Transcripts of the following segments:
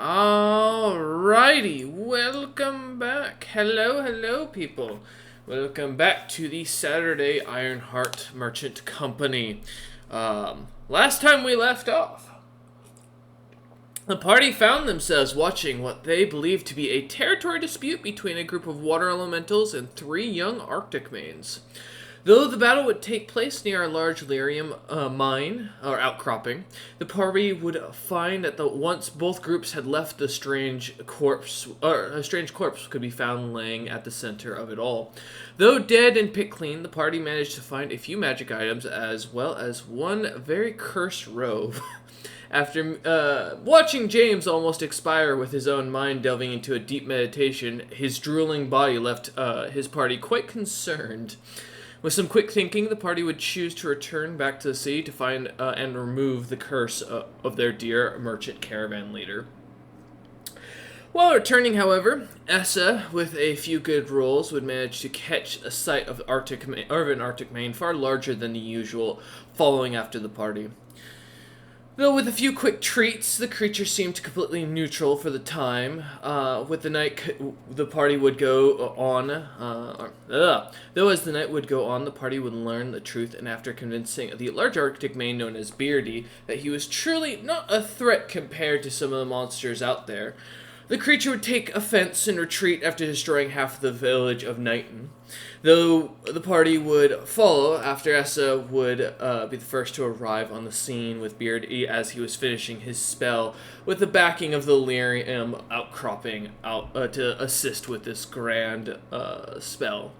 Alrighty, welcome back. Hello, people. Welcome back to the Saturday Ironheart Merchant Company. Last time we left off, the party found themselves watching what they believed to be a territory dispute between a group of water elementals and three young Arctic mains. Though the battle would take place near a large lyrium mine, or outcropping, the party would find that once both groups had left, a strange corpse could be found laying at the center of it all. Though dead and picked clean, the party managed to find a few magic items as well as one very cursed robe. After watching James almost expire with his own mind delving into a deep meditation, his drooling body left his party quite concerned. With some quick thinking, the party would choose to return back to the city to find and remove the curse of their dear merchant caravan leader. While returning, however, Essa, with a few good rolls, would manage to catch a sight of an Arctic mane far larger than the usual, following after the party. Though with a few quick treats, the creature seemed completely neutral for the time. With the night, the party would go on. Though as the night would go on, the party would learn the truth, and after convincing the large Arctic mane known as Beardy that he was truly not a threat compared to some of the monsters out there, the creature would take offense and retreat after destroying half the village of Knighton. Though the party would follow after Essa would be the first to arrive on the scene with Beardy as he was finishing his spell, with the backing of the lyrium outcropping to assist with this grand spell.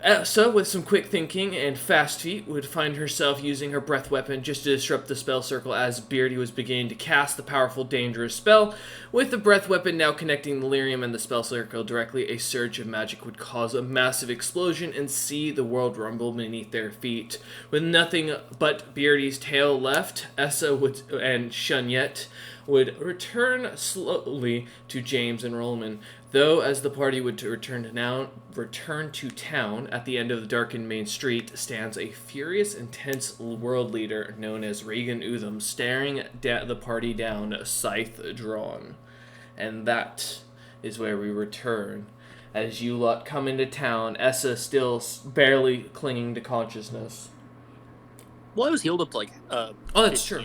Essa, with some quick thinking and fast feet, would find herself using her breath weapon just to disrupt the spell circle as Beardy was beginning to cast the powerful, dangerous spell. With the breath weapon now connecting the lyrium and the spell circle directly, a surge of magic would cause a massive explosion and see the world rumble beneath their feet. With nothing but Beardy's tail left, Essa and Shunyet would return slowly to James and Rollman, though as the party would return to town, at the end of the darkened main street stands a furious, intense world leader known as Regan Utham, staring the party down, scythe drawn. And that is where we return. As you lot come into town, Essa still barely clinging to consciousness. Well, I was healed up to oh, that's true.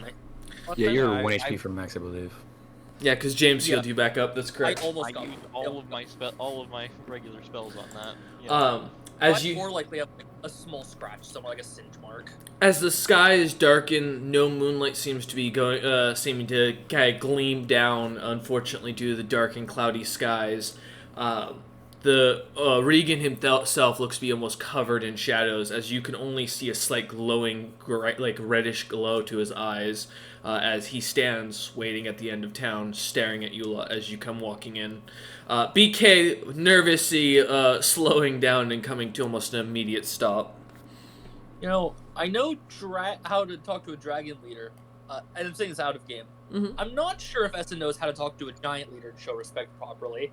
Yeah, you're 1 HP from max, I believe. Yeah, because James healed you back up. That's correct. I almost got all of my regular spells on that. Yeah. More likely have a small scratch, somewhere like a singe mark. As the sky is darkened, no moonlight seems to be seeming to kind of gleam down. Unfortunately, due to the dark and cloudy skies, the Regan himself looks to be almost covered in shadows, as you can only see a slight glowing, reddish glow to his eyes, as he stands waiting at the end of town, staring at you as you come walking in. BK nervously slowing down and coming to almost an immediate stop. You know, I know how to talk to a dragon leader, and I'm saying this out of game. Mm-hmm. I'm not sure if Essa knows how to talk to a giant leader to show respect properly.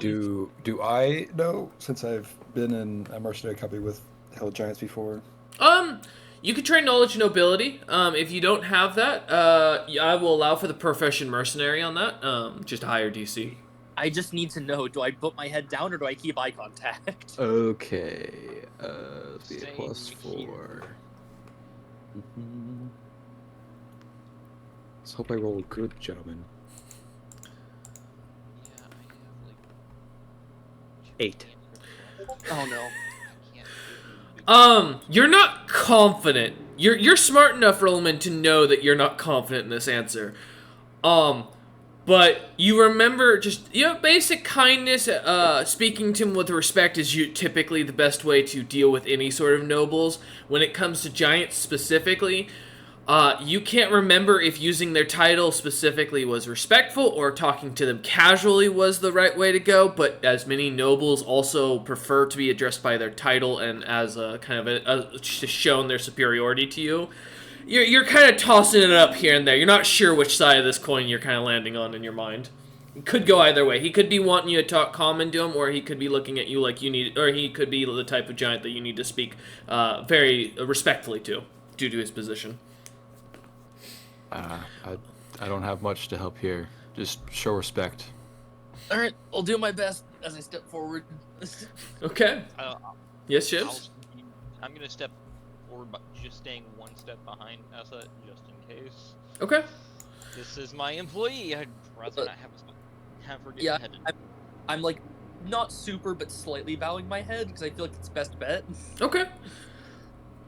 Do I know, since I've been in a mercenary company with Hill Giants before? You could train knowledge and nobility. If you don't have that, I will allow for the profession mercenary on that. Just a higher DC. I just need to know, do I put my head down or do I keep eye contact? Okay. Let's be a +4. Let's hope I roll good, gentlemen. 8. Oh no. You're not confident. You're smart enough, Rollman, to know that you're not confident in this answer. But you remember just, basic kindness, speaking to him with respect is typically the best way to deal with any sort of nobles. When it comes to giants specifically, you can't remember if using their title specifically was respectful or talking to them casually was the right way to go, but as many nobles also prefer to be addressed by their title and as a kind of shown their superiority to you, you're kind of tossing it up here and there. You're not sure which side of this coin you're kind of landing on in your mind. It could go either way. He could be wanting you to talk common to him, or he could be looking at you like you need, or he could be the type of giant that you need to speak very respectfully to, due to his position. I'd I don't have much to help here. Just show respect. All right, I'll do my best as I step forward. Okay. Yes, I'll, James? I'm gonna step forward, but just staying one step behind Essa, just in case. Okay. This is my employee. I'd rather not have her get Yeah, beheaded. I'm like not super, but slightly bowing my head because I feel like it's best bet. Okay.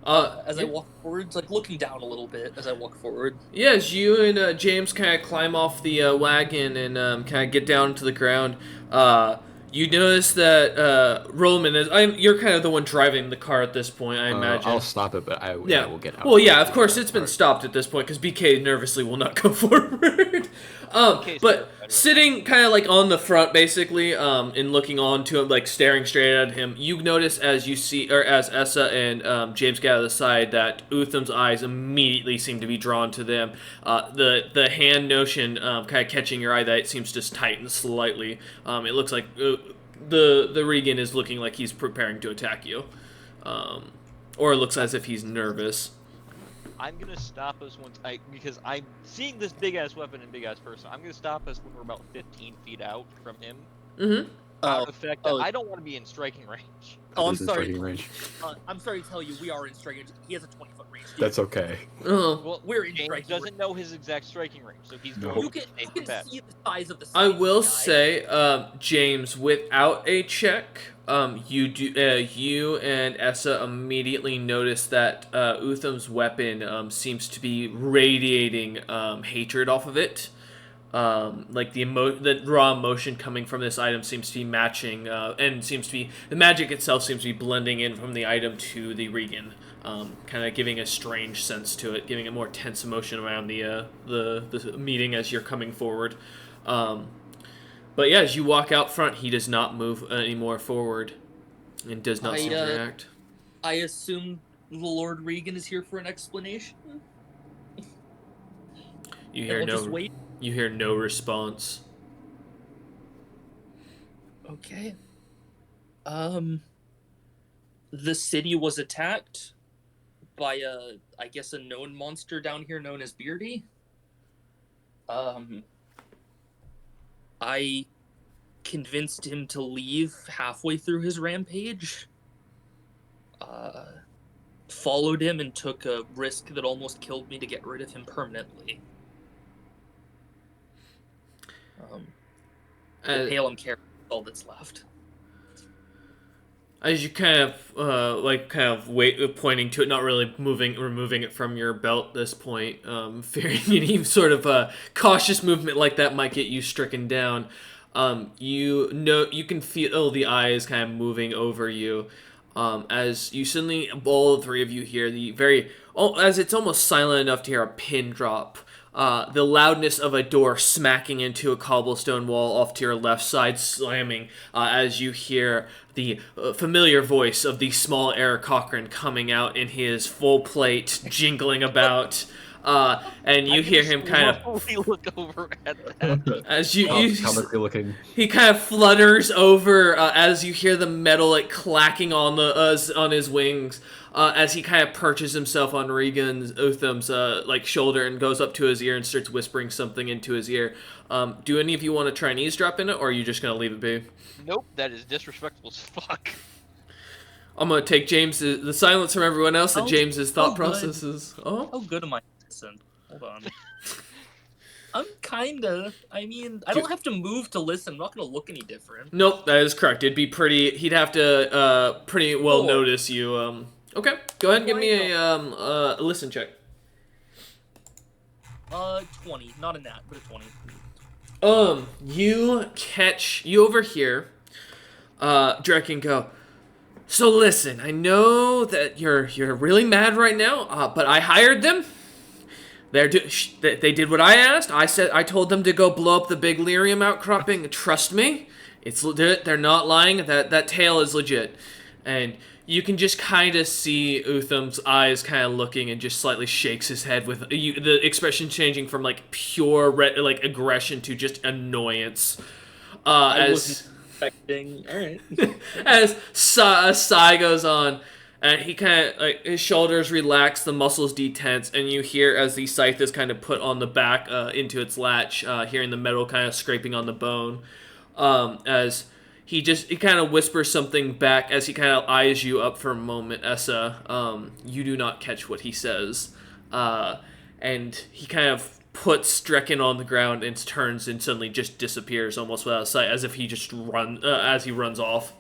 As I walk forward, like looking down a little bit as I walk forward. Yes, you and James kind of climb off the wagon and kind of get down to the ground. You notice that Roman is. You're kind of the one driving the car at this point, I imagine. I'll stop it, but I will get out. Well, yeah, of course it's been stopped at this point because BK nervously will not go forward. But sitting kind of like on the front, basically, and looking on to him, like staring straight at him, you notice as you see, or as Essa and James get out of the side, that Utham's eyes immediately seem to be drawn to them. The hand notion kind of catching your eye, that it seems to tighten slightly. It looks like the Regan is looking like he's preparing to attack you, or it looks as if he's nervous. I'm gonna stop us because I'm seeing this big ass weapon and big ass person. I'm gonna stop us when we're about 15 feet out from him. Mm-hmm. Out of the fact that I don't want to be in striking range. Oh, I'm sorry. Striking range. I'm sorry to tell you, we are in striking range. He has a 20-foot range. That's okay. Well, we're in James striking doesn't range. know his exact striking range, so he's No. going You to can, take you the can bet. see the size of the. I will guy. say, James, without a check, you and Essa immediately notice that Utham's weapon seems to be radiating hatred off of it. Like the raw emotion coming from this item seems to be matching, and seems to be the magic itself seems to be blending in from the item to the Regan, kind of giving a strange sense to it, giving a more tense emotion around the meeting as you're coming forward. But yeah, as you walk out front, he does not move any more forward, and does not seem to react. I assume the Lord Regan is here for an explanation. You hear Just wait. You hear no response. Okay. The city was attacked by I guess a known monster down here known as Beardy. I convinced him to leave halfway through his rampage. Followed him and took a risk that almost killed me to get rid of him permanently. Hail and care all that's left. As you kind of wait, pointing to it, not really removing it from your belt at this point, fearing any sort of cautious movement like that might get you stricken down. You can feel the eyes kind of moving over you, as you suddenly, all three of you hear as it's almost silent enough to hear a pin drop. The loudness of a door smacking into a cobblestone wall off to your left side slamming, as you hear the familiar voice of the small Eric Cochran coming out in his full plate, jingling about. And you hear him kind of look over at that. as you comically looking. He kind of flutters over as you hear the metal like clacking on on his wings. As he kind of perches himself on Utham's shoulder and goes up to his ear and starts whispering something into his ear. Do any of you want to try and eavesdrop in it, or are you just gonna leave it be? Nope, that is disrespectful as fuck. I'm gonna take the silence from everyone else and James's thought good. processes. Oh, How good am I? Listen, hold on. I'm kinda. I mean, I don't have to move to listen. I'm not gonna look any different. Nope, that is correct. It'd be he'd have to pretty well notice you. Okay, go ahead and give me a listen check. 20. Not a nat, but a 20. You overhear Draken go, so listen, I know that you're really mad right now, but I hired them. They did what I asked. I told them to go blow up the big lyrium outcropping. Trust me, it's legit. They're not lying. That tale is legit. And you can just kind of see Utham's eyes kind of looking and just slightly shakes his head with the expression changing from like pure aggression to just annoyance. I wasn't expecting. All right. As a sigh goes on, And he kind of, like, his shoulders relax, the muscles detense, and you hear as the scythe is kind of put on the back into its latch, hearing the metal kind of scraping on the bone. As he kind of whispers something back as he kind of eyes you up for a moment, Essa. You do not catch what he says. And he kind of puts Drekken on the ground and turns and suddenly just disappears almost without sight, as if he just as he runs off.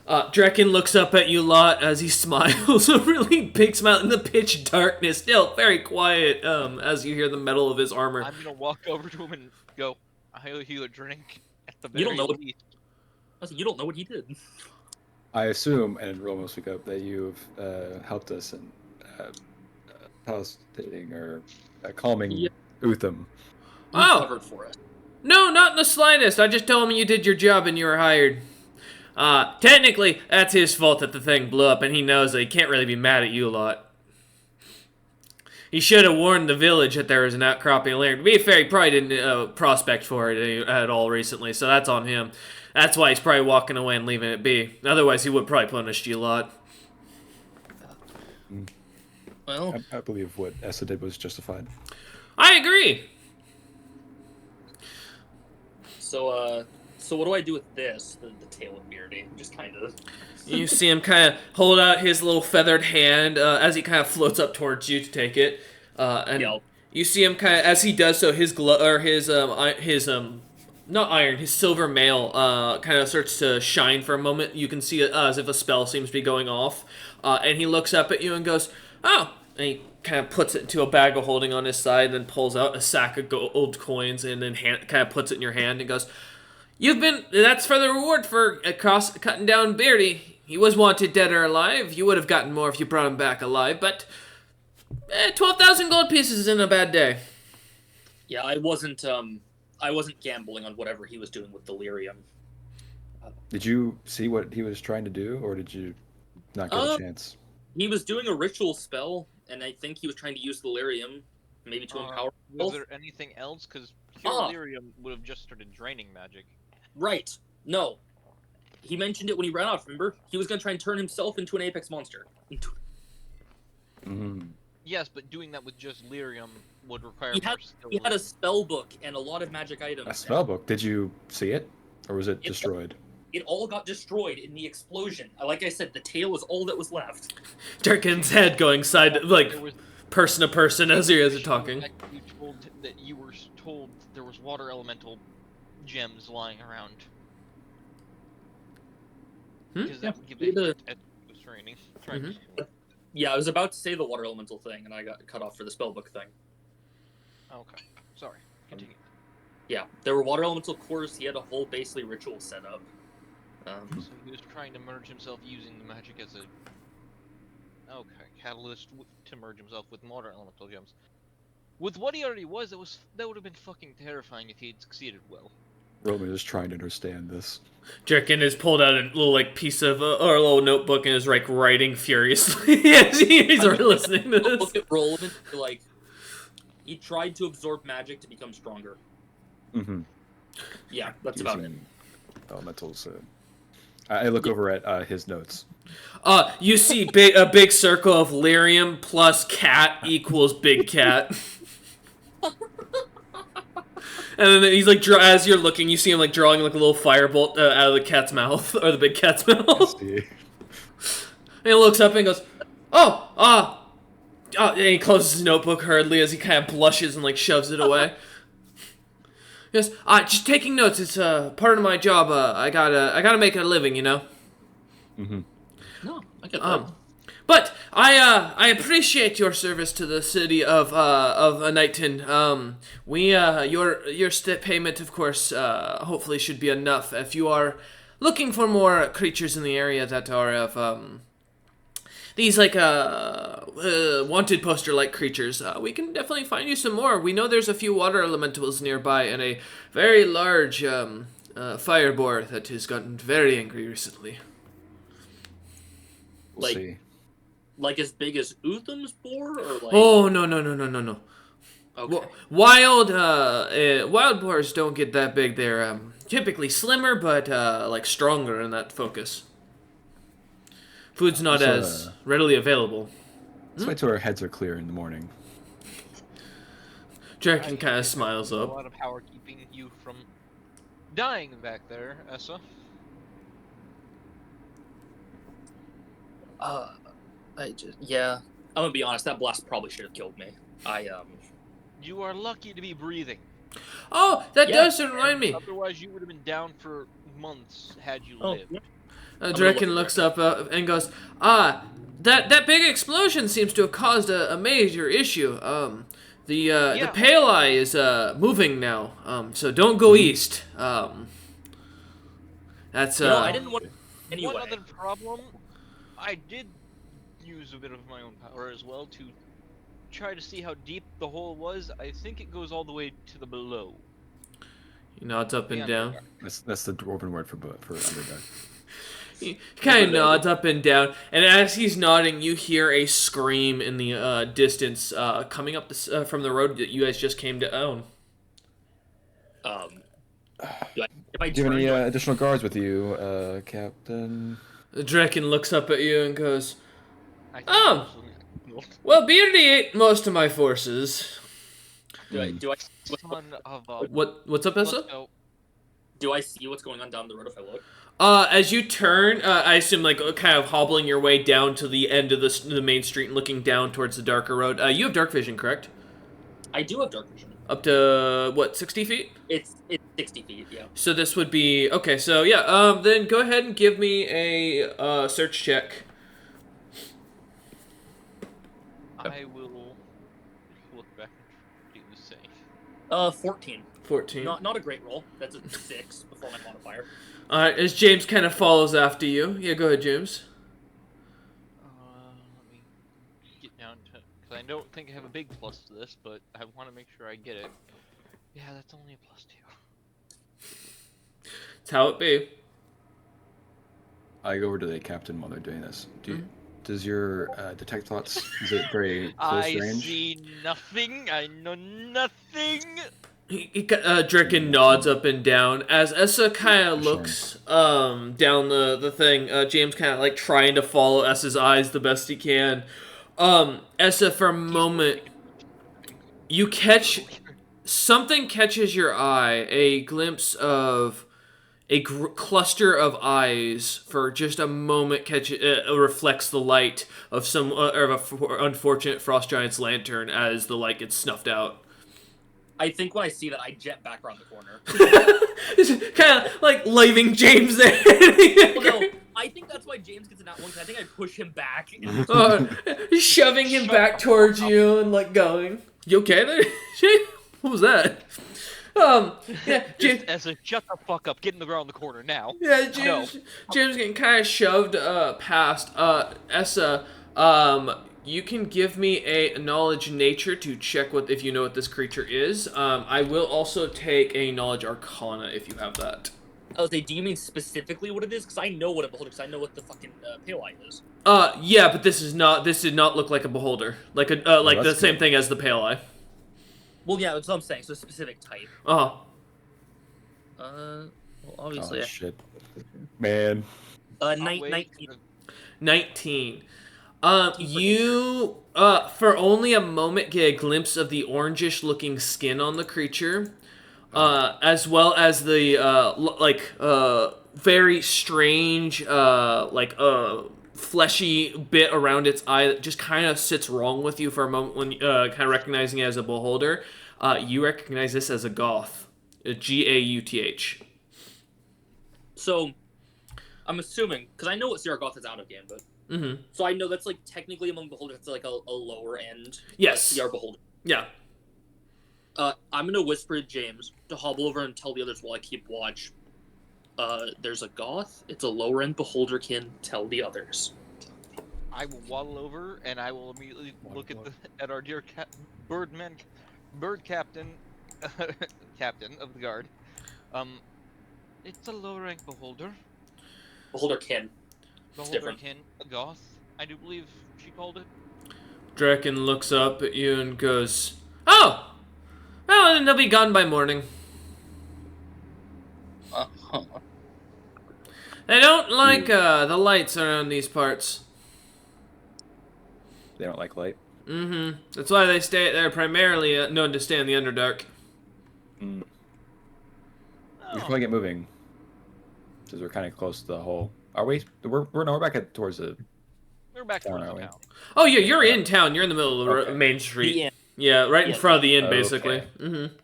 Drekken looks up at you lot as he smiles, a really big smile in the pitch darkness, still very quiet, as you hear the metal of his armor. I'm gonna walk over to him and go, I owe you a drink at the You very don't know least. Listen, you don't know what he did. I assume, and we'll almost pick up, that you've helped us in palestating or calming Utham. You Oh! covered for us. No, not in the slightest. I just told him you did your job and you were hired. Technically, that's his fault that the thing blew up, and he knows that he can't really be mad at you a lot. He should have warned the village that there was an outcropping of lyrium. To be fair, he probably didn't prospect for it at all recently, so that's on him. That's why he's probably walking away and leaving it be. Otherwise, he would probably punish you a lot. Well, I believe what Essa did was justified. I agree. so what do I do with this? The tail of Beardy, just kind of. You see him kind of hold out his little feathered hand as he kind of floats up towards you to take it, and Yep. you see him kind of as he does so. His his silver mail kind of starts to shine for a moment. You can see it as if a spell seems to be going off, and he looks up at you and goes, "Oh!" And he kind of puts it into a bag of holding on his side, and then pulls out a sack of gold coins, and then kind of puts it in your hand and goes, that's for the reward for cutting down Beardy. He was wanted dead or alive. You would have gotten more if you brought him back alive, but 12,000 gold pieces isn't a bad day." Yeah, I wasn't gambling on whatever he was doing with delirium. Did you see what he was trying to do, or did you not get a chance? He was doing a ritual spell, and I think he was trying to use delirium, maybe to empower Was himself. there anything else? Because pure lyrium would have just started draining magic. Right. No. He mentioned it when he ran off, remember? He was going to try and turn himself into an apex monster. Mm-hmm. Yes, but doing that with just lyrium would require He more had, skill. he had a spell book and a lot of magic items. A spell book. Did you see it, or was it It- destroyed? It all got destroyed in the explosion. Like I said, the tail was all that was left. Durkin's head going side, like, There was person to person as you guys are talking. You told that you were told there was water elemental gems lying around. Because that would give it training. Yeah, I was about to say the water elemental thing, and I got cut off for the spellbook thing. Okay, sorry. Continue. Yeah, there were water elemental cores. He had a whole basically ritual set up. So he was trying to merge himself using the magic as a catalyst to merge himself with water elemental gems. With what he already was, that would have been fucking terrifying if he had succeeded well. Roman is trying to understand this. Durkin has pulled out a little like piece of or a little notebook and is like writing furiously as he's listening to this. Look at Roland. Like, he tried to absorb magic to become stronger. Mm-hmm. Yeah, that's about it. Elementals. I look over at his notes. You see a big circle of lyrium plus cat equals big cat. And then he's like, as you're looking, you see him like drawing like a little firebolt out of the cat's mouth, or the big cat's mouth. And he looks up and goes, and he closes his notebook hurriedly as he kind of blushes and like shoves it away. He goes, just taking notes. It's part of my job. I gotta make a living, you know. Mm-hmm. No, I get that. But I appreciate your service to the city of Knighton. Your payment, of course, hopefully should be enough. If you are looking for more creatures in the area that are of these like wanted poster like creatures, we can definitely find you some more. We know there's a few water elementals nearby and a very large fire boar that has gotten very angry recently. We'll see. Like as big as Utham's boar, or like? Oh no. Okay. Wild boars don't get that big. They're typically slimmer, but like stronger in that focus. Food's not as readily available. Let's wait till our heads are clear in the morning. Draken kind of smiles A up. lot of power keeping you from dying back there, Essa. Yeah. I'm gonna be honest. That blast probably should have killed me. You are lucky to be breathing. Oh, that Yeah. does remind me. Otherwise, you would have been down for months had you Oh, lived. yeah. Draken looks up and goes, that big explosion seems to have caused a major issue. The Pale Eye is moving now. So don't go east. That's I didn't want anyway. One other problem, I did use a bit of my own power as well to try to see how deep the hole was. I think it goes all the way to the below. He nods up and down. That's the dwarven word for underdark. He kind of nods up and down, and as he's nodding, you hear a scream in the distance coming up from the road that you guys just came to own. Do you have any additional guards with you, Captain? Draken looks up at you and goes, I think well, Beardy ate most of my forces. Do I son of a... What's up, Essa? Let's go. do I see what's going on down the road if I look? As you turn, I assume like kind of hobbling your way down to the end of the main street and looking down towards the darker road. You have dark vision, correct? I do have dark vision. Up to what, 60 feet? It's 60 feet, yeah. So this would be okay. So yeah, then go ahead and give me a search check. I will look back and do the same. 14. 14. Not a great roll. That's a 6 before my modifier. As James kind of follows after you. Yeah, go ahead, James. Let me get down to... Because I don't think I have a big plus to this, but I want to make sure I get it. Yeah, that's only a +2. That's how it be. I go over to the captain while they're doing this. Does your detect thoughts, is it very close range? I see nothing. I know nothing. Draken nods up and down as Essa kind of looks down the thing. James kind of like trying to follow Essa's eyes the best he can. Essa, for a moment, you catch something catches your eye. A glimpse of a cluster of eyes for just a moment reflects the light of some of a unfortunate frost giant's lantern as the light gets snuffed out. I think when I see that, I jet back around the corner. It's kind of like leaving James there. Well, no, I think that's why James gets in that one, because I think I push him back. Shoving him back towards you and like going. You okay there? What was that? Yeah, James. Essa, shut the fuck up. Get in the ground in the corner now. Yeah, James. No. James getting kind of shoved past. Essa. You can give me a knowledge nature to check if you know what this creature is. I will also take a knowledge arcana if you have that. Oh, do you mean specifically what it is? Because I know what a beholder. Because I know what the fucking pale eye is. Yeah, but this did not look like a beholder. Like the same thing as the pale eye. Well, yeah, that's what I'm saying. So a specific type. Well, obviously. Oh, shit. Man. 19. 19. You, for only a moment, get a glimpse of the orangish-looking skin on the creature, as well as the, very strange, fleshy bit around its eye that just kind of sits wrong with you for a moment when, kind of recognizing it as a beholder. You recognize this as a goth. Gauth. So, I'm assuming, because I know what Zeragoth is out of game, but... Mm-hmm. So I know that's like technically among beholders, it's like a lower end. Yes. CR beholder. Yeah. I'm gonna whisper to James to hobble over and tell the others while I keep watch. There's a goth. It's a lower end beholderkin. Tell the others. I will waddle over and I will immediately look at our dear bird captain, captain of the guard. It's a low rank beholder. Beholderkin. Beholderkin, a goth, I do believe she called it. Draken looks up at you and goes, "Oh! Well, then they'll be gone by morning." They don't like the lights around these parts. They don't like light. Mm-hmm. That's why they're primarily known to stay in the Underdark. Mm. Oh. We should probably get moving. Because we're kind of close to the hole. Are we? We're back towards the We're back town, towards aren't the we? town. Oh yeah, you're in town. You're in the middle of the Okay. main street. The inn. Yeah, right in Yeah. front of the inn, Okay. basically. Mm-hmm.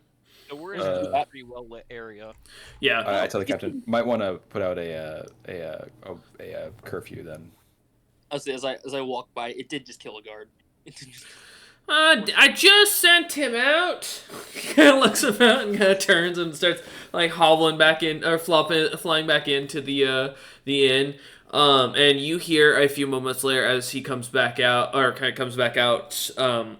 So we're in a pretty well lit area. Yeah. I tell the captain might want to put out a curfew then. As I walk by, it did just kill a guard. I just sent him out. Kind of looks about and kind of turns and starts like hobbling back in or flying back into the inn. And you hear a few moments later as he comes back out, or kind of comes back out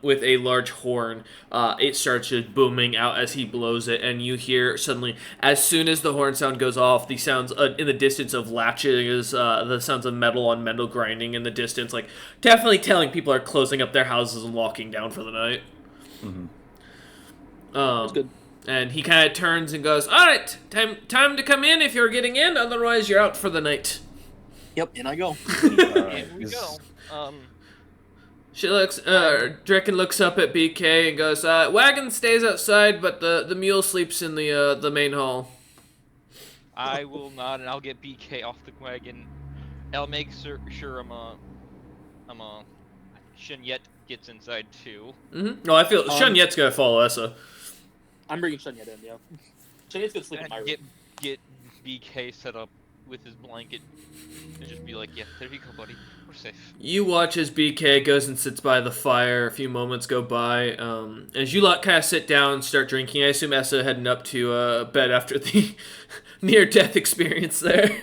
with a large horn. It starts just booming out as he blows it, and you hear suddenly, as soon as the horn sound goes off, the sounds in the distance of latches, the sounds of metal on metal grinding in the distance, like definitely telling people are closing up their houses and locking down for the night. Mm-hmm. That's good. And he kind of turns and goes, "All right, time to come in if you're getting in. Otherwise, you're out for the night." Yep, in I go. Here we go. She looks. Draken looks up at BK and goes, "Wagon stays outside, but the mule sleeps in the main hall." I will nod and I'll get BK off the wagon. I'll make sure Shinyet gets inside too. Mm-hmm. No, I feel Shunyet's gonna follow Essa. I'm bringing Shunyet in, yeah. Shunyet's gonna sleep in And my room. get BK set up with his blanket and just be like, yeah, there you go, buddy. We're safe. You watch as BK goes and sits by the fire. A few moments go by. As you lot kind of sit down and start drinking, I assume Essa heading up to bed after the near-death experience there.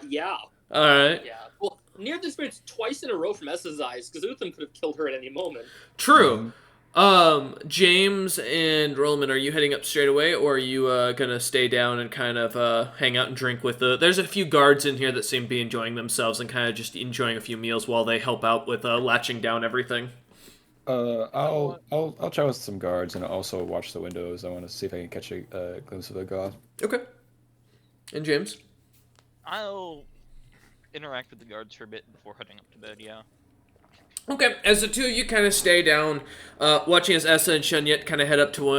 Yeah. All right. Yeah. Well, near this experience twice in a row from Essa's eyes, because Utham could have killed her at any moment. True. James and Rollman, are you heading up straight away, or are you gonna stay down and kind of hang out and drink with the? There's a few guards in here that seem to be enjoying themselves and kind of just enjoying a few meals while they help out with latching down everything. I'll chat with some guards and also watch the windows. I want to see if I can catch a glimpse of the goth. Okay. And James? I'll interact with the guards for a bit before heading up to bed, yeah. Okay, as the two of you kind of stay down, watching as Essa and Shunyet kind of head up to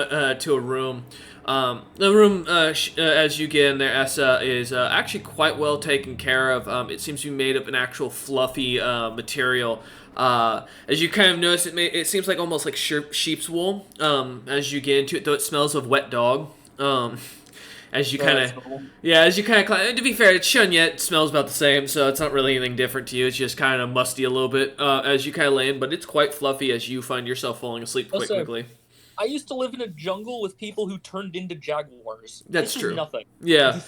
a room. The room, as you get in there, Essa, is actually quite well taken care of. It seems to be made of an actual fluffy material. As you kind of notice, it seems like almost like sheep's wool. As you get into it, though, it smells of wet dog. As you kind of, to be fair, it's Shunyet, it smells about the same, so it's not really anything different to you. It's just kind of musty a little bit as you kind of lay in, but it's quite fluffy as you find yourself falling asleep quite quickly. I used to live in a jungle with people who turned into jaguars. That's this true. Is nothing. Yeah.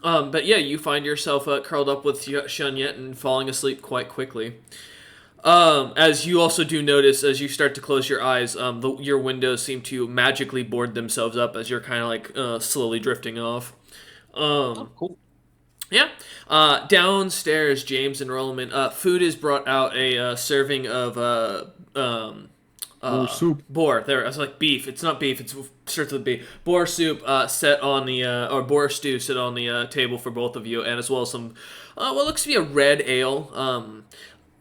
But yeah, you find yourself curled up with Shunyet and falling asleep quite quickly. As you also do notice, as you start to close your eyes, your windows seem to magically board themselves up as you're kind of like slowly drifting off. Cool. Yeah. Downstairs, James and Rollman, food is brought out, a serving of Boar soup. Boar. There, I was like beef. It's not beef. It starts with B. Boar soup set on the or boar stew set on the table for both of you, and as well as some what looks to be a red ale.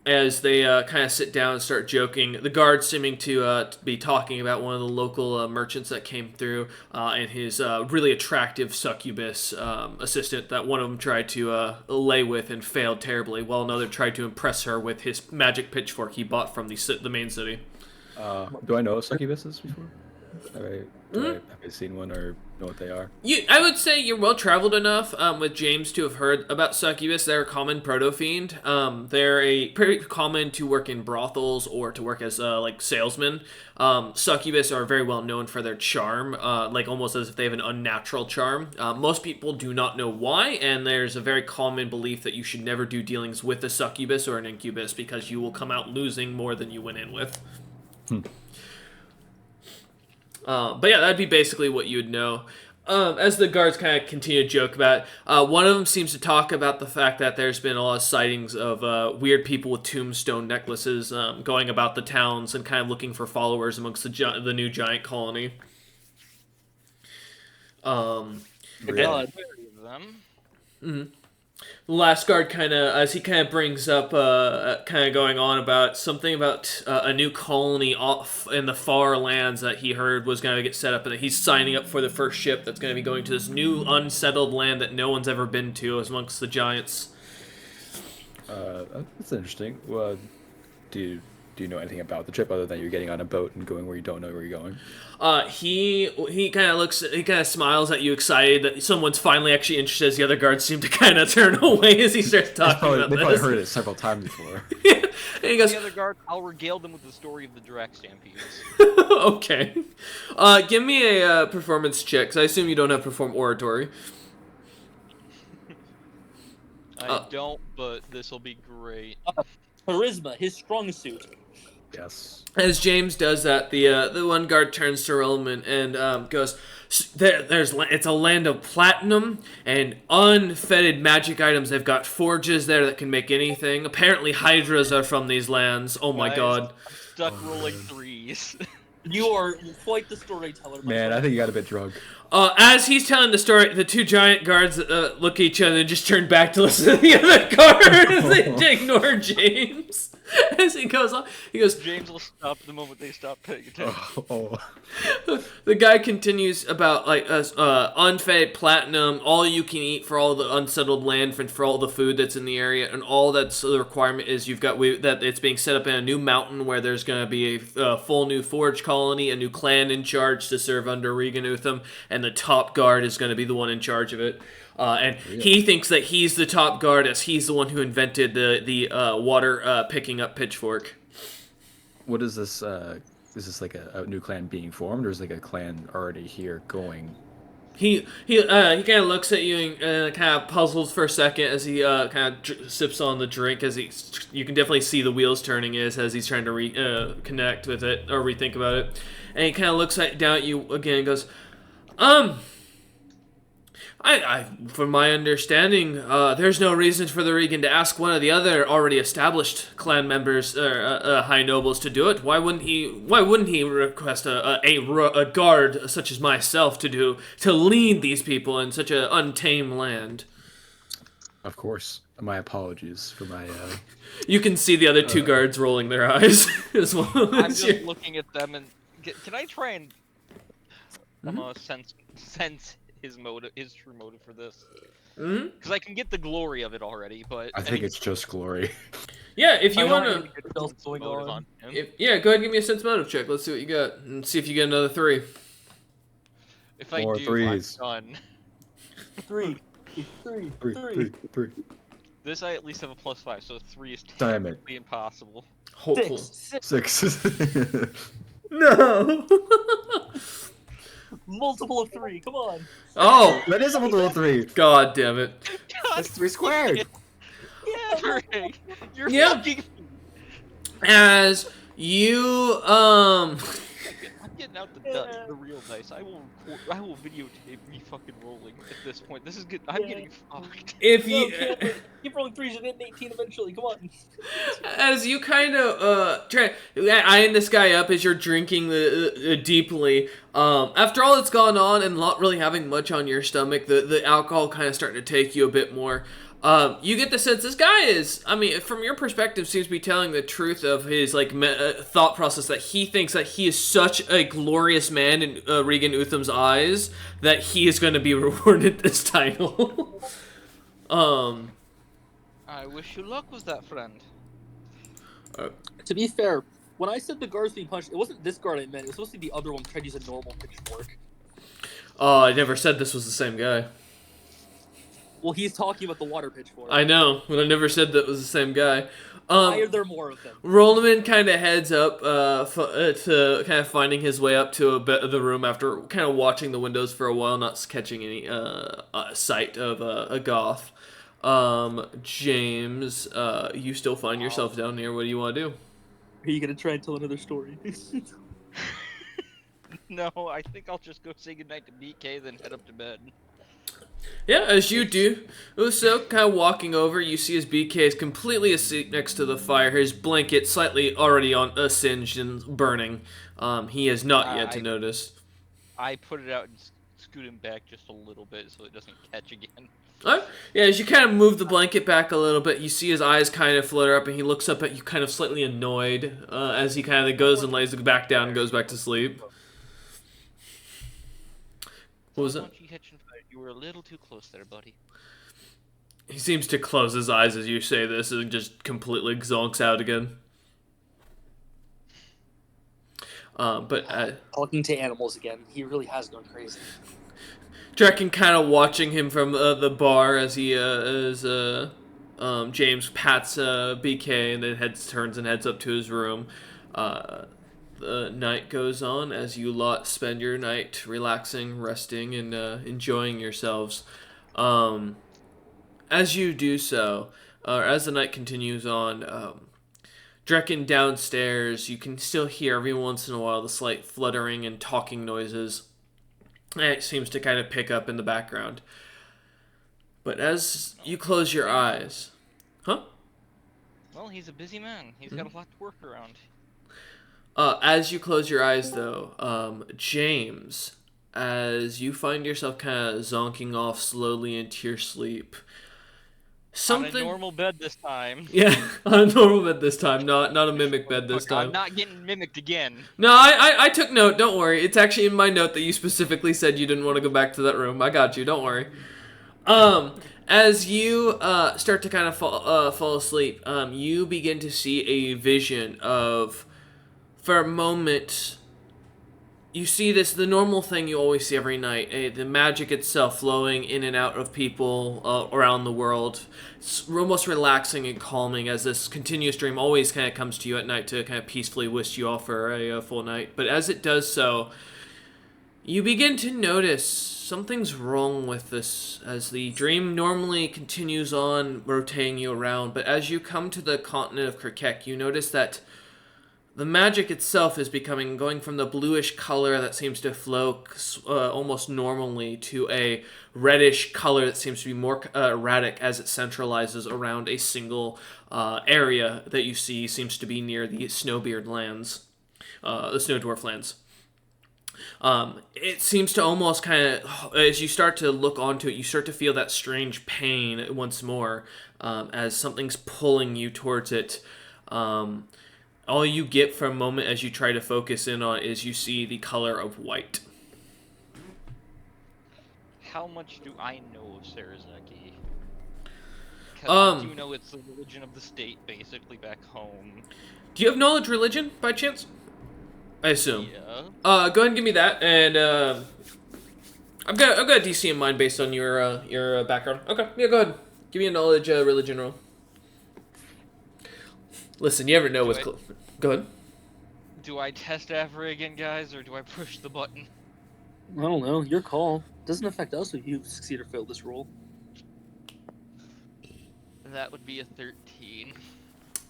As they kind of sit down and start joking, the guards seeming to be talking about one of the local merchants that came through and his really attractive succubus assistant that one of them tried to lay with and failed terribly, while another tried to impress her with his magic pitchfork he bought from the main city. Do I know succubuses before? Have I seen one or know what they are? I would say you're well traveled enough with James to have heard about succubus. They're a common proto-fiend. They're pretty common to work in brothels or to work as like salesmen. Succubus are very well known for their charm, like almost as if they have an unnatural charm. Most people do not know why, and there's a very common belief that you should never do dealings with a succubus or an incubus because you will come out losing more than you went in with. But yeah, that'd be basically what you would know. As the guards kind of continue to joke about it, one of them seems to talk about the fact that there's been a lot of sightings of weird people with tombstone necklaces going about the towns and kind of looking for followers amongst the new giant colony. Really? God. Them. Mm-hmm. The last guard kind of, as he kind of brings up, kind of going on about something about a new colony off in the far lands that he heard was going to get set up, and that he's signing up for the first ship that's going to be going to this new unsettled land that no one's ever been to amongst the giants. That's interesting. Well, do you know anything about the trip other than you're getting on a boat and going where you don't know where you're going? He kind of looks, he kind of smiles at you, excited that someone's finally actually interested. As the other guards seem to kind of turn away as he starts talking about They this. probably heard it several times before. And he goes, The other guard, I'll regale them with the story of the direct stampedes. okay. Give me a performance check, 'cause I assume you don't have perform oratory. I don't, but this will be great. Charisma, his strong suit. Yes. As James does that, the one guard turns to Roman and goes, it's a land of platinum and unfettered magic items. They've got forges there that can make anything. Apparently hydras are from these lands. Oh my Guys, god. I'm stuck rolling threes. You are quite the storyteller, my Man, friend. I think you got a bit drunk. As he's telling the story, the two giant guards look at each other and just turn back to listen to the other guard. They ignore James. As he goes on, he goes, James will stop the moment they stop paying attention. Oh. the guy continues about like unfed platinum, all you can eat for all the unsettled land for all the food that's in the area, and all that's the requirement is that it's being set up in a new mountain where there's going to be a full new forge colony, a new clan in charge to serve under Regan Utham, and the top guard is going to be the one in charge of it. And he thinks that he's the top guard as he's the one who invented the water picking up pitchfork. What is this? Is this like a new clan being formed, or is like a clan already here going? He kind of looks at you and kind of puzzles for a second as he kind of sips on the drink. You can definitely see the wheels turning as he's trying to connect with it or rethink about it. And he kind of looks down at you again and goes, from my understanding, there's no reason for the Regan to ask one of the other already established clan members, high nobles, to do it. Why wouldn't he request a guard such as myself to lead these people in such an untamed land? Of course. My apologies for my. You can see the other two guards rolling their eyes as well. I'm just looking at them and can I try and sense his true motive for this? Because I can get the glory of it already, but I think it's just glory. Yeah, if you want to. to, go ahead and give me a sense motive check. Let's see what you got and see if you get another 3. If I More do, threes. I'm done. Three. This I at least have a +5, so 3 is Damn it. technically impossible. Hopeful. 6. 6. No. Multiple of 3. Come on. Oh, That is a multiple of 3. god damn it. That's 3 squared. Yeah. Frank, you're Yeah. fucking. As you I'm getting out the real dice. I will videotape me fucking rolling at this point. This is good. I'm getting fucked. if No, you keep rolling 3s and getting 18 eventually. Come on. as you kind of try eyeing this guy up as you're drinking deeply, after all that's gone on and not really having much on your stomach, the alcohol kind of starting to take you a bit more. You get the sense this guy is, I mean, from your perspective, seems to be telling the truth of his thought process, that he thinks that he is such a glorious man in Regan Utham's eyes that he is going to be rewarded this title. I wish you luck with that, friend. To be fair, when I said the guard's being punched, it wasn't this guard I meant. It was supposed to be the other one trying to use a normal pitchfork. I never said this was the same guy. Well, he's talking about the water pitchfork. I know, but I never said that was the same guy. Why are there more of them? Rollman kind of heads up to kind of finding his way up to a bit of the room after kind of watching the windows for a while, not catching any sight of a goth. James, you still find yourself down here. What do you want to do? Are you gonna try and tell another story? No, I think I'll just go say goodnight to BK, then head up to bed. Yeah, as you do. Uso, kind of walking over, you see his BK is completely asleep next to the fire. His blanket slightly already singed and burning. He has not yet to notice. I put it out and scoot him back just a little bit so it doesn't catch again. Yeah, as you kind of move the blanket back a little bit, you see his eyes kind of flutter up, and he looks up at you kind of slightly annoyed as he kind of goes and lays it back down and goes back to sleep. What was that? You were a little too close there, buddy. He seems to close his eyes as you say this and just completely zonks out again. Talking to animals again. He really has gone crazy. Draken kind of watching him from the bar as he James pats BK and then turns and heads up to his room. The night goes on as you lot spend your night relaxing, resting, and enjoying yourselves. As you do so, as the night continues on, Draken downstairs, you can still hear every once in a while the slight fluttering and talking noises. It seems to kind of pick up in the background. But as you close your eyes... Huh? Well, he's a busy man. He's got a lot to work around. As you close your eyes, though, James, as you find yourself kind of zonking off slowly into your sleep... On a normal bed this time. Yeah, on a normal bed this time, not a mimic bed this time. I'm not getting mimicked again. No, I took note, don't worry. It's actually in my note that you specifically said you didn't want to go back to that room. I got you, don't worry. As you start to kind of fall asleep, you begin to see a vision of, for a moment, you see the normal thing you always see every night, the magic itself flowing in and out of people around the world. It's almost relaxing and calming as this continuous dream always kind of comes to you at night to kind of peacefully wish you off for a full night. But as it does so, you begin to notice something's wrong with this as the dream normally continues on rotating you around. But as you come to the continent of Kirkek, you notice that the magic itself is going from the bluish color that seems to flow almost normally to a reddish color that seems to be more erratic as it centralizes around a single area that you see seems to be near the Snowbeard lands, the Snow Dwarf lands. It seems to almost kind of, as you start to look onto it, you start to feel that strange pain once more as something's pulling you towards it. All you get for a moment as you try to focus in on it is you see the color of white. How much do I know of Sarazaki? Because I do know it's the religion of the state, basically, back home. Do you have knowledge religion, by chance? I assume. Yeah. Go ahead and give me that, and I've got a DC in mind based on your background. Okay, yeah, go ahead. Give me a knowledge religion roll. Listen, you never know what's close. Go ahead. Do I test Avery again, guys, or do I push the button? I don't know. Your call. Doesn't affect us if you succeed or fail this roll. That would be a 13.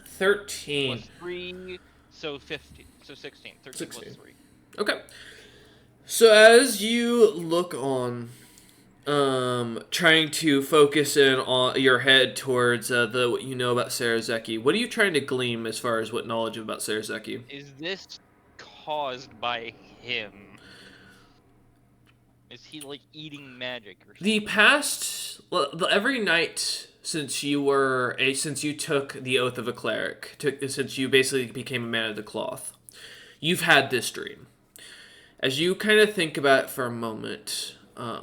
13. Plus 3, so 15. So 16. 13 16. plus 3. Okay. So as you look on, trying to focus in on your head towards what you know about Sarazaki, what are you trying to glean as far as what knowledge about Sarazaki? Is this caused by him? Is he like eating magic or something? Every night since you took the oath of a cleric, since you basically became a man of the cloth, you've had this dream. As you kind of think about it for a moment,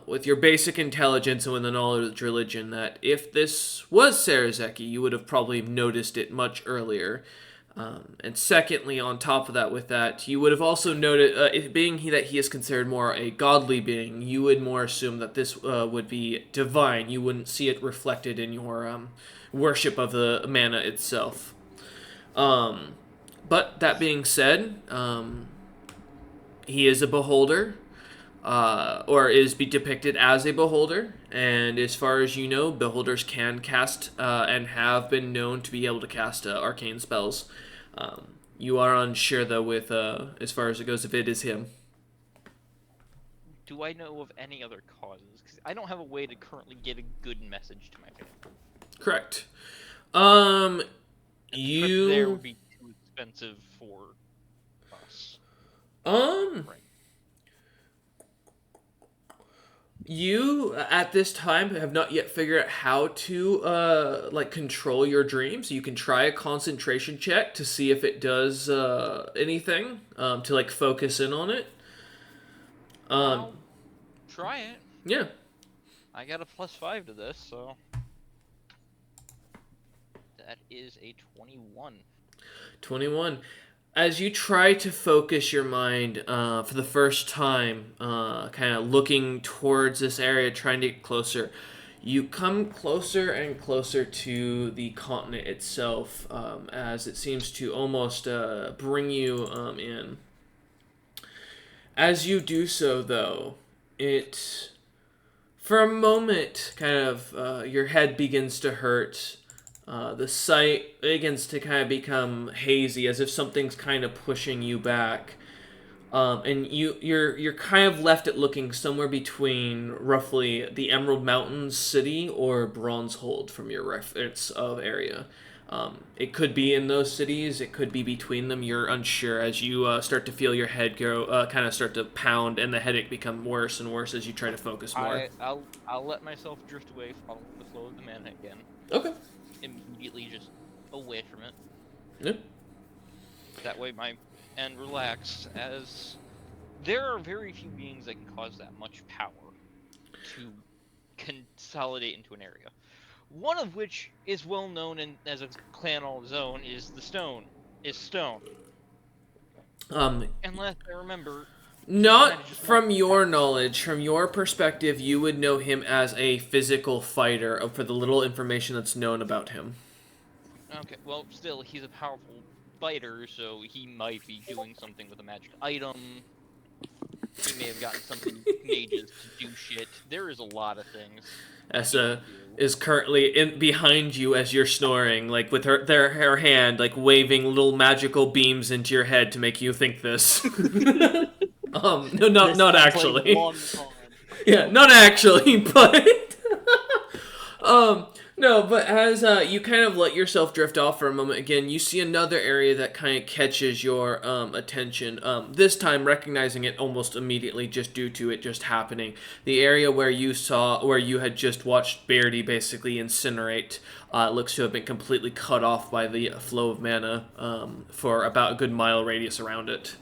with your basic intelligence and with the knowledge of religion, that if this was Sarazaki, you would have probably noticed it much earlier. And secondly, on top of that, with that, you would have also noted, that he is considered more a godly being, you would more assume that this would be divine. You wouldn't see it reflected in your worship of the mana itself. But that being said, he is a beholder, or is depicted as a beholder, and as far as you know, beholders can cast and have been known to be able to cast arcane spells. You are unsure, though, with as far as it goes, if it is him. Do I know of any other causes? Because I don't have a way to currently get a good message to my family. Correct. The trip there would be too expensive for us. Right. You at this time have not yet figured out how to like control your dreams. You can try a concentration check to see if it does anything to like focus in on it. I'll try it. Yeah. I got a +5 to this, so that is a 21. 21. As you try to focus your mind for the first time, kind of looking towards this area, trying to get closer, you come closer and closer to the continent itself as it seems to almost bring you in. As you do so, though, it, for a moment, kind of, your head begins to hurt. The sight begins to kind of become hazy, as if something's kind of pushing you back, and you're kind of left at looking somewhere between roughly the Emerald Mountains city or Bronzehold from your reference of area. It could be in those cities. It could be between them. You're unsure as you start to feel your head go, kind of start to pound, and the headache become worse and worse as you try to focus more. I'll let myself drift away, follow the flow of the mana again. Okay. Immediately just away from it. Yeah. That way and relax, as there are very few beings that can cause that much power to consolidate into an area. One of which is well known as a clan all his own is Stone. Unless I remember. Not from your knowledge, from your perspective, you would know him as a physical fighter for the little information that's known about him. Okay, well, still, he's a powerful fighter, so he might be doing something with a magic item. He may have gotten some mages to do shit. There is a lot of things. Essa is currently behind you as you're snoring, like with her hand, like waving little magical beams into your head to make you think this. No, not actually. Yeah, not actually, but no, but as you kind of let yourself drift off for a moment again, you see another area that kind of catches your attention. This time, recognizing it almost immediately, just due to it just happening. The area where you had just watched Beardy basically incinerate, looks to have been completely cut off by the flow of mana for about a good mile radius around it.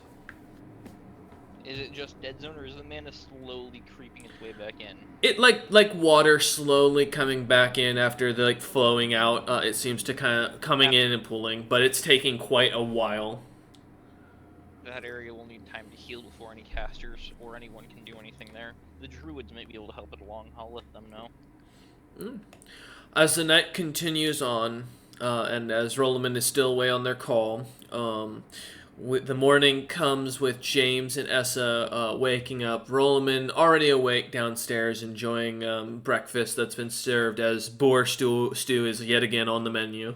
Is it just dead zone, or is the mana slowly creeping its way back in? It like water slowly coming back in after the flowing out. It seems to kind of coming in and pulling, but it's taking quite a while. That area will need time to heal before any casters or anyone can do anything there. The druids might be able to help it along. I'll let them know. As the night continues on, and as Rolliman is still away on their call, the morning comes with James and Essa waking up. Rolliman already awake downstairs, enjoying breakfast that's been served as boar stew is yet again on the menu.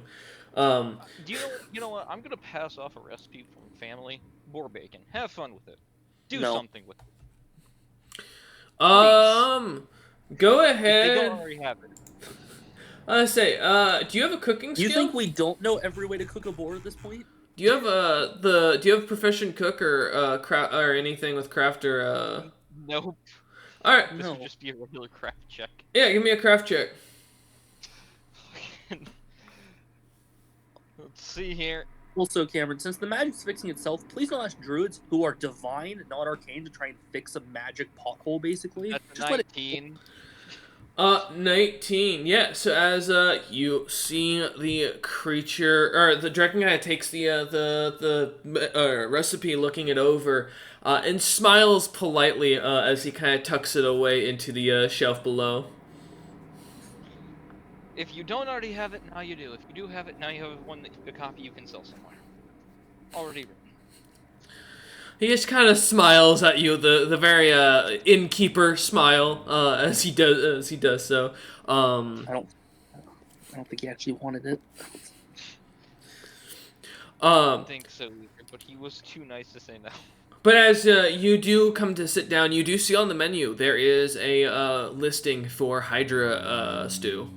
Do you know what? I'm gonna pass off a recipe from family. Boar bacon. Have fun with it. Do something with it. Go ahead. If they don't already have it. Do you have a cooking skill? You think we don't know every way to cook a boar at this point? Do you have a proficient cook or craft or anything with craft or Nope. All right. This would just be a regular craft check. Yeah, give me a craft check. Let's see here. Also, Cameron, since the magic's fixing itself, please don't ask druids who are divine, not arcane, to try and fix a magic pothole, basically. That's Just 19. 19. Yeah. So as you see the creature or the dragon guy takes the recipe, looking it over, and smiles politely as he kind of tucks it away into the shelf below. If you don't already have it, now you do. If you do have it, now you have a copy you can sell somewhere. Already written. He just kind of smiles at you, the very innkeeper smile as he does so. I don't think he actually wanted it. I don't think so either, but he was too nice to say no. But as you do come to sit down, you do see on the menu there is a listing for Hydra stew.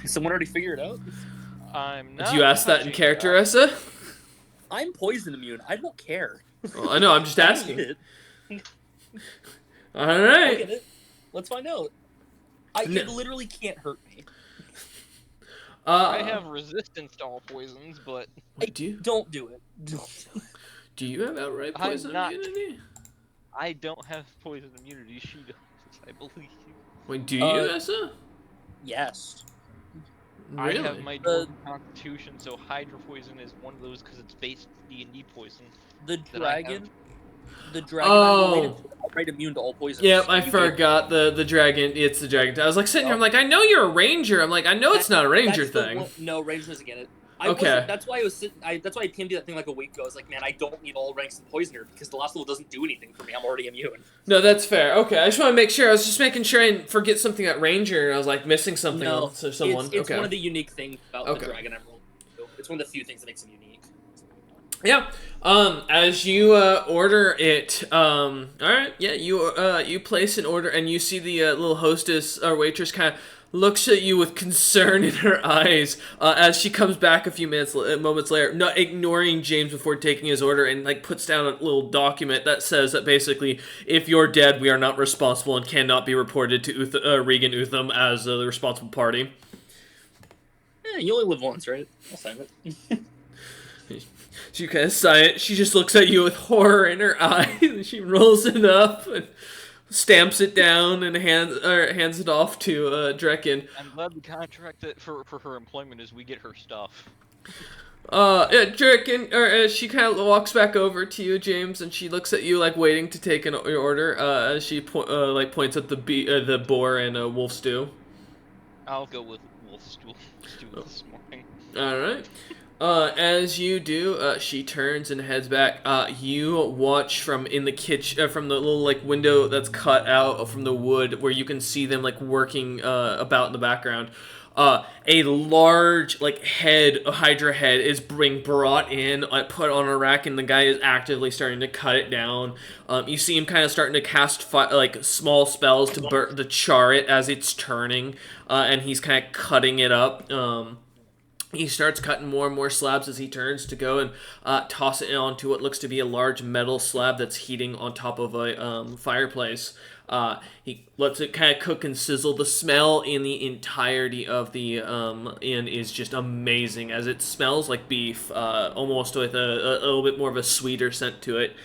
Someone already figured it out? I'm not. Do you ask that in character, Essa? I'm poison immune. I don't care. Well, I know. I'm just asking. All right. Let's find out. It literally can't hurt me. I have resistance to all poisons, but Don't do it. Do you have outright poison immunity? I don't have poison immunity. She does, I believe. Wait, do you, Essa? Yes. Really? I have my dwarven constitution, so Hydra poison is one of those because it's based D&D poison. The dragon. Oh. I'm related to, right, immune to all poisons. Yep, I forgot the dragon. It's the dragon. I was like sitting here. I'm like, I know you're a ranger. I'm like, I know it's not a ranger thing. No, ranger doesn't get it. Okay. That's why I was sitting. That's why I came to that thing like a week ago. I was like, man, I don't need all ranks of poisoner because the last level doesn't do anything for me. I'm already immune. No, that's fair. Okay, I just want to make sure. I was just making sure I didn't forget something at ranger, and I was like missing something else or someone. It's one of the unique things about the dragon emerald. It's one of the few things that makes him unique. Yeah. As you order it, all right. Yeah, you place an order, and you see the little hostess or waitress kind of looks at you with concern in her eyes as she comes back a few moments later, not ignoring James before taking his order, and like puts down a little document that says that basically, if you're dead, we are not responsible and cannot be reported to Regan Utham as the responsible party. Yeah, you only live once, right? I'll sign it. She kind of sigh it. She just looks at you with horror in her eyes, and she rolls it up and stamps it down and hands it off to Drekken. I'm glad the contract that for her employment is we get her stuff. Yeah, Drekken, she kind of walks back over to you, James, and she looks at you like waiting to take your order. As she points at the boar and wolf stew. I'll go with wolf stew this morning. All right. As you do, she turns and heads back. You watch from in the kitchen, from the little like window that's cut out from the wood, where you can see them like working about in the background. A large like a Hydra head is being brought in, put on a rack, and the guy is actively starting to cut it down. You see him kind of starting to cast like small spells to char it as it's turning, and he's kind of cutting it up. He starts cutting more and more slabs as he turns to go and toss it onto what looks to be a large metal slab that's heating on top of a fireplace. He lets it kind of cook and sizzle. The smell in the entirety of the inn is just amazing, as it smells like beef, almost with a little bit more of a sweeter scent to it.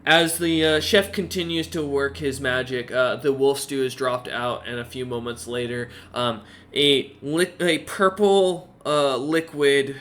As the chef continues to work his magic, the wolf stew is dropped out, and a few moments later, a purple liquid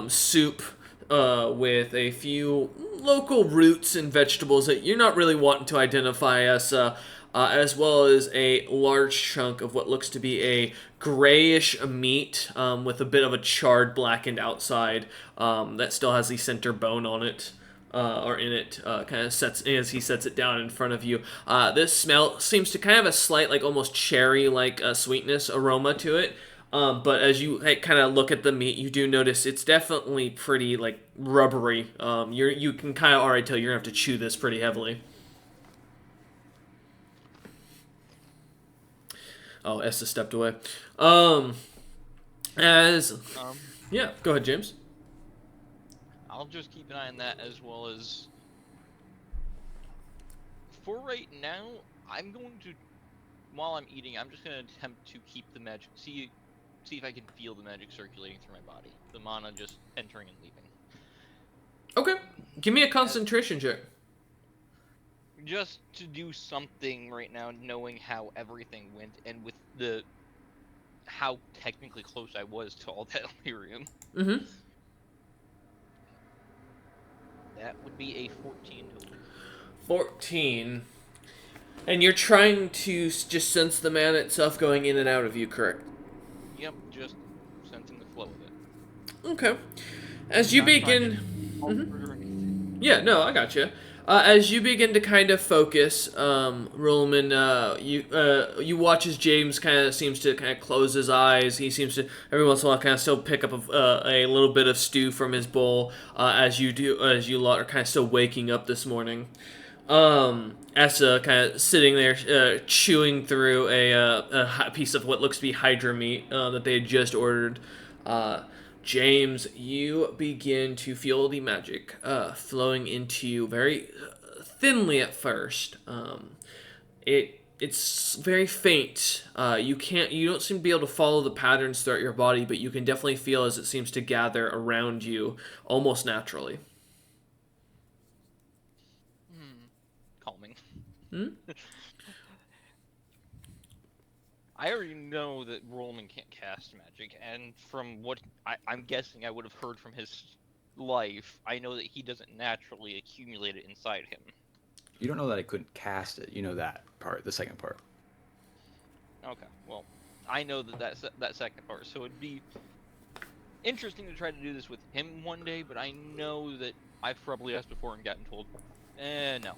soup with a few local roots and vegetables that you're not really wanting to identify as well as a large chunk of what looks to be a grayish meat with a bit of a charred, blackened outside that still has the center bone on it. Or in it, kind of sets as he sets it down in front of you. This smell seems to kind of have a slight, like almost cherry-like sweetness aroma to it. But as you kind of look at the meat, you do notice it's definitely pretty like rubbery. You can kind of already tell you're gonna have to chew this pretty heavily. Oh, Essa stepped away. Yeah, go ahead, James. I'll just keep an eye on that, as well as for right now, I'm going to, while I'm eating, I'm just going to attempt to keep the magic, see if I can feel the magic circulating through my body. The mana just entering and leaving. Okay. Give me a concentration check. Just to do something right now, knowing how everything went, and with how technically close I was to all that Elerium. Mm-hmm. That would be a 14 total. 14. And you're trying to just sense the mana itself going in and out of you, correct? Yep, just sensing the flow of it. Okay. As you begin... Yeah, no, I gotcha. As you begin to kind of focus, Rollman, you watch as James kind of seems to kind of close his eyes. He seems to every once in a while kind of still pick up a little bit of stew from his bowl as you lot are kind of still waking up this morning. Essa kind of sitting there chewing through a piece of what looks to be Hydra meat that they had just ordered. James, you begin to feel the magic flowing into you very thinly at first. It it's very faint. You don't seem to be able to follow the patterns throughout your body, but you can definitely feel as it seems to gather around you almost naturally. Calming. Hmm? I already know that Rollman can't cast magic, and from what I'm guessing I would have heard from his life, I know that he doesn't naturally accumulate it inside him. You don't know that I couldn't cast it. You know that part, the second part. Okay, well, I know that second part, so it'd be interesting to try to do this with him one day, but I know that I've probably asked before and gotten told, no.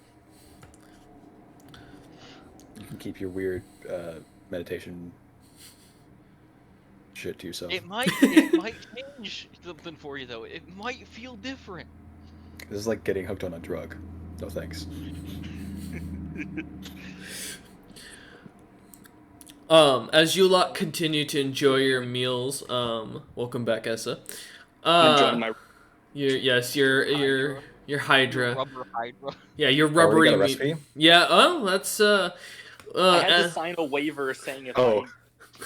You can keep your weird meditation shit to yourself. It might change something for you though. It might feel different. This is like getting hooked on a drug. No thanks. As you lot continue to enjoy your meals, welcome back, Essa. I'm enjoying my. Your Hydra. Rubber Hydra. Yeah, your Oh, rubbery you got a meat. recipe? Yeah. Oh, that's I had to sign a waiver saying if I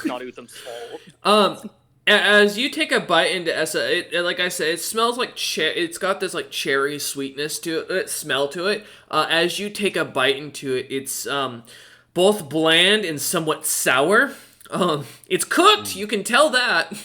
not eat them small. As you take a bite into Essa, like I said, it smells like it's got this like cherry sweetness to it, smell to it. As you take a bite into it, it's both bland and somewhat sour. It's cooked, you can tell that.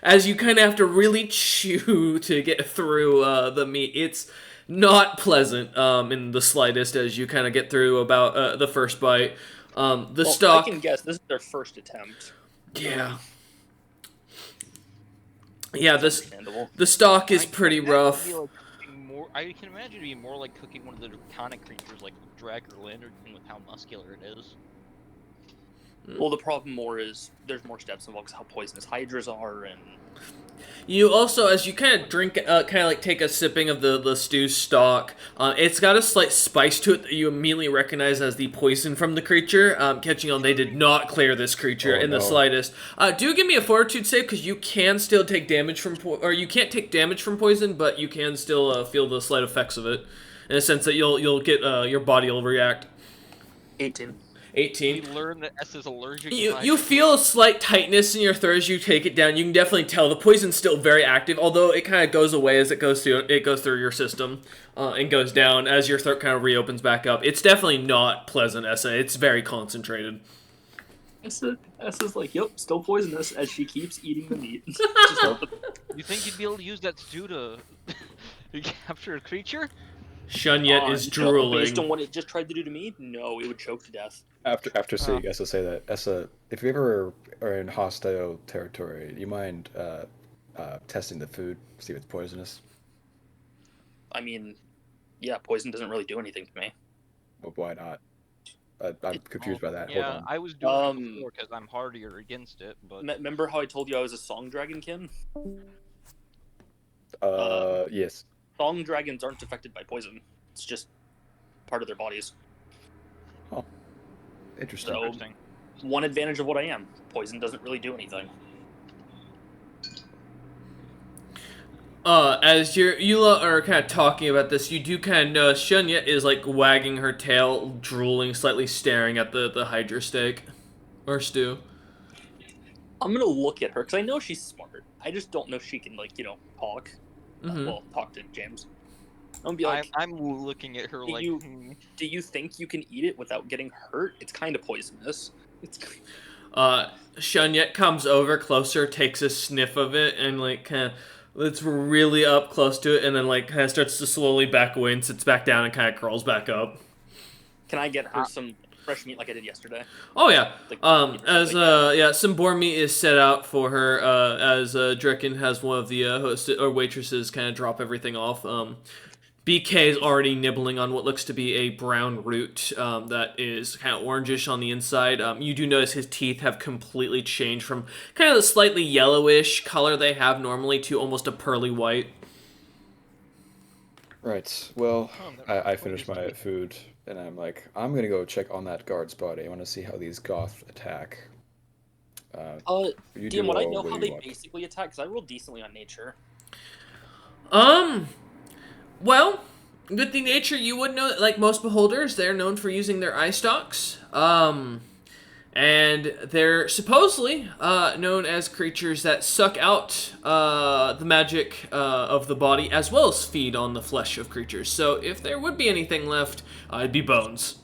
As you kind of have to really chew to get through the meat, it's not pleasant in the slightest. As you kind of get through about the first bite, the stock. I can guess this is their first attempt. Yeah. Yeah, the stock is pretty rough. I can imagine it being more like cooking one of the draconic creatures like Drag or Lantern with how muscular it is. Well, the problem more is there's more steps involved because how poisonous hydras are, and you also, as you kind of drink, kind of like take a sipping of the stew stock, it's got a slight spice to it that you immediately recognize as the poison from the creature. Catching on, they did not clear this creature in the slightest. Do give me a fortitude save because you can still take damage from, or you can't take damage from poison, but you can still feel the slight effects of it, in a sense that you'll get your body will react. 18. 18. We learn that S is allergic. You feel a slight tightness in your throat as you take it down. You can definitely tell the poison's still very active, although it kind of goes away as it goes through your system and goes down as your throat kind of reopens back up. It's definitely not pleasant, Essa. It's very concentrated. Essa's like, yep, still poisonous as she keeps eating the meat. You think you'd be able to use that stew to capture a creature? Shunyet is drooling. Based on what it just tried to do to me, no, it would choke to death. After seeing Essa say that, Essa, if you ever are in hostile territory, do you mind testing the food, see if it's poisonous? I mean, yeah, poison doesn't really do anything to me. Well, why not? I'm confused by that. Yeah, Hold on. I was doing it before because I'm hardier against it, but... Remember how I told you I was a song dragonkin? Yes. Song dragons aren't affected by poison. It's just part of their bodies. Oh, interesting. So, one advantage of what I am, poison doesn't really do anything. As you lot are kind of talking about this, you do kind of notice Shunyet is like wagging her tail, drooling, slightly staring at the Hydra steak or stew. I'm gonna look at her because I know she's smart. I just don't know if she can talk. Mm-hmm. Well, talk to James. I'm gonna be like, I'm looking at her like. Do you think you can eat it without getting hurt? It's kind of poisonous. Shunyet comes over closer, takes a sniff of it, and like kind of. It's really up close to it, and then like kind of starts to slowly back away and sits back down and kind of crawls back up. Can I get her some fresh meat like I did yesterday? Oh yeah. Some boar meat is set out for her. As Drekken has one of the host or waitresses kind of drop everything off. BK is already nibbling on what looks to be a brown root that is kind of orangish on the inside. You do notice his teeth have completely changed from kind of the slightly yellowish color they have normally to almost a pearly white. Right. Well, I finished my food, and I'm like, I'm going to go check on that guard's body. I want to see how these goth attack. DM, would I know how they basically attack? Because I rolled decently on nature. Well, With the nature, you would know that, like most beholders, they're known for using their eye stalks. And they're supposedly known as creatures that suck out the magic of the body as well as feed on the flesh of creatures. So if there would be anything left, it'd be bones.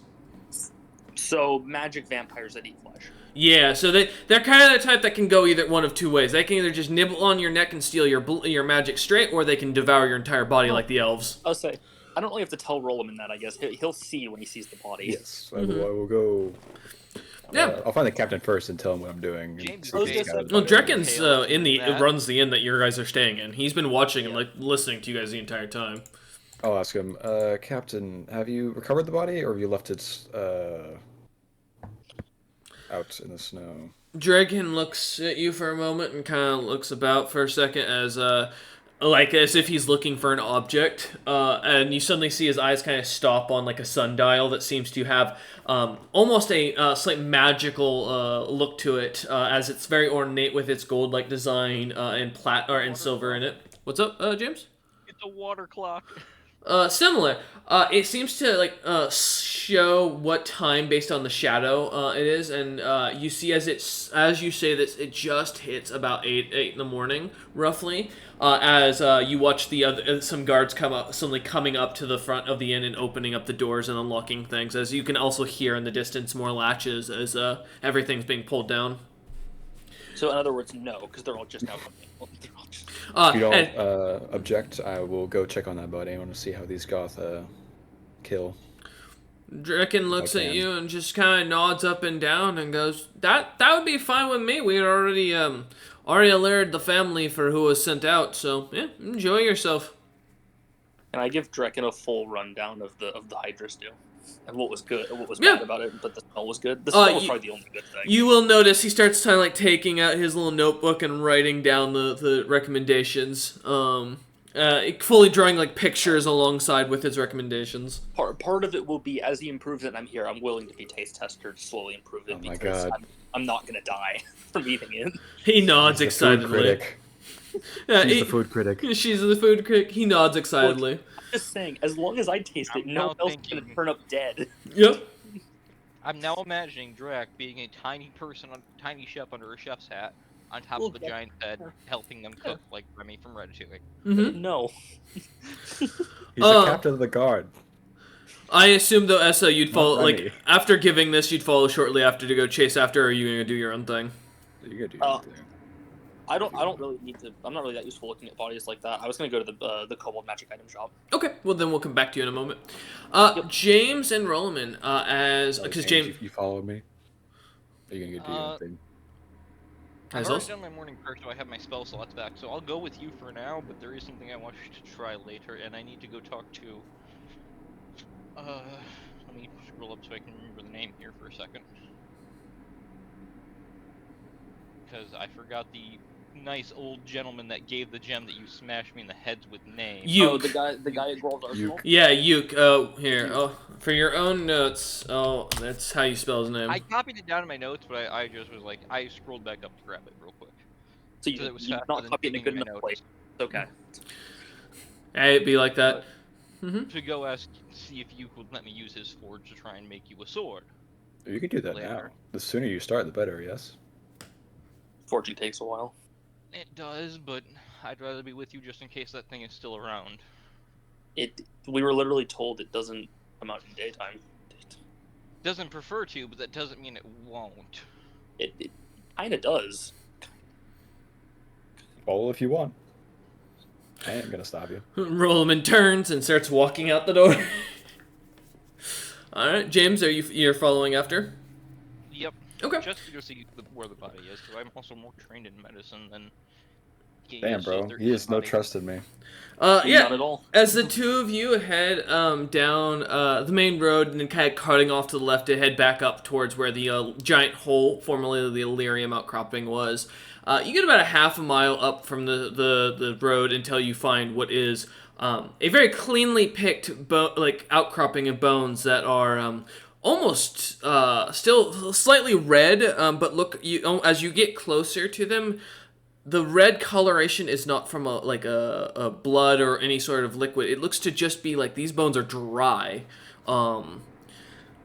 So magic vampires that eat flesh. Yeah, so they're kind of the type that can go either one of two ways. They can either just nibble on your neck and steal your magic straight, or they can devour your entire body like the elves. I'll say, I don't really have to tell Rollman that, I guess. He'll see when he sees the body. Yes, I will go. Yeah. I'll find the captain first and tell him what I'm doing. James, See if he's okay. got it. Well, Drekken's in the That. runs the inn that you guys are staying in. He's been watching and like listening to you guys the entire time. I'll ask him, Captain, have you recovered the body, or have you left it out in the snow? Dragon looks at you for a moment and kind of looks about for a second as if he's looking for an object, and you suddenly see his eyes kind of stop on like a sundial that seems to have almost a slight magical look to it, as it's very ornate with its gold-like design and silver in it. What's up, James? It's a water clock. Similar. It seems to show what time based on the shadow it is, and you see as you say this, it just hits about eight in the morning, roughly. As you watch some guards suddenly coming up to the front of the inn and opening up the doors and unlocking things. As you can also hear in the distance more latches as everything's being pulled down. So in other words, no, because they're all just now coming. If you don't object, I will go check on that body. I want to see how these goth kill. Draken looks at you and just kind of nods up and down and goes, "That would be fine with me. We had already alerted the family for who was sent out. So yeah, enjoy yourself." And I give Drekken a full rundown of the Hydra stew. And what was good, what was bad about it, but the smell was good. The smell was probably the only good thing. You will notice he starts kind of taking out his little notebook and writing down the recommendations. Fully drawing pictures alongside with his recommendations. Part of it will be as he improves it. And I'm here. I'm willing to be taste tester to slowly improve it. Oh my because God. I'm not gonna die from eating it. He nods He's the food excitedly. critic. Yeah, She's the food critic. She's the food critic. He nods excitedly. I'm just saying, as long as I taste it, I'm no now one else is gonna thinking- turn up dead. Yep. I'm now imagining Drac being a tiny tiny chef under a chef's hat, on top of a giant head, helping them cook like Remy from Ratatouille. Mm-hmm. No. He's the captain of the guard. I assume though, Essa, you'd follow Remy. after giving this, you'd follow shortly after to go chase after, or are you gonna do your own thing? You gotta do your thing. I don't really need to. I'm not really that used to looking at bodies like that. I was gonna go to the Kobold Magic Item Shop. Okay, well then we'll come back to you in a moment. James and Rolliman, because James, you followed me. Are you gonna go do your own thing? I've As already also- done my morning perk, so I have my spell slots back. So I'll go with you for now, but there is something I want you to try later, and I need to go talk to. Let me scroll up so I can remember the name here for a second, because I forgot the nice old gentleman that gave the gem that you smashed me in the heads with name. Uke. Oh, the guy at Grove's Arsenal. Yeah, Uke. Oh, here. Oh, for your own notes. Oh, that's how you spell his name. I copied it down in my notes, but I just was like, I scrolled back up to grab it real quick. So So it was you're faster not than copying a giving good me enough notes. place. It's okay. Hey, it'd be like that. To go see if you would let me use his forge to try and make you a sword. You can do that now. Later. The sooner you start, the better. Yes. Forging takes a while. It does, but I'd rather be with you just in case that thing is still around. We were literally told it doesn't come out in daytime. Doesn't prefer to, but that doesn't mean it won't. It kind of does. Follow if you want. I ain't gonna stop you. Rolliman turns and starts walking out the door. All right, James, you're following after? Yep. Okay. Just to go see where the body is, because I'm also more trained in medicine than he Damn, is, so bro. if there He is has a no body- trust in me. Not Yeah. at all. As the two of you head down the main road and then kind of cutting off to the left to head back up towards where the giant hole, formerly the Illyrium outcropping, was, you get about a half a mile up from the road until you find what is a very cleanly picked outcropping of bones that are almost still slightly red, but as you get closer to them, the red coloration is not from a blood or any sort of liquid. It looks to just be like these bones are dry.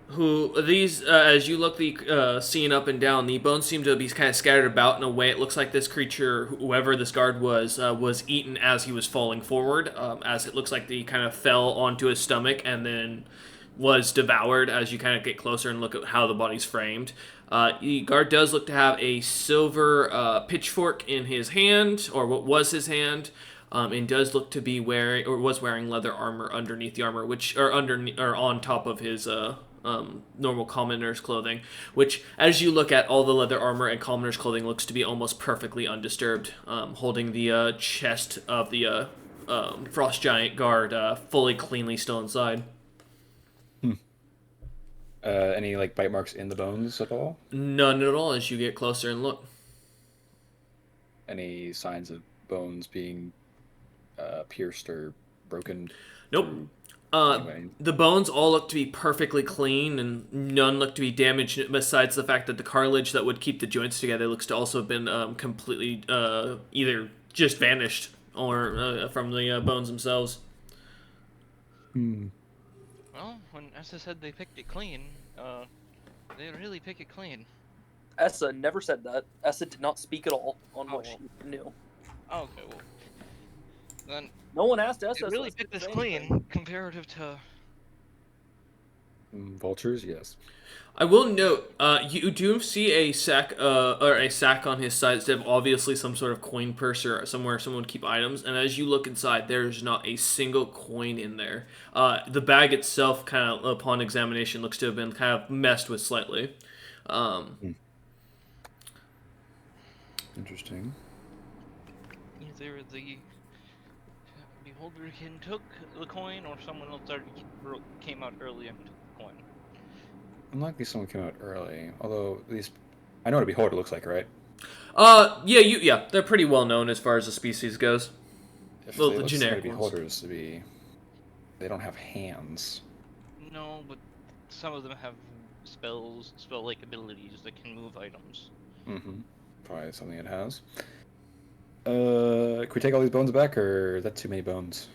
Who these as you look the scene up and down, the bones seem to be kind of scattered about in a way. It looks like this creature, whoever this guard was eaten as he was falling forward, as it looks like he kind of fell onto his stomach and then was devoured. As you kind of get closer and look at how the body's framed, the guard does look to have a silver pitchfork in his hand, or what was his hand. And does look to be wearing, or was wearing, leather armor underneath the armor, which or on top of his normal commoner's clothing, which, as you look at all the leather armor and commoner's clothing, looks to be almost perfectly undisturbed, holding the chest of the frost giant guard fully cleanly still inside. Any like bite marks in the bones at all? None at all as you get closer and look. Any signs of bones being pierced or broken? Nope. Anyway. The bones all look to be perfectly clean, and none look to be damaged, besides the fact that the cartilage that would keep the joints together looks to also have been completely either just vanished or from the bones themselves. Well, when Essa said they picked it clean, they really pick it clean. Essa never said that. Essa did not speak at all on what she knew. Okay, well, then No one asked Essa. they really picked this clean comparative to. Vultures, yes. I will note, you do see a sack on his side instead of obviously some sort of coin purse or somewhere someone would keep items. And as you look inside, there's not a single coin in there. The bag itself, kind of upon examination, looks to have been kind of messed with slightly. Interesting. Either the beholderkin took the coin, or someone else already came out early and took the coin. Unlikely someone came out early, although at least I know what a beholder looks like, right? Yeah, they're pretty well known as far as the species goes. If Well, they the look generic similar to ones. beholders to be, they don't have hands. No, but some of them have spell-like abilities that can move items. Mm-hmm. Probably something it has. Can we take all these bones back, or is that too many bones?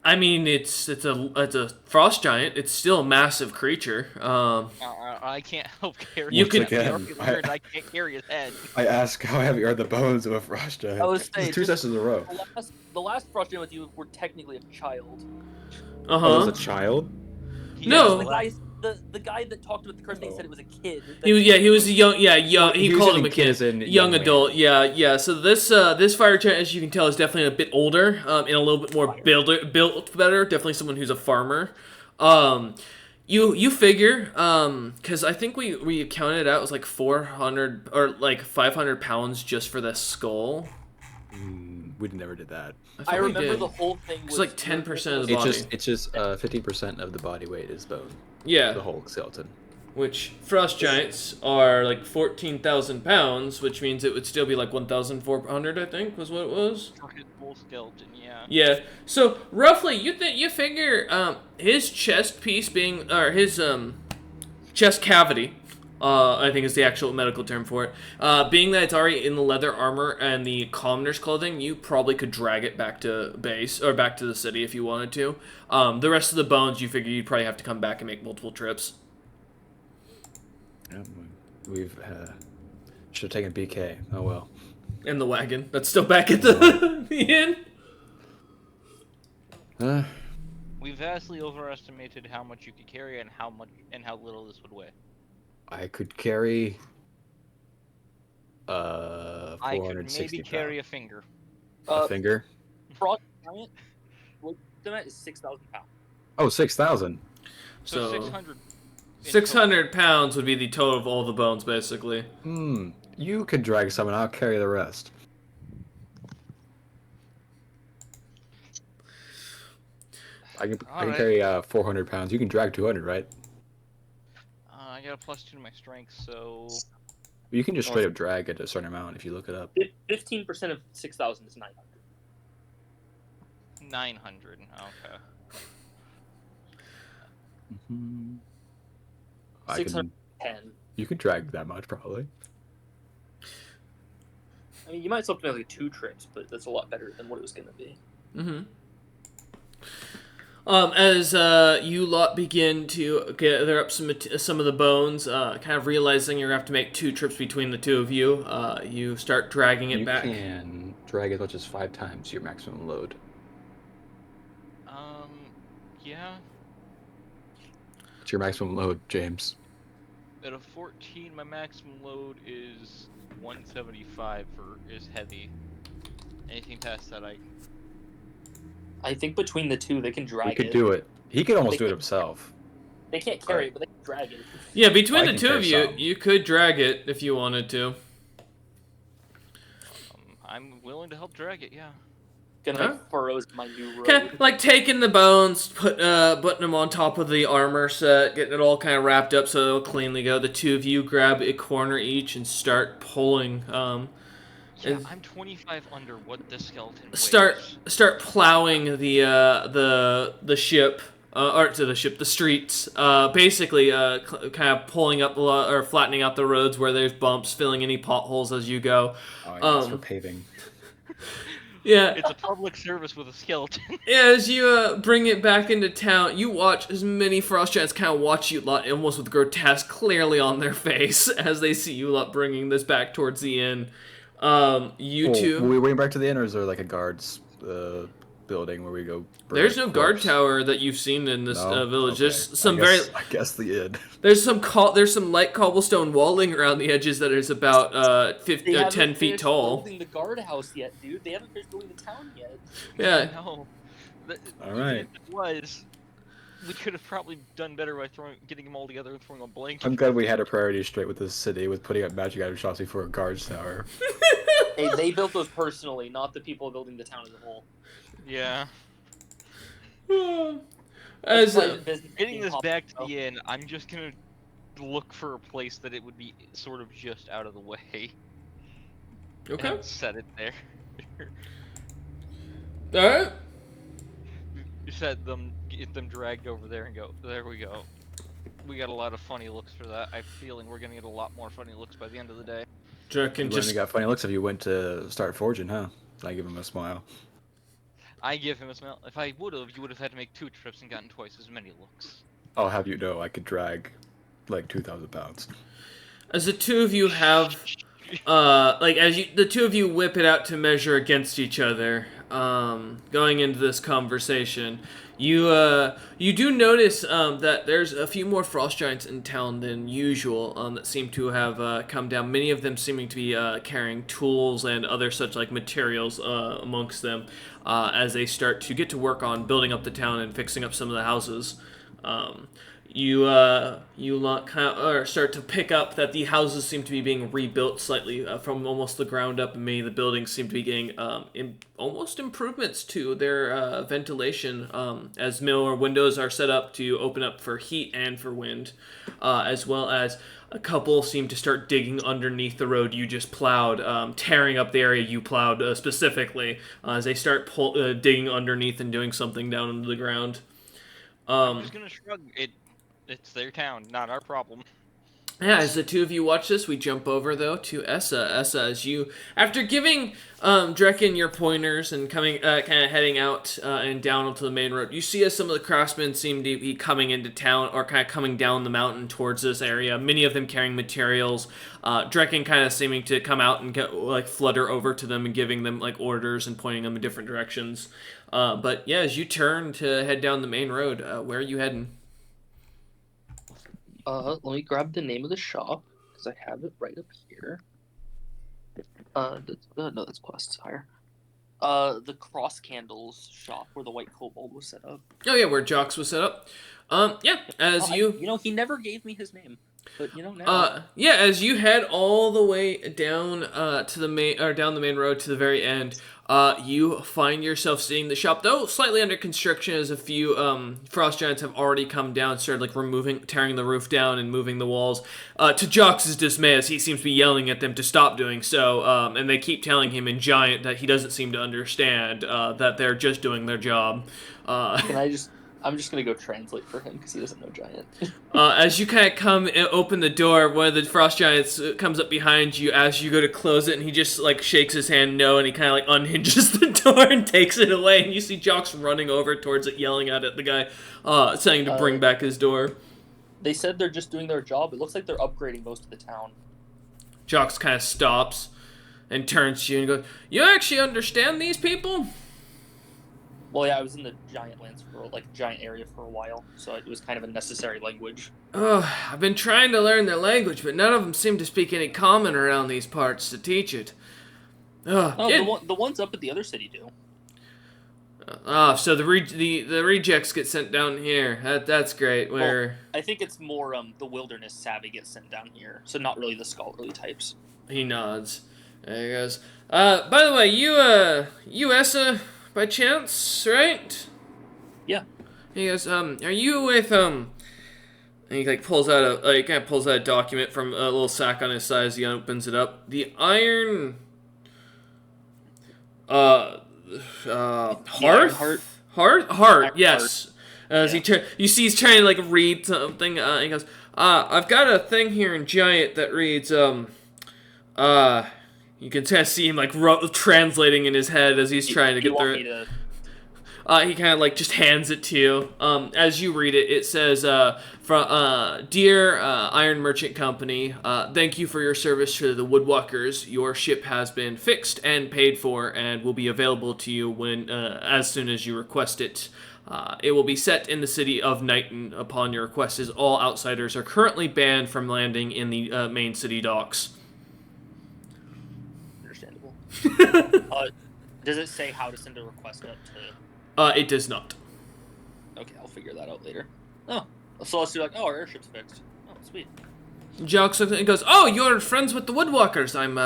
I mean, it's a frost giant. It's still a massive creature. I can't help carry. You his could- head. Again, I can't carry his head. I ask how heavy are the bones of a frost giant? I was This saying, is 2 sessions in a row. the last frustrating with you were technically a child. Oh, it was a child? No. The guy that talked with the Christmas said it was a kid. He was a young. He was called him using a kid kid. as in Young young man. adult. Yeah. So this fire giant, as you can tell, is definitely a bit older, and a little bit more built better. Definitely someone who's a farmer. You figure, because I think we counted it out, it was like 400 or like 500 pounds just for the skull. We never did that. I remember the whole thing It's was like 10% of the body. It's just 50% of the body weight is bone. Yeah. The whole skeleton. Which frost giants are like 14,000 pounds, which means it would still be like 1,400, I think, was what it was. For his full skeleton, yeah. Yeah. So roughly, you figure his chest piece being, or his chest cavity, I think is the actual medical term for it. Being that it's already in the leather armor and the commoner's clothing, you probably could drag it back to base or back to the city if you wanted to. The rest of the bones, you figure you'd probably have to come back and make multiple trips. Yeah, we've should have taken BK. Oh well. In the wagon. That's still back at the inn. We vastly overestimated how much you could carry and how little this would weigh. I could carry. I could maybe carry a finger. A finger. Frost giant. What is 6,000 pounds? Oh, 6,000. So So 600. 600 pounds would be the total of all the bones, basically. You could drag some, and I'll carry the rest. I can carry 400 pounds. You can drag 200, right? I got a +2 to my strength, so You can just straight up drag it a certain amount if you look it up. 15% of 6,000 is 900. 900. Okay. I can. 610. You could drag that much, probably. I mean, you might still have to make like 2 trips, but that's a lot better than what it was going to be. Mm-hmm. As you lot begin to gather up some of the bones, kind of realizing you're going to have to make 2 trips between the 2 of you, you start dragging it back. You can drag as much as 5 times your maximum load. Yeah. What's your maximum load, James? At a 14, my maximum load is 175 is heavy. Anything past that, I think between the 2, they can drag it. He could do it. He could almost They do it can't- himself. They can't carry it, but they can drag it. Yeah, between I the can 2 of carry you, some. you could drag it if you wanted to. I'm willing to help drag it. Yeah. Gonna Huh? make furrows in my new road. Kind of like taking the bones, putting them on top of the armor set, getting it all kind of wrapped up so it'll cleanly go. The 2 of you grab a corner each and start pulling. Yeah, And- I'm 25 under what the skeleton weighs. Start plowing the ship, or to the ship, the streets. Basically, kind of pulling up or flattening out the roads where there's bumps, filling any potholes as you go. Oh, yes, for paving. Yeah. It's a public service with a skeleton. Yeah, as you bring it back into town, you watch as many frost giants kind of watch you lot, almost with grotesque clearly on their face, as they see you lot bringing this back towards the inn. You two. Will we bring back to the inn, or is there like a guards building where we go? There's no guard tower that you've seen in this No? village. Okay. There's some I guess the inn. There's some light cobblestone walling around the edges that is about They 10 haven't feet finished tall. building the guardhouse yet, dude. They haven't finished building the town yet. Yeah. No. All right. We could have probably done better by getting them all together and throwing a blanket. I'm glad we had a priority straight with this city with putting up magic item shops before a guards tower. Hey, they built those personally, not the people building the town as a whole. Yeah. As Private business Getting being this popped back to up. the inn, I'm just gonna look for a place that it would be sort of just out of the way. okay. And set it there. All right. Get them dragged over there and go, there we go. We got a lot of funny looks for that. I'm feeling we're gonna get a lot more funny looks by the end of the day. Draken You wouldn't just have got funny looks if you went to start forging, huh? I give him a smile. I give him a smell. If I would've, you would've had to make 2 trips and gotten twice as many looks. I'll have you know I could drag like 2,000 pounds. as the 2 of you have the 2 of you whip it out to measure against each other, going into this conversation, you do notice that there's a few more frost giants in town than usual that seem to have come down. Many of them seeming to be carrying tools and other such like materials amongst them as they start to get to work on building up the town and fixing up some of the houses. You start to pick up that the houses seem to be being rebuilt slightly from almost the ground up, and many of the buildings seem to be getting almost improvements to their ventilation, as more windows are set up to open up for heat and for wind, as well as a couple seem to start digging underneath the road you just plowed, tearing up the area you plowed specifically, as they start digging underneath and doing something down into the ground. I'm just gonna shrug. It's their town, not our problem. Yeah, as the 2 of you watch this, we jump over, though, to Essa. Essa, as you, after giving Drekken your pointers and coming, kind of heading out and down onto the main road, you see as some of the craftsmen seem to be coming into town, or kind of coming down the mountain towards this area, many of them carrying materials, Drekken kind of seeming to come out and flutter over to them and giving them, orders and pointing them in different directions. But, yeah, as you turn to head down the main road, where are you heading? Let me grab the name of the shop, because I have it right up here. No, that's quests higher. The Cross Candles shop, where the White Kobold was set up. Oh, yeah, where Jox was set up. Yeah, as he never gave me his name, but now. Yeah, as you head all the way down to the down the main road to the very end, you find yourself seeing the shop, though slightly under construction, as a few frost giants have already come down, started tearing the roof down and moving the walls. To Jox's dismay, as he seems to be yelling at them to stop doing so, and they keep telling him in Giant that he doesn't seem to understand that they're just doing their job. Can I I'm just gonna go translate for him because he doesn't know giant. As you kind of come and open the door, one of the frost giants comes up behind you as you go to close it, and he just like shakes his hand no, and he kind of like unhinges the door and takes it away, and you see Jocks running over towards it, yelling at it, the guy saying to bring back his door. They said they're just doing their job. It looks like they're upgrading most of the town. Jocks kind of stops and turns to you and goes, "You actually understand these people?" Well, yeah, I was in the giant lands for giant area for a while, so it was kind of a necessary language. I've been trying to learn their language, but none of them seem to speak any common around these parts to teach it. The ones up at the other city do. So the rejects get sent down here. That's great. Well, I think it's more the wilderness savvy gets sent down here, so not really the scholarly types. He nods. There he goes. By the way, you Essa, by chance, right? Yeah. He goes, are you with, and he, like, pulls out a document from a little sack on his side as he opens it up. The Iron... Heart, yes. As you see he's trying to, like, read something, he goes, I've got a thing here in Giant that reads, you can kind of see him, like, translating in his head as he's trying to get through it. He kind of, like, just hands it to you. As you read it, it says, Dear Iron Merchant Company, thank you for your service to the Woodwalkers. Your ship has been fixed and paid for and will be available to you as soon as you request it. It will be set in the city of Knighton upon your request, as all outsiders are currently banned from landing in the main city docks. Understandable. Does it say how to send a request up to... It does not. Okay, I'll figure that out later. Oh, so let's do like, our airship's fixed. Oh, sweet. Jocks looks and goes, "Oh, you're friends with the Woodwalkers. I'm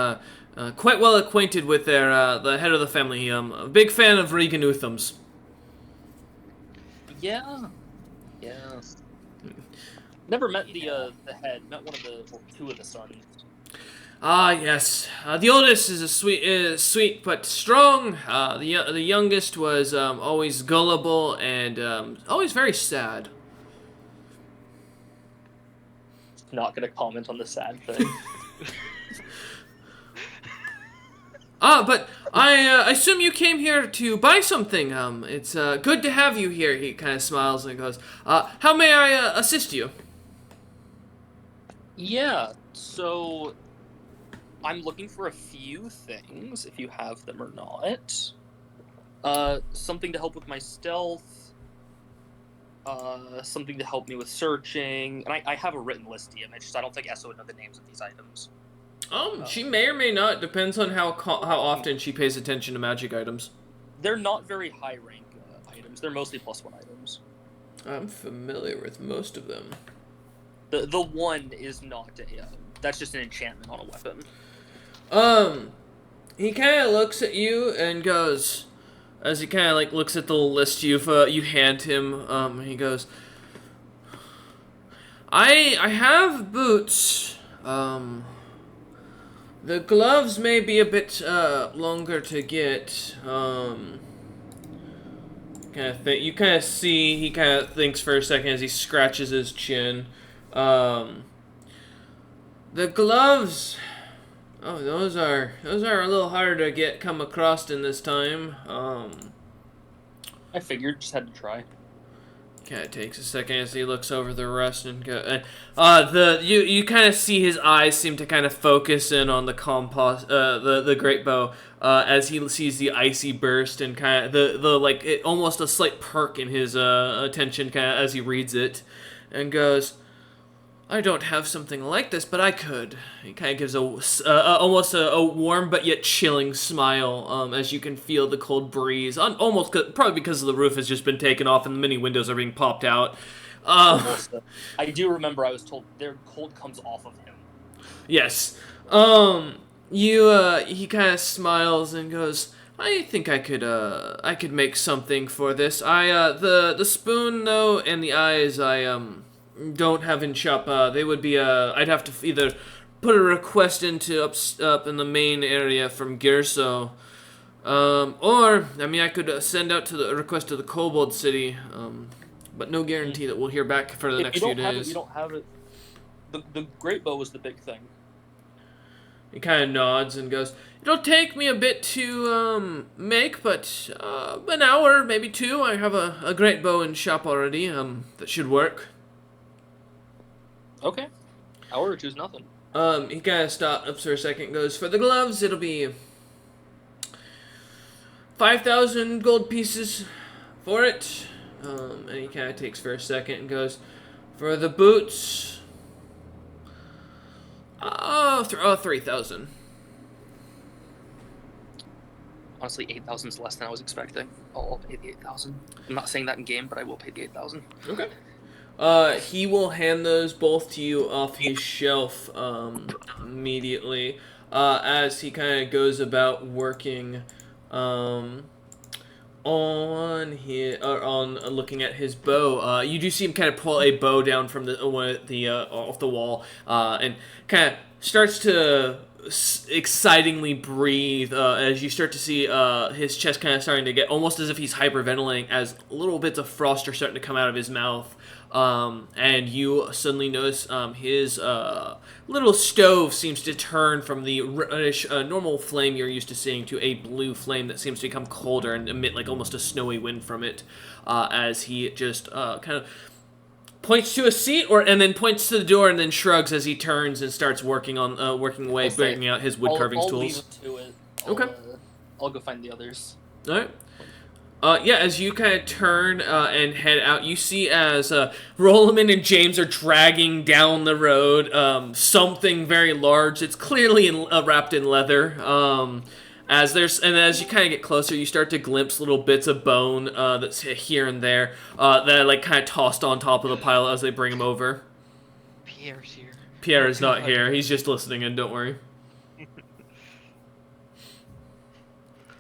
quite well acquainted with the head of the family. I'm a big fan of Regan Utham's." Yeah. Never met the head. Met two of the sons. Yes. The oldest is sweet but strong. The youngest was always gullible and always very sad. Not gonna comment on the sad thing. But I assume you came here to buy something. It's good to have you here. He kind of smiles and goes, "How may I assist you?" Yeah. So. I'm looking for a few things, if you have them or not. Something to help with my stealth. Something to help me with searching. And I have a written list, DM. It's just I don't think Essa would know the names of these items. She may or may not. Depends on how often she pays attention to magic items. They're not very high rank items. They're mostly +1 items. I'm familiar with most of them. The one is not that's just an enchantment on a weapon. He kind of looks at you and goes, as he kind of like looks at the list you hand him. He goes, I have boots. The gloves may be a bit longer to get. You kind of see he kind of thinks for a second as he scratches his chin. The gloves. Oh, those are a little harder to come across in this time. I figured, just had to try. Kind of takes a second as he looks over the rest and go. You kind of see his eyes seem to kind of focus in on the the great bow as he sees the icy burst and kind of almost a slight perk in his attention kind of as he reads it, and goes, "I don't have something like this, but I could." He kind of gives almost a warm but yet chilling smile as you can feel the cold breeze. Probably because the roof has just been taken off and the many windows are being popped out. I do remember I was told their cold comes off of him. Yes. He kind of smiles and goes, "I think I could make something for this. The spoon though and the eyes don't have in shop. They would be I'd have to either put a request into up in the main area from Gerso, or I mean I could send out a request to the Kobold City. but no guarantee that we'll hear back for the next few days. You don't have it. The great bow was the big thing. He kind of nods and goes, "It'll take me a bit to make, but an hour, maybe 2. I have a great bow in shop already. That should work." Okay, hour or 2 is nothing. He kind of stops for a second and goes, "For the gloves, it'll be 5,000 gold pieces for it." And he kind of takes for a second and goes, "For the boots, 3,000. Honestly, 8,000 is less than I was expecting. I'll pay the 8,000. I'm not saying that in game, but I will pay the 8,000. Okay. He will hand those both to you off his shelf immediately as he kind of goes about working on looking at his bow. You do see him kind of pull a bow down from off the wall and kind of starts to excitingly breathe as you start to see his chest kind of starting to get almost as if he's hyperventilating as little bits of frost are starting to come out of his mouth. And you suddenly notice his little stove seems to turn from the reddish, normal flame you're used to seeing to a blue flame that seems to become colder and emit like almost a snowy wind from it as he just kind of points to a seat and then points to the door and then shrugs as he turns and starts working away, bringing out his wood carving tools. I'll leave it to it. Okay. I'll go find the others. All right. As you kind of turn and head out, you see as Rolliman and James are dragging down the road something very large. It's clearly wrapped in leather. As you kind of get closer, you start to glimpse little bits of bone that's here and there that are like kind of tossed on top of the pile as they bring him over. Pierre's here. Pierre is not here. He's just listening in. Don't worry.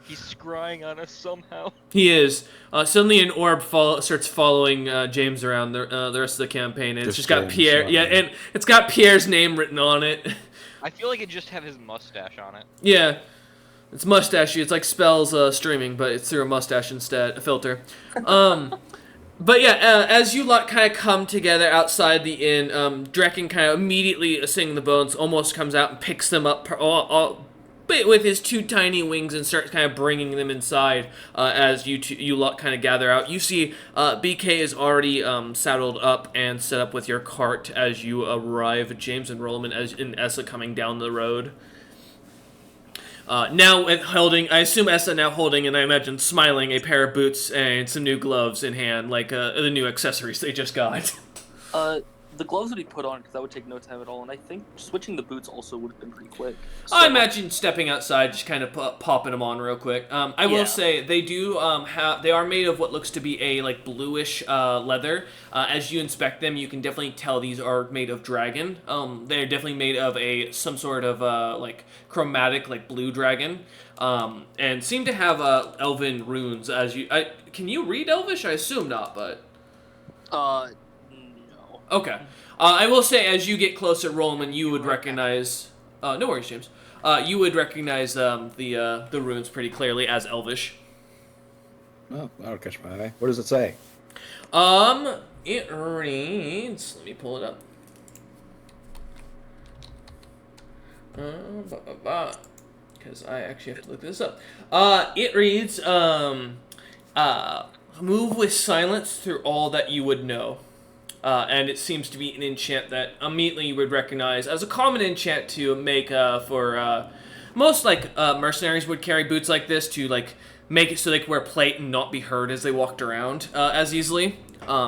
He's scrying on us somehow. He is. Suddenly an orb starts following James around the rest of the campaign, and it's just got Pierre. Yeah, and it's got Pierre's name written on it. I feel like it just have his mustache on it. Yeah, it's mustachy. It's like Spells streaming, but it's through a mustache instead, a filter. But yeah, as you lot kind of come together outside the inn, Drekken kind of immediately seeing the bones almost comes out and picks them up with his 2 tiny wings and starts kind of bringing them inside as you lot kind of gather out. You see BK is already saddled up and set up with your cart as you arrive. James and Rolliman and Essa coming down the road. Now holding, I assume Essa now holding, and I imagine smiling, a pair of boots and some new gloves in hand, like the new accessories they just got. The gloves would be put on because that would take no time at all, and I think switching the boots also would have been pretty quick. So, I imagine stepping outside, just kind of popping them on real quick. I will say they do they are made of what looks to be a like bluish leather. As you inspect them, you can definitely tell these are made of dragon. They're definitely made of some sort of like chromatic like blue dragon, and seem to have elven runes. Can you read Elvish? I assume not, but no. Okay. I will say, as you get closer, Rollman, you would recognize... no worries, James. You would recognize the runes pretty clearly as Elvish. Oh, that'll catch my eye. What does it say? It reads... Let me pull it up. Because I actually have to look this up. It reads, move with silence through all that you would know. And it seems to be an enchant that immediately you would recognize as a common enchant to make for most mercenaries would carry boots like this to like make it so they could wear plate and not be heard as they walked around as easily.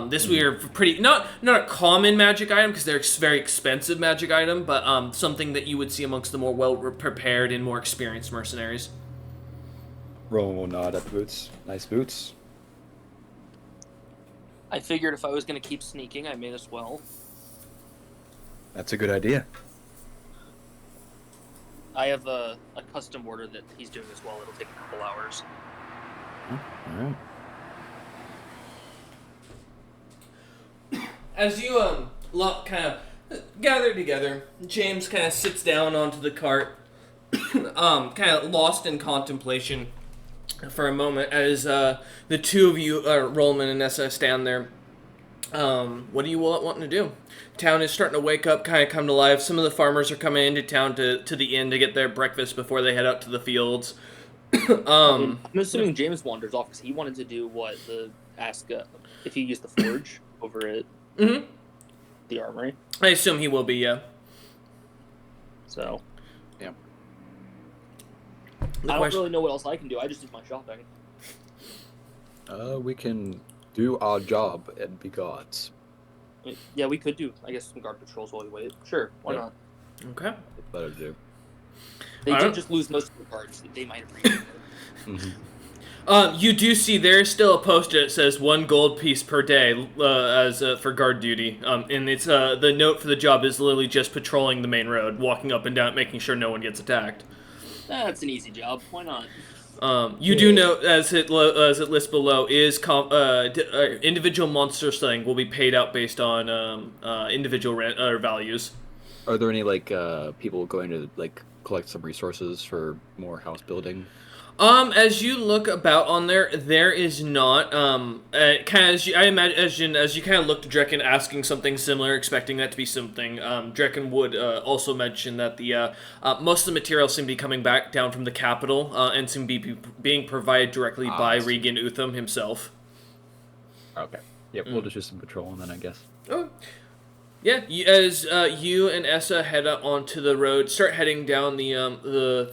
This we are pretty not a common magic item because they're a very expensive magic item, but something that you would see amongst the more well prepared and more experienced mercenaries. Rowan will nod at the boots. Nice boots. I figured if I was going to keep sneaking, I may as well. That's a good idea. I have a custom order that he's doing as well. It'll take a couple hours. All right. As you lot kind of gather together, James kind of sits down onto the cart, kind of lost in contemplation for a moment as the two of you, Rollman and Nessa, stand there What do you wanting to do? Town is starting to wake up, kind of come to life. Some of the farmers are coming into town to the inn to get their breakfast before they head out to the fields. I mean, I'm assuming James wanders off because he wanted to do ask if he used the forge over at the armory. I assume he will be, yeah. So, Yeah. I don't really know what else I can do. I just did my shopping. We can do our job and be gods. Yeah, we could do, I guess, some guard patrols while we wait. Sure, why not? Okay. Better do. They did just lose most of the guards. They might have You do see there's still a post-it that says 1 gold piece per day as for guard duty. And it's the note for the job is literally just patrolling the main road, walking up and down, making sure no one gets attacked. That's an easy job. Why not? You do note, as it lists below, is individual monster slaying will be paid out based on individual values. Are there any people going to collect some resources for more house building? As you look about on there is not. I imagine as you kind of look to Drekken asking something similar, expecting that to be something. Drekken would also mention that the most of the materials seem to be coming back down from the capital and seem to be being provided directly by Regan Utham himself. Okay. Yep. We'll just do some patrolling then, I guess. Oh. Yeah, as you and Essa head up onto the road, start heading down the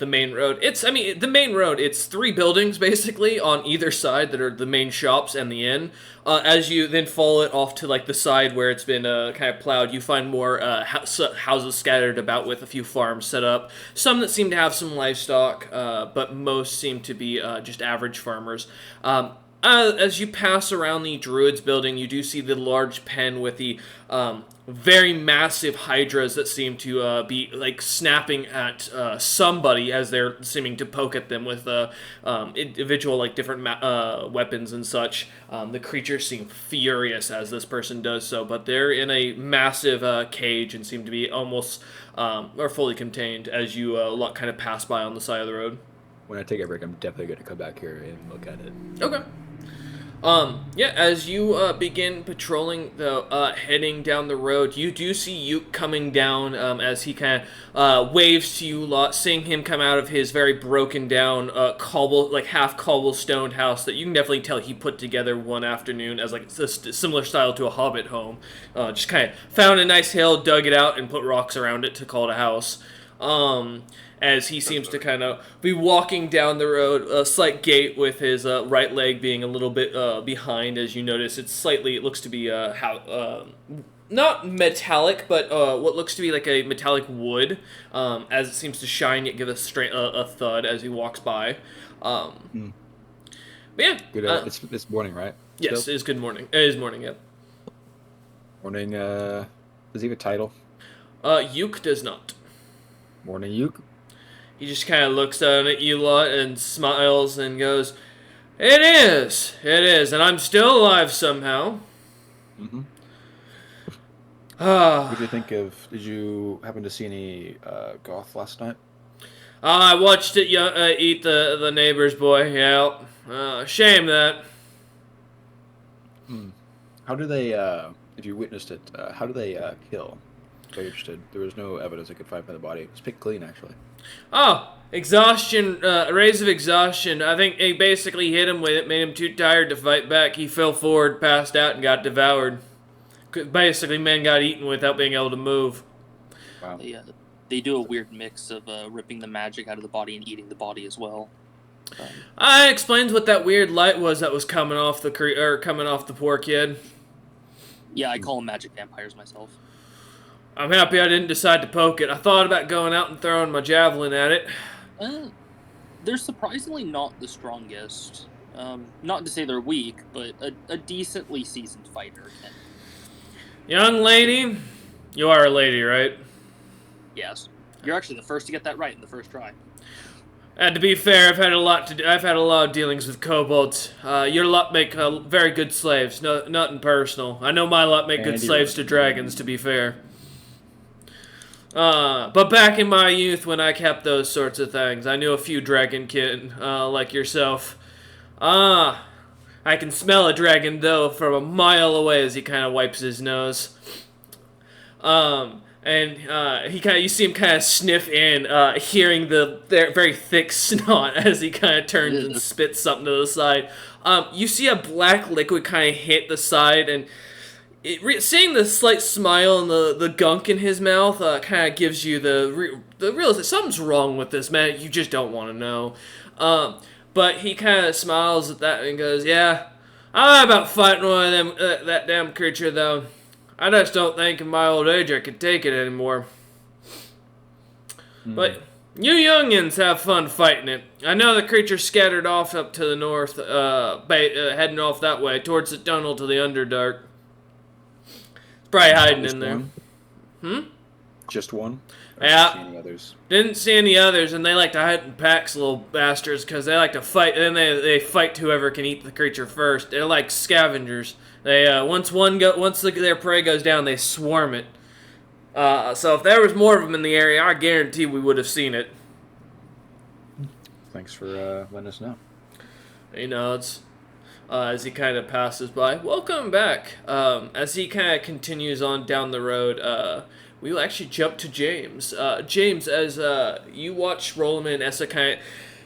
main road. The main road. It's 3 buildings basically on either side that are the main shops and the inn. As you then follow it off to the side where it's been kind of plowed, you find more houses scattered about with a few farms set up. Some that seem to have some livestock, but most seem to be just average farmers. As you pass around the Druids building, you do see the large pen with the very massive hydras that seem to be snapping at somebody as they're seeming to poke at them with individual different weapons and such. The creatures seem furious as this person does so, but they're in a massive cage and seem to be almost or fully contained as you kind of pass by on the side of the road. When I take a break, I'm definitely going to come back here and look at it. Okay. As you begin patrolling, heading down the road, you do see Yuke coming down as he kind of waves to you lot, seeing him come out of his very broken down half cobblestoned house that you can definitely tell he put together one afternoon as a similar style to a hobbit home. Just kind of found a nice hill, dug it out, and put rocks around it to call it a house. As he seems to kind of be walking down the road, a slight gait with his right leg being a little bit behind, as you notice. It looks to be not metallic, but what looks to be like a metallic wood, as it seems to shine, yet give a thud as he walks by. But yeah. Good, it's morning, right? Yes, it is good morning. It is morning, yeah. Morning, does he have a title? Yuke does not. Morning, Yuke. He just kind of looks down at you lot and smiles and goes, It is, and I'm still alive somehow. Mm-hmm. What did you think of, did you happen to see any goth last night? I watched it eat the neighbor's boy, yeah. Shame that. How do they, if you witnessed it, how do they kill? Very interested. There was no evidence I could find by the body. It was picked clean, actually. Oh, exhaustion, rays of exhaustion. I think they basically hit him with it, made him too tired to fight back. He fell forward, passed out, and got devoured. Basically, man got eaten without being able to move. Wow. They do a weird mix of ripping the magic out of the body and eating the body as well. I explains what that weird light was that was coming off the poor kid. Yeah, I call them magic vampires myself. I'm happy I didn't decide to poke it. I thought about going out and throwing my javelin at it. They're surprisingly not the strongest. Not to say they're weak, but a decently seasoned fighter. Young lady, you are a lady, right? Yes. You're actually the first to get that right in the first try. And to be fair, I've had a lot of dealings with kobolds. Your lot make very good slaves. No, nothing personal. I know my lot make good slaves to dragons. To be fair. But back in my youth, when I kept those sorts of things, I knew a few dragonkin like yourself. I I can smell a dragon, though, from a mile away as he kind of wipes his nose. You see him kind of sniff in, hearing the very thick snot as he kind of turns and spits something to the side. You see a black liquid kind of hit the side, and seeing the slight smile and the gunk in his mouth kind of gives you the realization something's wrong with this man. You just don't want to know. But he kind of smiles at that and goes, "Yeah, I don't know about fighting one of them that damn creature though. I just don't think in my old age I could take it anymore. But you youngins have fun fighting it. I know the creature's scattered off up to the north, heading off that way towards the tunnel to the Underdark. It's probably hiding in there." One? Just one? Or Yeah. see any others? Didn't see any others, and they like to hide in packs, little bastards, because they like to fight, and they fight whoever can eat the creature first. They're like scavengers. They once their prey goes down, they swarm it. So if there was more of them in the area, I guarantee we would have seen it. Thanks for letting us know. He nods as he kind of passes by. Welcome back. As he kind of continues on down the road, we will actually jump to James. James, as you watch Rollman and Essa kind of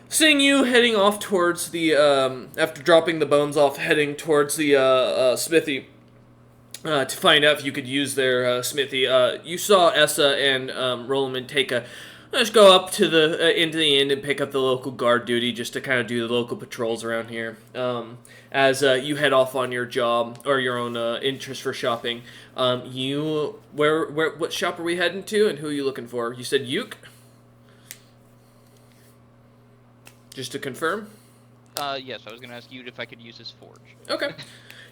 seeing you heading off towards the, after dropping the bones off, heading towards the smithy to find out if you could use their smithy. You saw Essa and Rollman take just go up to the into the inn and pick up the local guard duty just to kind of do the local patrols around here. As you head off on your job or your own interest for shopping, what shop are we heading to, and who are you looking for? You said Uke? Just to confirm? Yes, I was going to ask you if I could use his forge. Okay.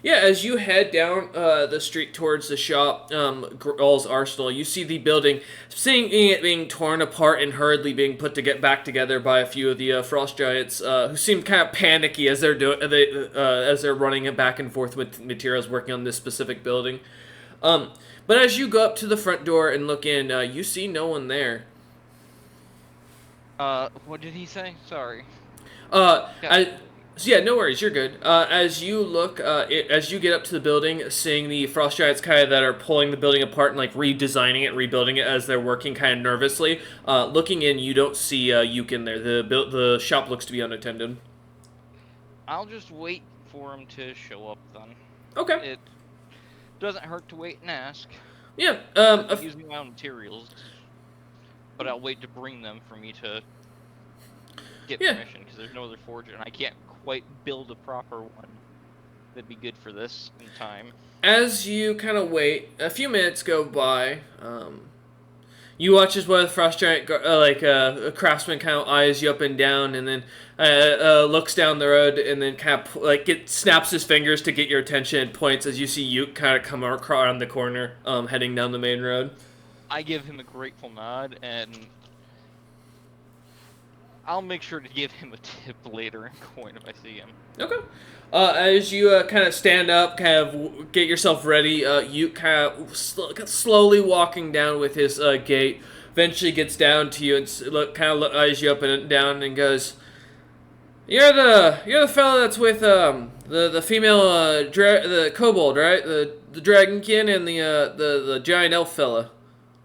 Yeah, as you head down the street towards the shop, Grull's Arsenal, you see the building, seeing it being torn apart and hurriedly being put to get back together by a few of the frost giants, who seem kind of panicky as they're running it back and forth with materials working on this specific building. But as you go up to the front door and look in, you see no one there. What did he say? Sorry. Yeah, no worries, you're good. As you look, as you get up to the building, seeing the frost giants kind of that are pulling the building apart and like redesigning it, rebuilding it as they're working kind of nervously. Looking in, you don't see Yuke in there. The shop looks to be unattended. I'll just wait for him to show up then. Okay. It doesn't hurt to wait and ask. Yeah. I'm using my own materials, but I'll wait to bring them for me to get permission, because there's no other forger, and I can't quite build a proper one that'd be good for this in time. As you kind of wait, a few minutes go by. You watch as one of the frost giant, a craftsman, kind of eyes you up and down, and then looks down the road, and then kind of snaps his fingers to get your attention and points as you see Yuke kind of come around the corner, heading down the main road. I give him a grateful nod, and I'll make sure to give him a tip later in coin if I see him. Okay. As you kind of stand up, kind of get yourself ready, you kind of slowly walking down with his gait, eventually gets down to you and eyes you up and down and goes, "You're the fellow that's with the female the kobold, right? The dragonkin and the giant elf fella,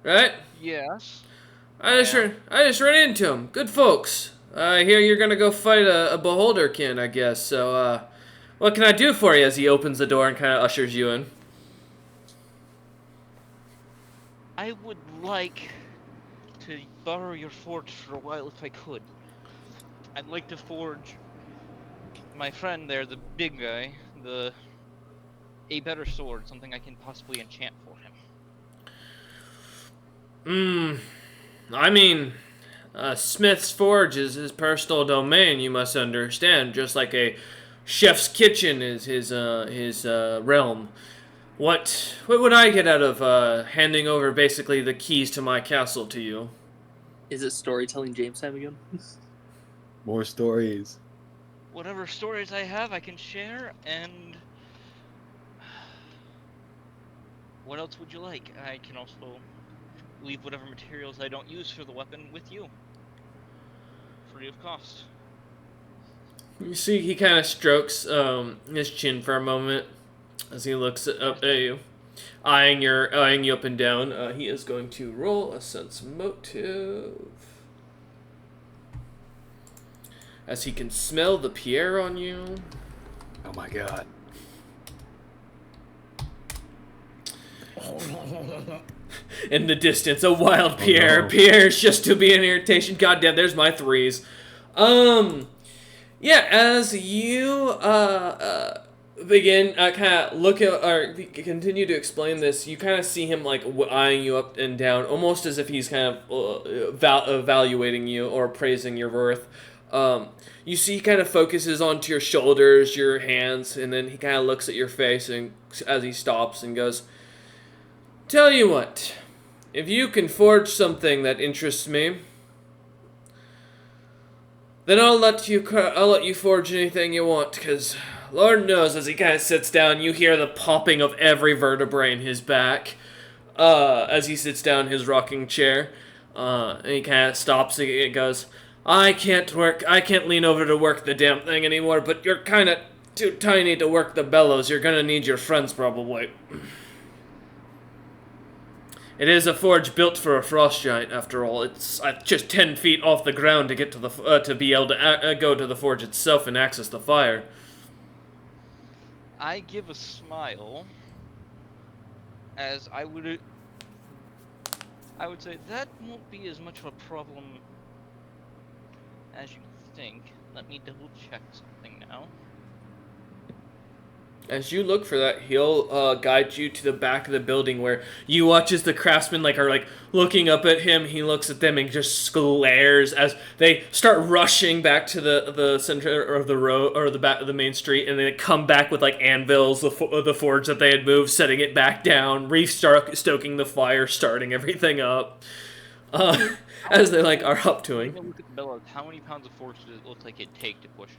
right?" Yes. I just ran into him. Good folks. I hear you're gonna go fight a beholderkin, I guess. So, what can I do for you? As he opens the door and kind of ushers you in. I would like to borrow your forge for a while if I could. I'd like to forge my friend there, the big guy, a better sword, something I can possibly enchant for him. I mean, Smith's Forge is his personal domain, you must understand, just like a chef's kitchen is his realm. What would I get out of handing over basically the keys to my castle to you? Is it storytelling James time again? More stories. Whatever stories I have, I can share, and what else would you like? I can also leave whatever materials I don't use for the weapon with you, free of cost. You see, he kind of strokes his chin for a moment as he looks up at you, eyeing you up and down. He is going to roll a sense motive, as he can smell the Pierre on you. Oh my god. In the distance, a wild Pierre. No. Pierre's just to be an irritation. Goddamn, there's my threes. Yeah, as you begin kind of look at or continue to explain this, you kind of see him like eyeing you up and down, almost as if he's kind of evaluating you or praising your worth. You see he kind of focuses onto your shoulders, your hands, and then he kind of looks at your face and as he stops and goes, "Tell you what, if you can forge something that interests me, then I'll let you forge anything you want, because Lord knows," as he kind of sits down, you hear the popping of every vertebrae in his back as he sits down in his rocking chair. And he kind of stops and goes, I can't lean over to work the damn thing anymore, but you're kind of too tiny to work the bellows. You're gonna need your friends, probably. It is a forge built for a frost giant, after all. It's just 10 feet off the ground to get to the to be able to go to the forge itself and access the fire. I give a smile, as I would say that won't be as much of a problem as you think. Let me double check something now. As you look for that, he'll guide you to the back of the building, where you watch as the craftsmen are looking up at him. He looks at them and just glares as they start rushing back to the center of the road or the back of the main street, and they come back with anvils, the forge that they had moved, setting it back down, stoking the fire, starting everything up. As they are up to him. Look at the bellows. How many pounds of force does it look like it'd take to push?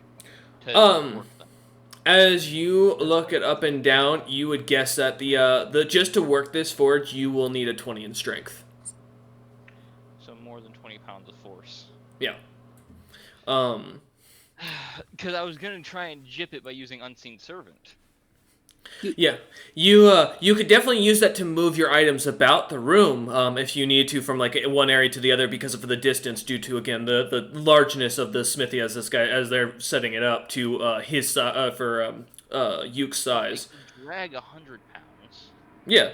As you look it up and down, you would guess that the just to work this forge, you will need a 20 in strength. So more than 20 pounds of force. Yeah. Because I was gonna try and jip it by using Unseen Servant. Yeah, you could definitely use that to move your items about the room if you need to from one area to the other because of the distance due to again the largeness of the smithy as they're setting it up to his for Yuke's size. Drag 100 pounds. Yeah,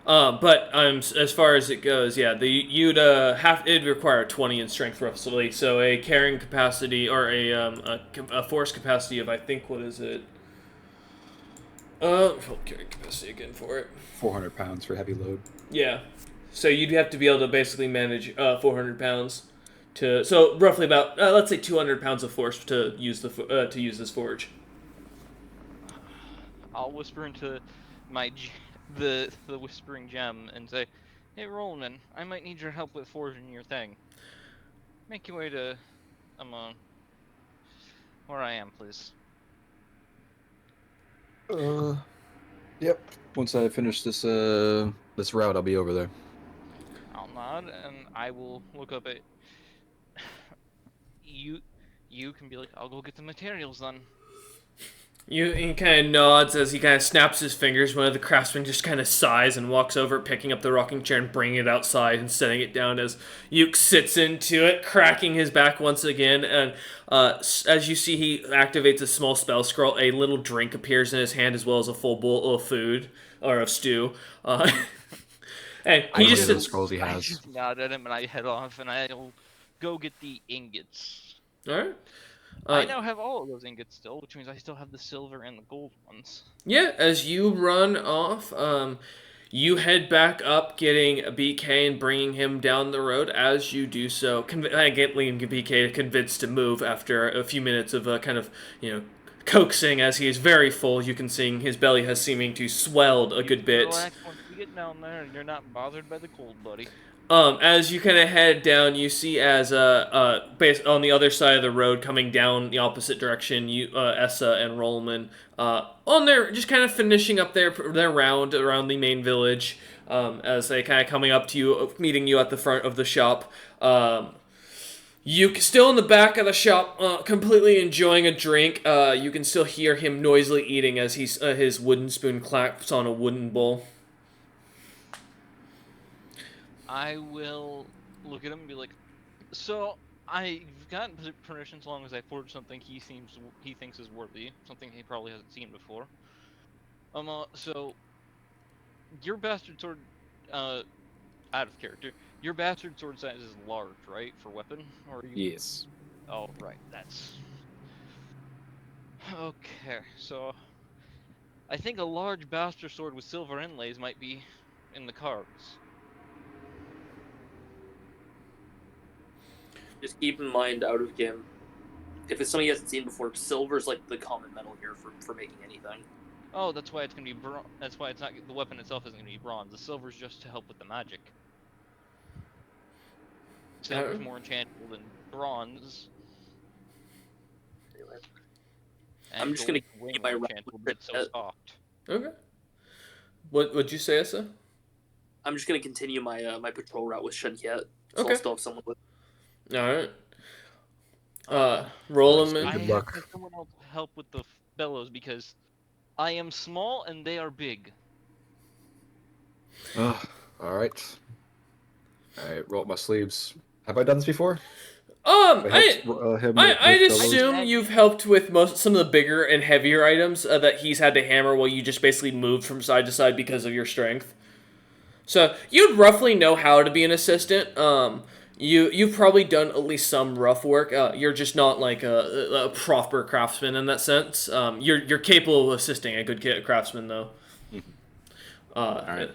but as far as it goes, yeah, it'd require 20 in strength roughly, so a carrying capacity or a force capacity of I think what is it. Carrying capacity again for it. 400 pounds for heavy load. Yeah. So you'd have to be able to basically manage 400 pounds so roughly about let's say 200 pounds of force to use this forge. I'll whisper into the whispering gem and say, "Hey Roland, I might need your help with forging your thing. Make your way to where I am, please." Yep. Once I finish this this route, I'll be over there. I'll nod and I will look up at you. You can be like, "I'll go get the materials then." He kind of nods as he kind of snaps his fingers. One of the craftsmen just kind of sighs and walks over, picking up the rocking chair and bringing it outside and setting it down as Yuke sits into it, cracking his back once again. And as you see, he activates a small spell scroll. A little drink appears in his hand as well as a full bowl of food or of stew. And he just sits. Scrolls he I has. just nod at him and I head off and I'll go get the ingots. All right. I now have all of those ingots still, which means I still have the silver and the gold ones. Yeah, as you run off, you head back up, getting BK and bringing him down the road. As you do so, getting BK convinced to move after a few minutes of coaxing, as he is very full. You can see his belly has seeming to swelled a good bit. Relax once we get down there and you're not bothered by the cold, buddy. As you kind of head down, you see as based on the other side of the road, coming down the opposite direction, Essa and Rollman on there, just kind of finishing up their round around the main village. As they kind of coming up to you, meeting you at the front of the shop. Still in the back of the shop, completely enjoying a drink. You can still hear him noisily eating as his wooden spoon claps on a wooden bowl. I will look at him and be like, so I've gotten permission so long as I forge something he thinks is worthy, something he probably hasn't seen before. So your bastard sword, out of character. Your bastard sword size is large, right, for weapon? Or are you? Yes. Oh, right. That's okay. So I think a large bastard sword with silver inlays might be in the cards. Just keep in mind, out of game, if it's something he hasn't seen before, silver's like the common metal here for making anything. Oh, that's why it's gonna be that's why it's not the weapon itself isn't gonna be bronze. The silver's just to help with the magic. Silver's more enchantable than bronze. Anyway, And I'm just gonna gold's way keep more my enchantable, but it's so soft. Okay. What'd you say, Issa? I'm just gonna continue my my patrol route with Shenkiet, so Okay. I'll still have someone with. Alright. Uh, Roll Nice. him I Good in. have luck. to have someone else help with the bellows because I am small and they are big. All right. All right. Roll up my sleeves. Have I done this before? I helped him I'd with bellows. assume you've helped with some of the bigger and heavier items that he's had to hammer while you just basically moved from side to side because of your strength. So you'd roughly know how to be an assistant. You've probably done at least some rough work. You're just not like a proper craftsman in that sense. You're capable of assisting a good craftsman though. All right.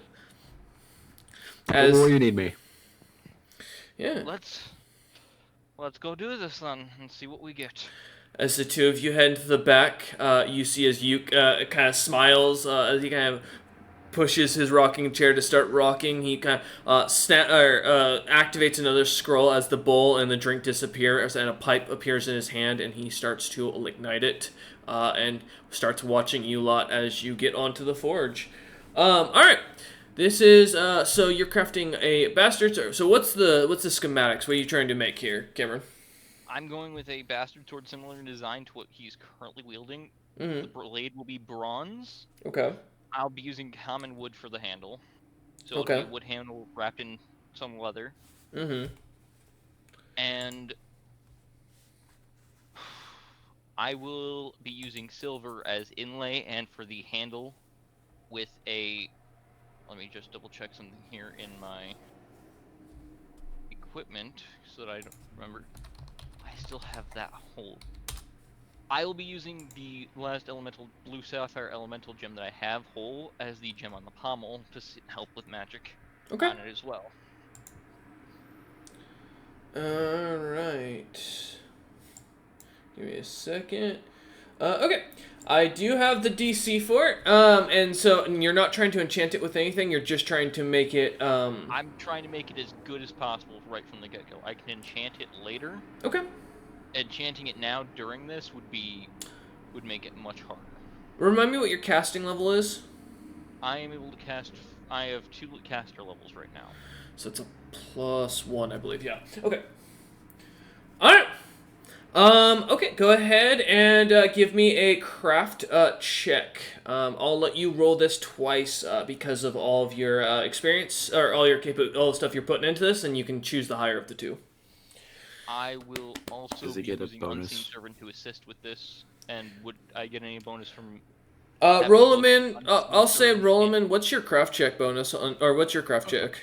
As Where do you need me? yeah. Let's go do this then and see what we get. As the two of you head into the back, you see as Yuke kind of smiles as he kind of pushes his rocking chair to start rocking. He kind of activates another scroll as the bowl and the drink disappear, and a pipe appears in his hand, and he starts to ignite it and starts watching you lot as you get onto the forge. All right. This is so you're crafting a bastard. So what's the schematics? What are you trying to make here, Cameron? I'm going with a bastard sword similar in design to what he's currently wielding. Mm-hmm. The blade will be bronze. Okay. I'll be using common wood for the handle. So Okay. it'll be a wood handle wrapped in some leather. Mm-hmm. And I will be using silver as inlay and for the handle with a... Let me just double check something here in my equipment so that I don't remember. I still have that whole... I will be using the last elemental blue sapphire elemental gem that I have whole as the gem on the pommel to help with magic Okay. on it as well. Alright. Give me a second. Okay. I do have the DC for it. And you're not trying to enchant it with anything, you're just trying to make it, I'm trying to make it as good as possible right from the get-go. I can enchant it later. Okay. Enchanting it now during this would make it much harder. Remind me what your casting level is? I am able to cast... I have 2 caster levels right now. So it's a +1, I believe. Yeah. Okay. Alright. Okay, go ahead and give me a craft check. I'll let you roll this twice because of all of your experience, or all the stuff you're putting into this, and you can choose the higher of the two. I will also Does he be get a using bonus? Unseen Servant to assist with this, and would I get any bonus from... Roll them in. Unseen I'll say Servant roll them in? in. What's your craft check bonus, or what's your craft check?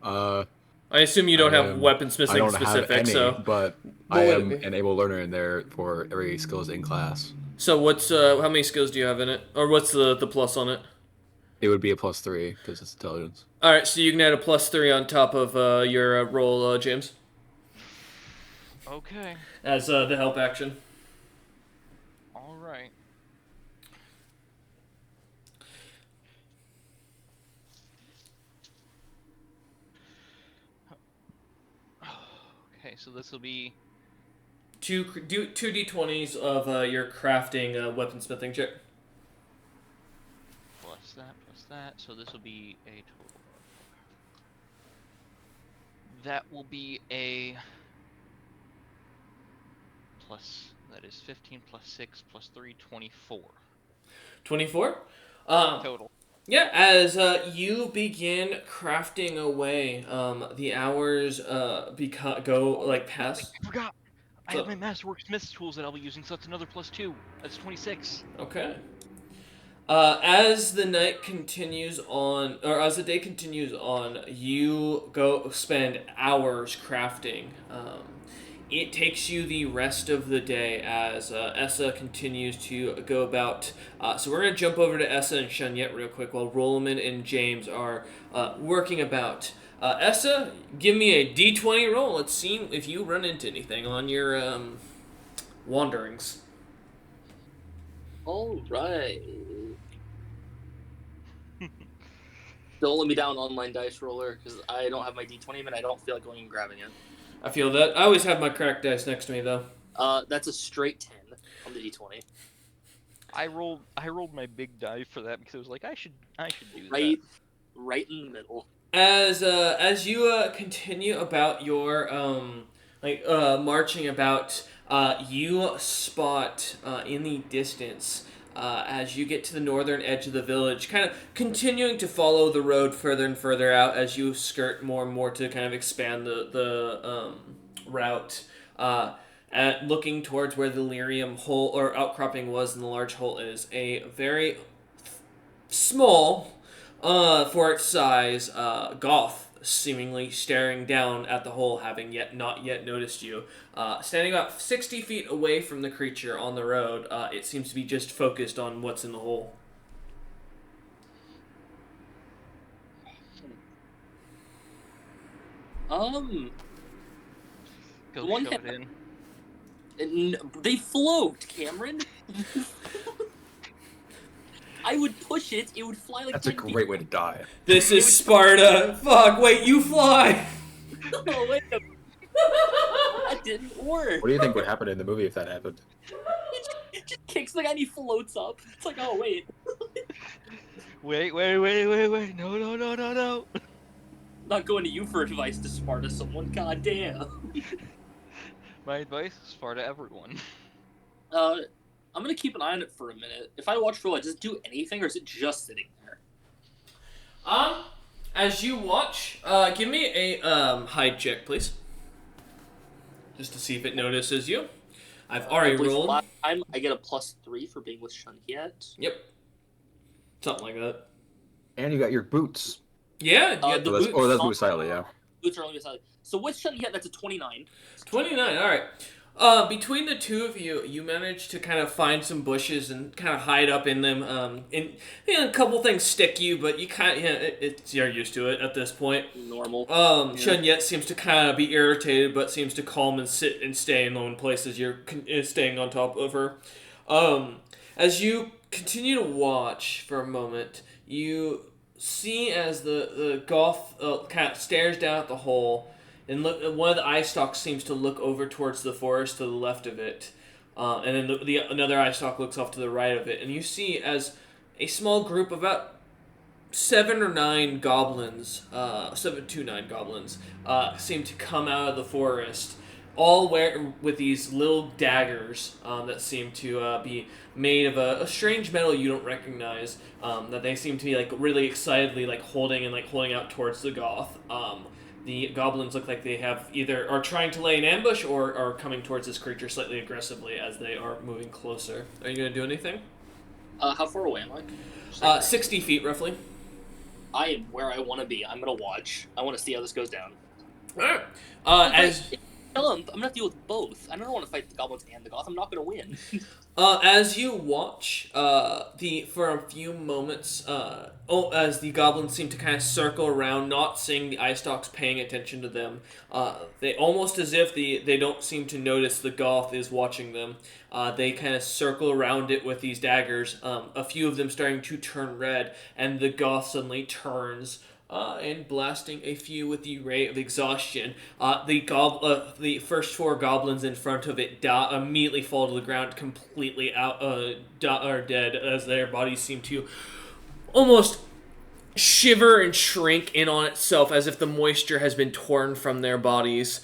Uh, I assume you don't have I weaponsmithing don't specific, have any, so... but I am an able learner in there for every skills in class. So what's how many skills do you have in it, or what's the plus on it? It would be a +3 because it's intelligence. All right, so you can add a +3 on top of your roll, James, Okay. as the help action. All right. Okay, so this will be... Two d20s of your crafting weaponsmithing check. plus that, so this will be a total of... That will be a that is 15 plus 6 plus 3, 24. 24? Total. Yeah, as you begin crafting away, the hours go like past. I forgot! I So- have my Masterworks Smith's tools that I'll be using, so that's another +2. That's 26. Okay. As the night continues on, or as the day continues on, you go spend hours crafting. It takes you the rest of the day as Essa continues to go about. So we're going to jump over to Essa and Shanyet real quick while Rolman and James are working about. Essa, give me a d20 roll. Let's see if you run into anything on your wanderings. All right. Don't let me down, online dice roller, because I don't have my d20 and I don't feel like going and grabbing it. I feel that. I always have my cracked dice next to me, though. That's a straight 10 on the d20. I rolled my big die for that because I was like, I should do Right, right in the middle. As you continue about your marching about, you spot in the distance. As you get to the northern edge of the village, kind of continuing to follow the road further and further out as you skirt more and more to kind of expand the route. Looking towards where the lyrium hole or outcropping was, and the large hole is a very small, for its size, Goth seemingly staring down at the hole, having not yet noticed you. Standing about 60 feet away from the creature on the road, it seems to be just focused on what's in the hole. Go one shove hit- it in. They float, Cameron. I would push it, it would fly like That's a 10 feet. great way to die. This is Sparta. Fuck, wait, you fly! Oh, wait a that didn't work. What do you think would happen in the movie if that happened? It just kicks the guy and he floats up. It's like, oh, wait. Wait. No. Not going to you for advice to Sparta someone, god damn. My advice is far to everyone. I'm gonna keep an eye on it for a minute. If I watch for like, does it do anything or is it just sitting there? As you watch, give me a hide check, please. Just to see if it notices you. I've already I believe rolled. last time I get a +3 for being with Shunkiet. Yep. Something like that. And you got your boots. Yeah, you had the boots. Oh, that's boots silently, yeah. Boots are only silent. So with Shunkiet, that's a 29. 29, alright. Between the two of you, you manage to kind of find some bushes and kind of hide up in them. A couple things stick you, but you kind of, you're used to it at this point. Normal. Shunyet seems to kind of be irritated, but seems to calm and sit and stay in lone places. You're staying on top of her. As you continue to watch for a moment, you see as the Goth kind of stares down at the hole, and one of the eye stalks seems to look over towards the forest to the left of it, and then another eye stalk looks off to the right of it, and you see as a small group, about 7 or 9 goblins, 7 to 9 goblins, seem to come out of the forest, all with these little daggers that seem to be made of a strange metal you don't recognize, that they seem to be like really excitedly holding out towards the Goth. The goblins look like they have are trying to lay an ambush or are coming towards this creature slightly aggressively as they are moving closer. Are you going to do anything? How far away am I? 60 feet roughly. I am where I want to be. I'm gonna watch. I want to see how this goes down. Alright. I'm gonna have to deal with both. I don't want to fight the goblins and the Goth. I'm not gonna win. As you watch, for a few moments, as the goblins seem to kind of circle around, not seeing the eye stalks, paying attention to them, they almost as if they don't seem to notice the Goth is watching them. They kind of circle around it with these daggers. A few of them starting to turn red, and the Goth suddenly turns. And blasting a few with the ray of exhaustion. The first 4 goblins in front of it immediately fall to the ground, completely are dead, as their bodies seem to almost shiver and shrink in on itself, as if the moisture has been torn from their bodies.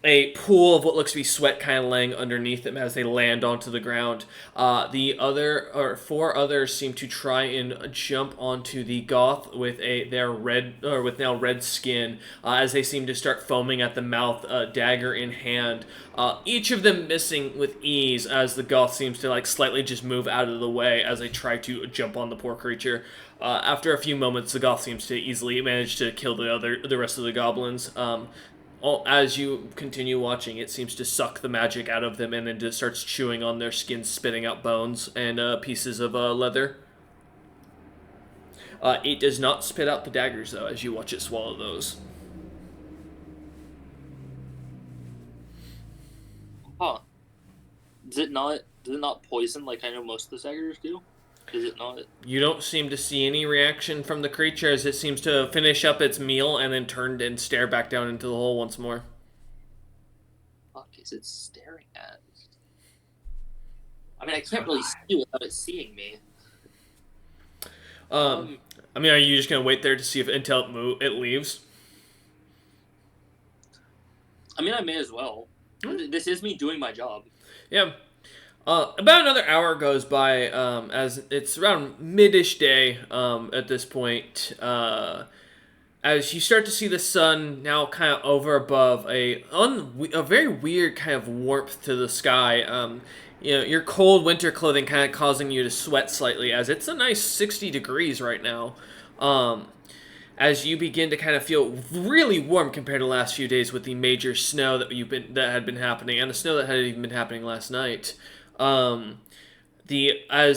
a pool of what looks to be sweat kind of laying underneath them as they land onto the ground. The other or four others seem to try and jump onto the goth with their red or with now red skin as they seem to start foaming at the mouth, dagger in hand. Each of them missing with ease as the goth seems to like slightly just move out of the way as they try to jump on the poor creature. After a few moments, the goth seems to easily manage to kill the rest of the goblins. As you continue watching, it seems to suck the magic out of them and then just starts chewing on their skin, spitting out bones and pieces of leather. It does not spit out the daggers, though, as you watch it swallow those. Huh. Does it not poison like I know most of the daggers do? Is it not? You don't seem to see any reaction from the creature as it seems to finish up its meal and then turn and stare back down into the hole once more. Fuck is it staring at? I mean, I can't really see without it seeing me. I mean, are you just gonna wait there to see if until it leaves? I mean, I may as well. This is me doing my job. Yeah. About another hour goes by as it's around mid-ish day at this point. As you start to see the sun now kind of over above a very weird kind of warmth to the sky. Your cold winter clothing kind of causing you to sweat slightly as it's a nice 60 degrees right now. As you begin to kind of feel really warm compared to the last few days with the major snow that had been happening and the snow that had even been happening last night. As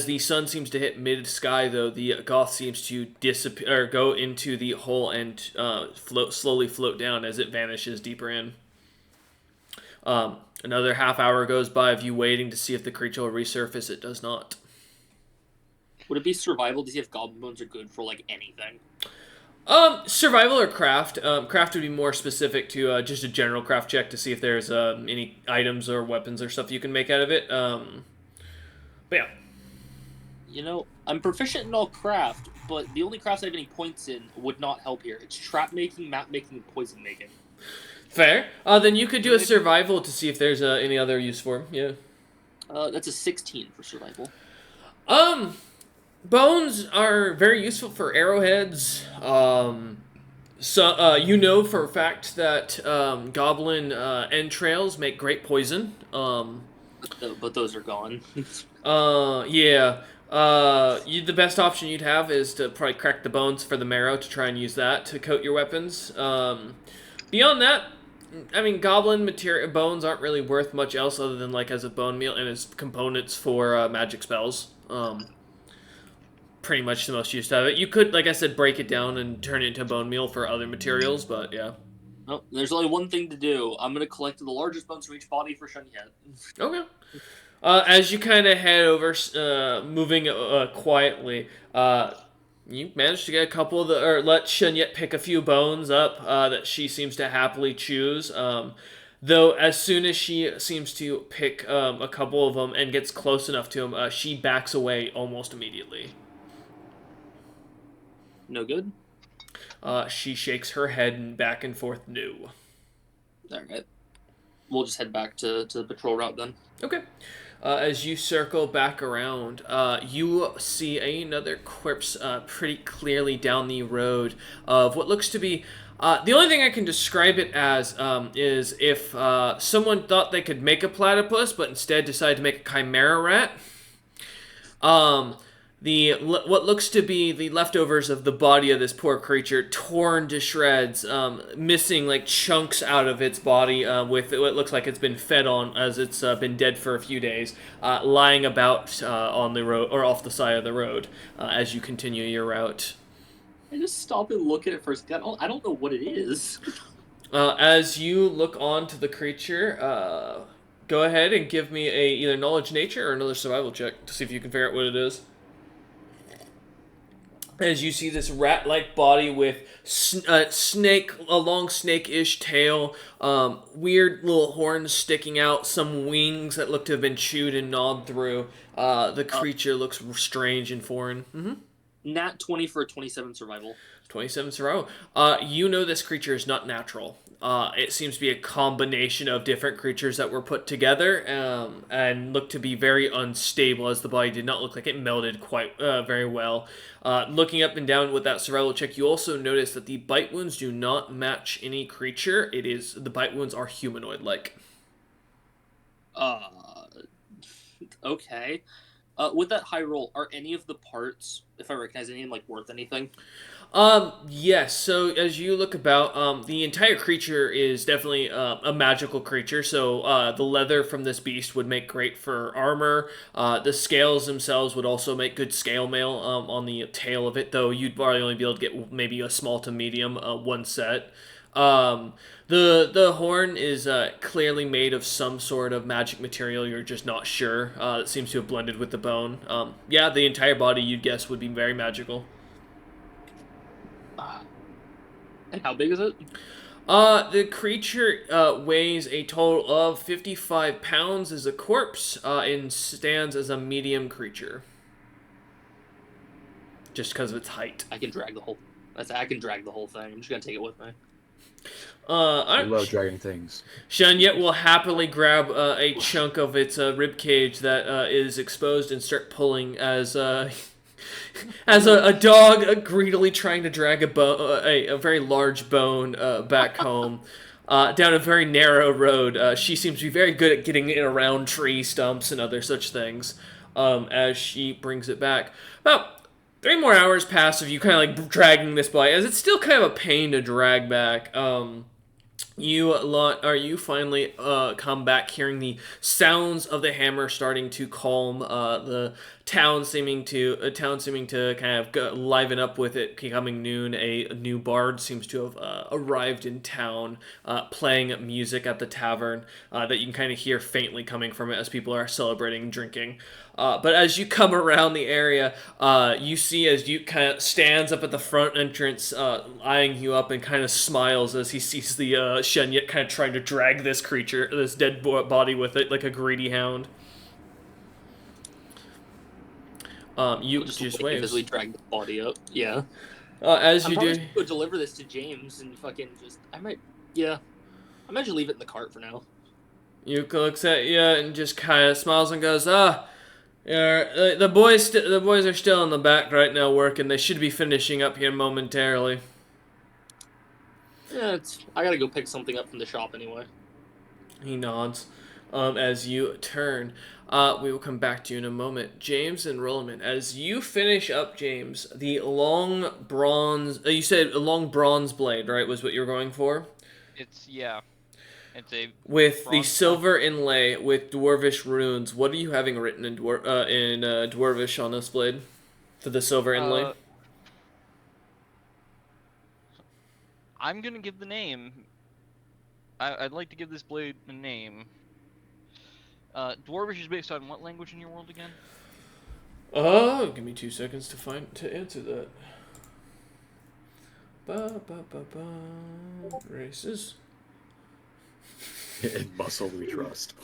the sun seems to hit mid sky, though, the goth seems to disappear or go into the hole and slowly float down as it vanishes deeper in. Another half hour goes by of you waiting to see if the creature will resurface. It does not. Would it be survival to see if goblin bones are good for like anything? Survival or craft. Craft would be more specific to just a general craft check to see if there's any items or weapons or stuff you can make out of it. But yeah. You know, I'm proficient in all craft, but the only crafts I have any points in would not help here. It's trap making, map making, poison making. Fair. Then you could do a survival to see if there's any other use for them. Yeah. That's a 16 for survival. Bones are very useful for arrowheads. You know for a fact that goblin entrails make great poison. But those are gone. Yeah. The best option you'd have is to probably crack the bones for the marrow to try and use that to coat your weapons. Beyond that, I mean, goblin material bones aren't really worth much else other than like as a bone meal and as components for magic spells. Pretty much the most use of it. You could, like I said, break it down and turn it into bone meal for other materials, but yeah. No, there's only one thing to do. I'm gonna collect the largest bones from each body for Shunyet. Okay. As you kind of head over, moving quietly, you manage to get a couple of or let Shunyet pick a few bones up that she seems to happily choose. Though as soon as she seems to pick a couple of them and gets close enough to them, she backs away almost immediately. No good? She shakes her head back and forth, no. Alright. We'll just head back to the patrol route then. Okay. As you circle back around, you see another corpse pretty clearly down the road of what looks to be... the only thing I can describe it as is if someone thought they could make a platypus, but instead decided to make a chimera rat. What looks to be the leftovers of the body of this poor creature torn to shreds, missing like chunks out of its body with what looks like it's been fed on as it's been dead for a few days, lying about on the road or off the side of the road as you continue your route. I just stop and look at it first. I don't know what it is. As you look on to the creature, go ahead and give me either knowledge nature or another survival check to see if you can figure out what it is. As you see this rat-like body with a long snake-ish tail, weird little horns sticking out, some wings that look to have been chewed and gnawed through. The creature looks strange and foreign. Mm-hmm. Nat 20 for a 27 survival. 27 survival. You know this creature is not natural. It seems to be a combination of different creatures that were put together and look to be very unstable, as the body did not look like it melded quite very well. Looking up and down with that survival check, you also notice that the bite wounds do not match any creature. The bite wounds are humanoid-like. Okay. With that high roll, are any of the parts, if I recognize any, like worth anything? Yes. So as you look about, the entire creature is definitely a magical creature. So the leather from this beast would make great for armor. The scales themselves would also make good scale mail on the tail of it, though you'd probably only be able to get maybe a small to medium one set. The horn is clearly made of some sort of magic material. You're just not sure. It seems to have blended with the bone. Yeah, the entire body you'd guess would be very magical. And how big is it? The creature weighs a total of 55 pounds as a corpse and stands as a medium creature. Just because of its height. I can drag the whole. I can drag the whole thing. I'm just gonna take it with me. I love dragging things. Shanyet will happily grab a chunk of its rib cage that is exposed and start pulling as a dog greedily trying to drag a very large bone back home down a very narrow road. She seems to be very good at getting it around tree stumps and other such things as she brings it back. About 3 more hours pass of you kind of like dragging this body, as it's still kind of a pain to drag back. You finally come back hearing the sounds of the hammer starting to calm. The town seeming to kind of liven up with it becoming noon. A new bard seems to have arrived in town, playing music at the tavern that you can kind of hear faintly coming from it as people are celebrating and drinking. But as you come around the area, you see as Duke kind of stands up at the front entrance, eyeing you up and kind of smiles as he sees the Shenyet kind of trying to drag this creature, this dead body with it like a greedy hound. You We'll just waves. waves. We drag the body up. Yeah. As I'm you probably do, just gonna deliver this to James and fucking just. I might just leave it in the cart for now. Yuka looks at you and just kind of smiles and goes, yeah, the boys are still in the back right now working. They should be finishing up here momentarily. Yeah, I gotta go pick something up from the shop anyway. He nods. As you turn, we will come back to you in a moment. James and Rolliman, as you finish up, James, the long bronze. You said a long bronze blade, right? Was what you were going for? It's a with the bronze silver inlay with dwarvish runes. What are you having written in dwarvish on this blade for the silver inlay? I'm gonna give the name. I'd like to give this blade a name. Dwarvish is based on what language in your world again? Give me 2 seconds to answer that. Races. In muscle we trust.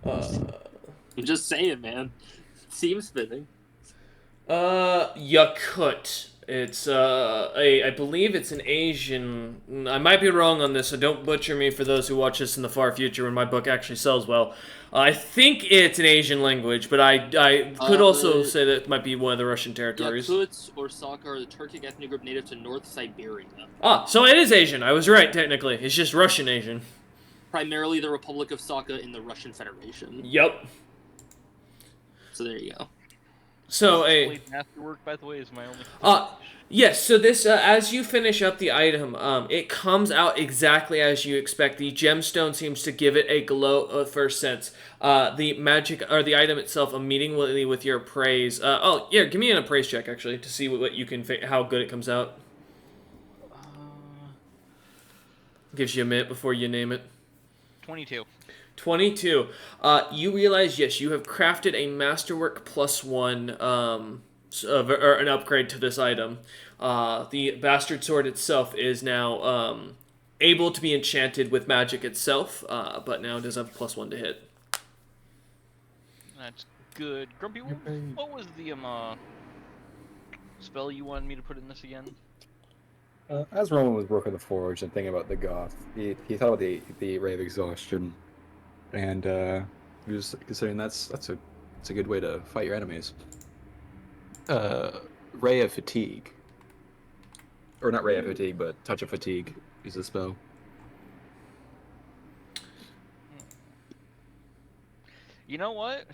I'm just saying, man. Seems fitting. Yakut. It's I believe it's an Asian. I might be wrong on this, so don't butcher me for those who watch this in the far future when my book actually sells well. I think it's an Asian language, but I could also say that it might be one of the Russian territories. Yakuts or Sakha are the Turkic ethnic group native to North Siberia. So it is Asian. I was right, technically. It's just Russian Asian. Primarily the Republic of Sakha in the Russian Federation. Yep. So there you go. So masterwork, by the way, is my only. Yes. So this, as you finish up the item, it comes out exactly as you expect. The gemstone seems to give it a glow at first sense. The magic or the item itself, immediately with your appraise. Give me an appraise check actually to see what you can, how good it comes out. Gives you a minute before you name it. 22. 22. You realize, yes, you have crafted a masterwork +1, or an upgrade to this item. The bastard sword itself is now able to be enchanted with magic itself, but now it does have a +1 to hit. That's good. Grumpy, what was the spell you wanted me to put in this again? As Roman was working the forge and thinking about the Goth, he thought about the Ray of Exhaustion, and he was considering that's a good way to fight your enemies. Ray of Fatigue, or not Ray of Fatigue, but Touch of Fatigue is a spell. You know what?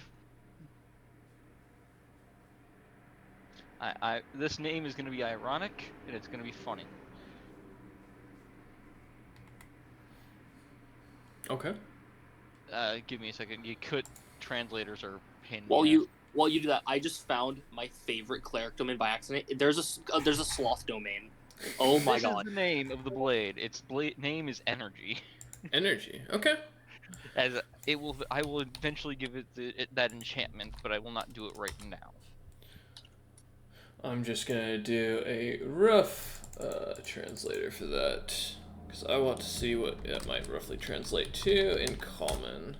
This name is gonna be ironic and it's gonna be funny. Okay. Give me a second. You could translators are pain. While you do that, I just found my favorite cleric domain by accident. There's a sloth domain. Oh my god! This is the name of the blade. Its name is Energy. Energy. Okay. As I will eventually give it that enchantment, but I will not do it right now. I'm just gonna do a rough translator for that because I want to see what it might roughly translate to in common.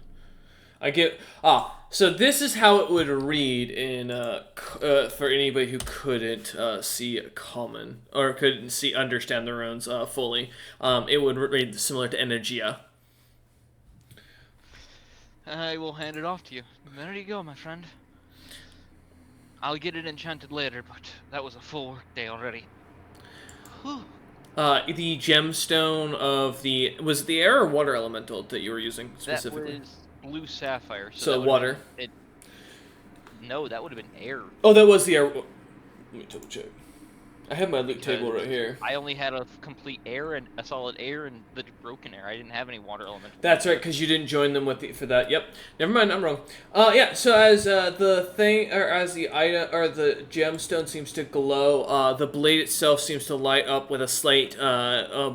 So this is how it would read in for anybody who couldn't see common or couldn't understand the runes fully. It would read similar to Energia. I will hand it off to you. There you go, my friend. I'll get it enchanted later, but that was a full work day already. Whew. The gemstone of was it the air or water elemental that you were using specifically? That was blue sapphire. So water. No, that would have been air. Oh, that was the air. Let me double check. I have my loot table right here. I only had a complete air and a solid air and the broken air. I didn't have any water elemental. That's right, because you didn't join them for that. Yep. Never mind, I'm wrong. Yeah. So as the item or the gemstone seems to glow, the blade itself seems to light up with a slight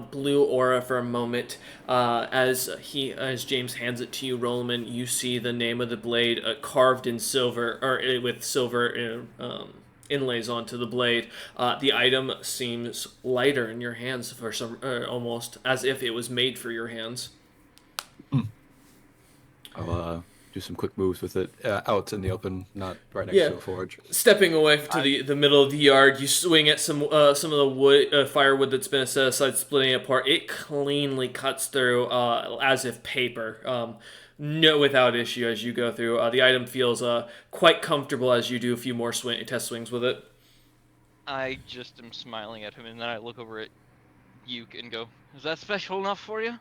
blue aura for a moment. As James hands it to you, Roman, you see the name of the blade carved in silver or with silver. Inlays onto the blade. The item seems lighter in your hands for some, almost as if it was made for your hands. I'll do some quick moves with it out in the open, not right next to a forge. Stepping away to the middle of the yard, you swing at some of the wood, firewood that's been set aside, splitting it apart. It cleanly cuts through as if paper. No, without issue as you go through. The item feels quite comfortable as you do a few more test swings with it. I just am smiling at him, and then I look over at Yuke and go, "Is that special enough for you?"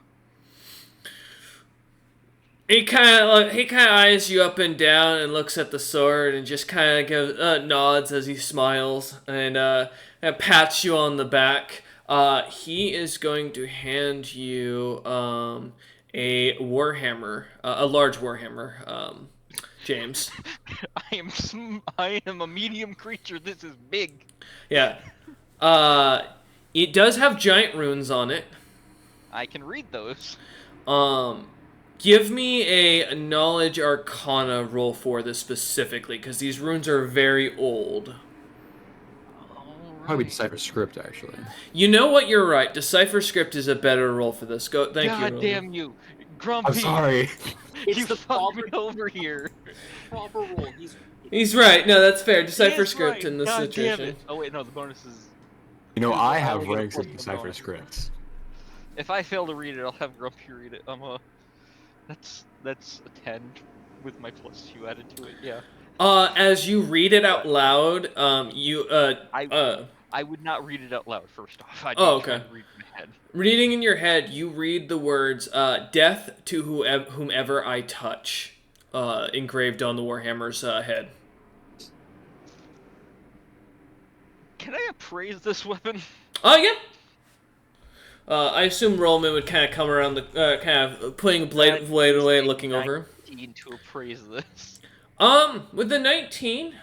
He kind of eyes you up and down and looks at the sword and just kind of gives nods as he smiles and pats you on the back. He is going to hand you a warhammer, a large warhammer, James. I am a medium creature. This is big. Yeah. It does have giant runes on it. I can read those. Give me a knowledge arcana roll for this specifically, because these runes are very old. Probably Decipher Script, actually. You know what? You're right. Decipher Script is a better roll for this. Thank you. God damn you, Grumpy! I'm sorry. It's you the fucked me proper over here. proper roll. He's right. No, that's fair. Decipher Script right. in this God situation. Damn it. Oh wait, no, the bonus is. You know, I have only get a ranks of portion of Decipher bonus. Scripts. If I fail to read it, I'll have Grumpy read it. That's a 10 with my +2 added to it. Yeah. As you read it out loud, I would not read it out loud. First off, I'd okay. trying to read in my head. Reading in your head, you read the words "Death to whomever I touch," engraved on the warhammer's head. Can I appraise this weapon? Oh yeah. I assume Roman would kind of come around the kind of putting a blade away and looking over. 19 to appraise this. With the 19,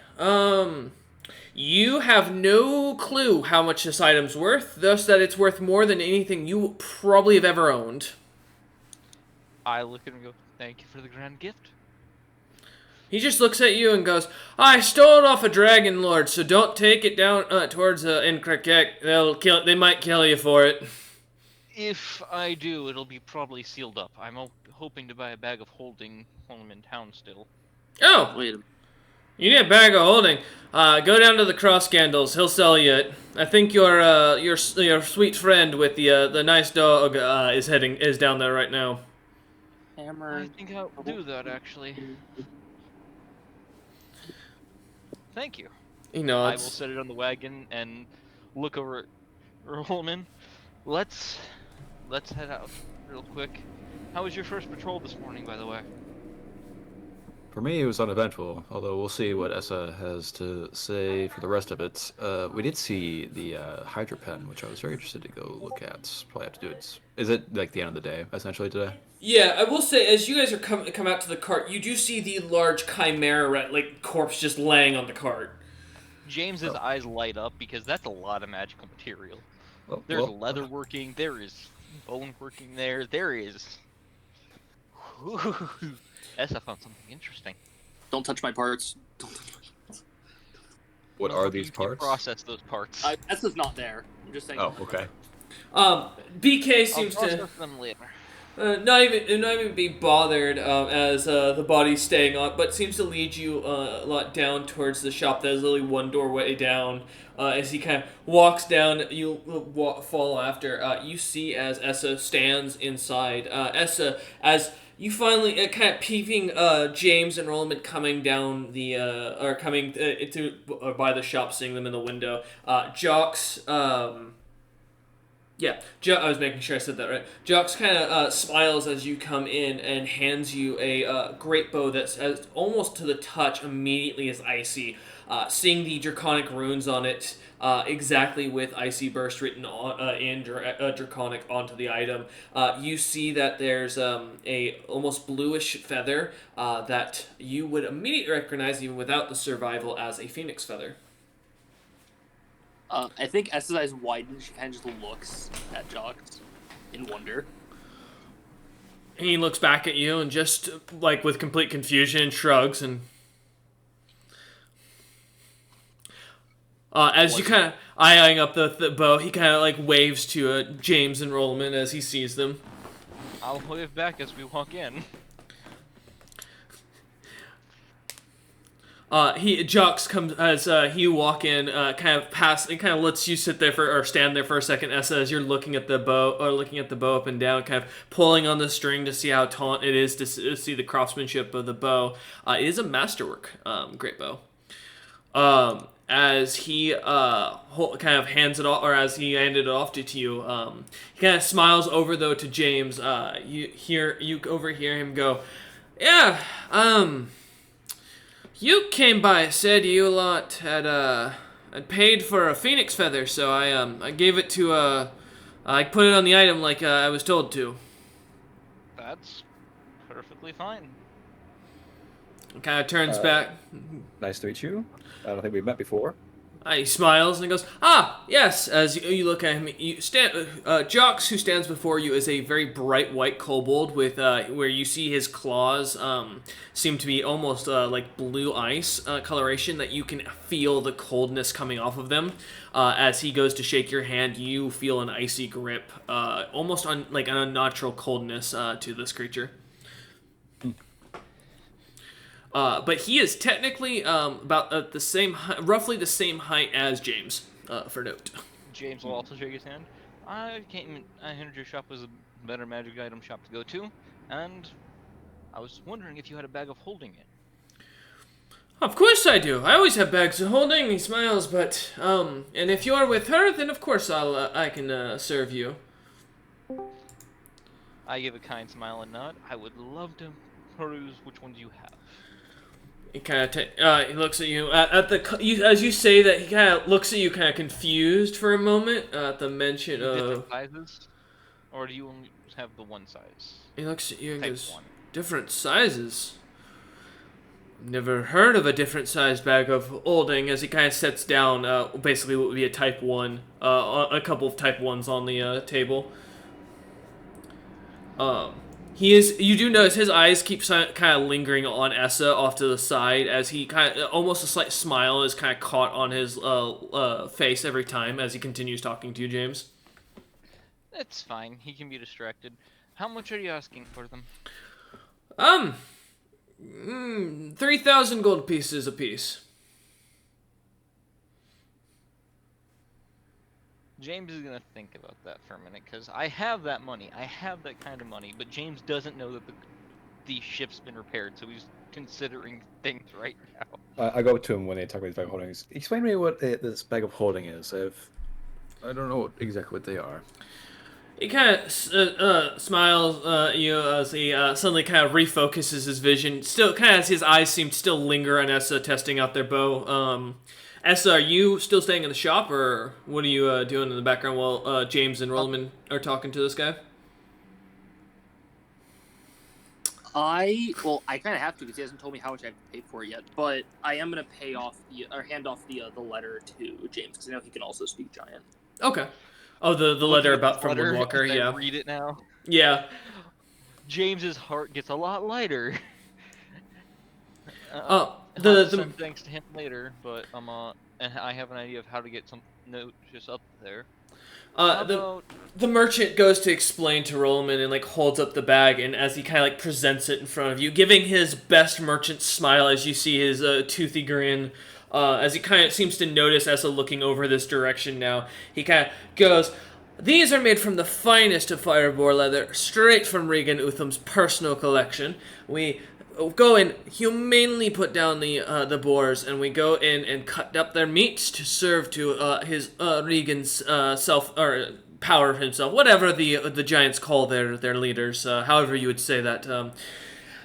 you have no clue how much this item's worth, thus that it's worth more than anything you probably have ever owned. I look at him and go, "Thank you for the grand gift." He just looks at you and goes, "I stole it off a dragon lord, so don't take it down towards Inkrakek. They might kill you for it." If I do, it'll be probably sealed up. I'm hoping to buy a bag of holding while I'm in town still. Oh, Wait. You need a bag of holding. Go down to the Cross Scandals. He'll sell you it. I think your sweet friend with the nice dog is down there right now. Hammer. I think I'll do that, actually. Thank you. You know, I will set it on the wagon and look over at Rollman. Let's head out real quick. How was your first patrol this morning, by the way? For me, it was uneventful, although we'll see what Essa has to say for the rest of it. We did see the Hydra pen, which I was very interested to go look at. Probably have to do it. Is it like the end of the day, essentially, today? Yeah, I will say, as you guys are come out to the cart, you do see the large chimera corpse just laying on the cart. James's eyes light up because that's a lot of magical material. Well, There's leather working, there is bone working there, there is... Essa found something interesting. Don't touch my parts. Don't touch my parts. What are these parts? Process those parts. Essa's not there. I'm just saying. Oh, okay. BK seems I'll to process them later. not even be bothered as the body's staying on, but seems to lead you a lot down towards the shop. There's literally one doorway down. As he kind of walks down, you follow after. You see as Essa stands inside. Essa, as you finally kind of peeping James and Rollman coming down the or coming by the shop, seeing them in the window. Jocks. Yeah, I was making sure I said that right. Jocks kind of smiles as you come in and hands you a great bow that's almost to the touch immediately is icy. Seeing the draconic runes on it, exactly with Icy Burst written in draconic onto the item, you see that there's a almost bluish feather that you would immediately recognize even without the survival as a phoenix feather. I think Essa's eyes widen. She kind of just looks at Jocks in wonder. He looks back at you and just, like, with complete confusion, shrugs and... as you kind of eyeing up the bow, he kind of, like, waves to James and Rollman as he sees them. I'll wave back as we walk in. Jocks comes as you walk in, kind of lets you sit there or stand there for a second, as you're looking at the bow up and down, kind of pulling on the string to see how taut it is to see the craftsmanship of the bow. It is a masterwork, great bow. As he kind of hands it off, or as he handed it off to you, he kind of smiles over though to James. You overhear him go, "Yeah, you came by, said you lot had paid for a phoenix feather, so I gave it to I put it on the item like I was told to." That's perfectly fine. Kind of turns back. Nice to meet you. I don't think we've met before. He smiles and goes, "Ah, yes." As you look at him, Jocks, who stands before you, is a very bright white kobold with where you see his claws seem to be almost like blue ice coloration that you can feel the coldness coming off of them. As he goes to shake your hand, you feel an icy grip, almost like an unnatural coldness to this creature. But he is technically about roughly the same height as James, for note. James will also shake his hand. I heard your shop was a better magic item shop to go to, and I was wondering if you had a bag of holding it. Of course I do. I always have bags of holding. He smiles, but and if you're with her, then of course I can serve you. I give a kind smile and nod. I would love to peruse which ones you have. He kind of he looks at you as you say that. He kind of looks at you, kind of confused for a moment at the mention of different sizes, or do you only have the one size? He looks at you and Type goes, one. "Different sizes. Never heard of a different sized bag of holding." As he kind of sets down, basically what would be a Type 1, a couple of Type 1s on the table. You do notice his eyes keep kind of lingering on Essa off to the side as he kind of, almost a slight smile is kind of caught on his face every time as he continues talking to you, James. It's fine. He can be distracted. How much are you asking for them? 3,000 gold pieces apiece. James is gonna think about that for a minute, because I have that money. I have that kind of money, but James doesn't know that the ship's been repaired, so he's considering things right now. I go to him when they talk about these bag of holdings. Explain to me what this bag of holding is. I don't know exactly what they are. He kind of smiles at you as he suddenly kind of refocuses his vision. Still, kind of as his eyes seem to still linger on Essa testing out their bow. Essa, are you still staying in the shop, or what are you doing in the background while James and Rollman are talking to this guy? I kind of have to because he hasn't told me how much I have to pay for it yet. But I am gonna hand off the letter to James because I know he can also speak giant. Okay. Oh, the letter about from Woodwalker, yeah. Read it now. Yeah. James's heart gets a lot lighter. The thanks to him later, but and I have an idea of how to get some notice up there. the merchant goes to explain to Rollman and like holds up the bag, and as he kind of like presents it in front of you, giving his best merchant smile as you see his toothy grin. As he kind of seems to notice Essa looking over this direction now, he kind of goes, "These are made from the finest of Firebore leather, straight from Regan Utham's personal collection. We go and humanely put down the boars, and we go in and cut up their meats to serve to his Regan's self or power of himself, whatever the giants call their leaders, however you would say that."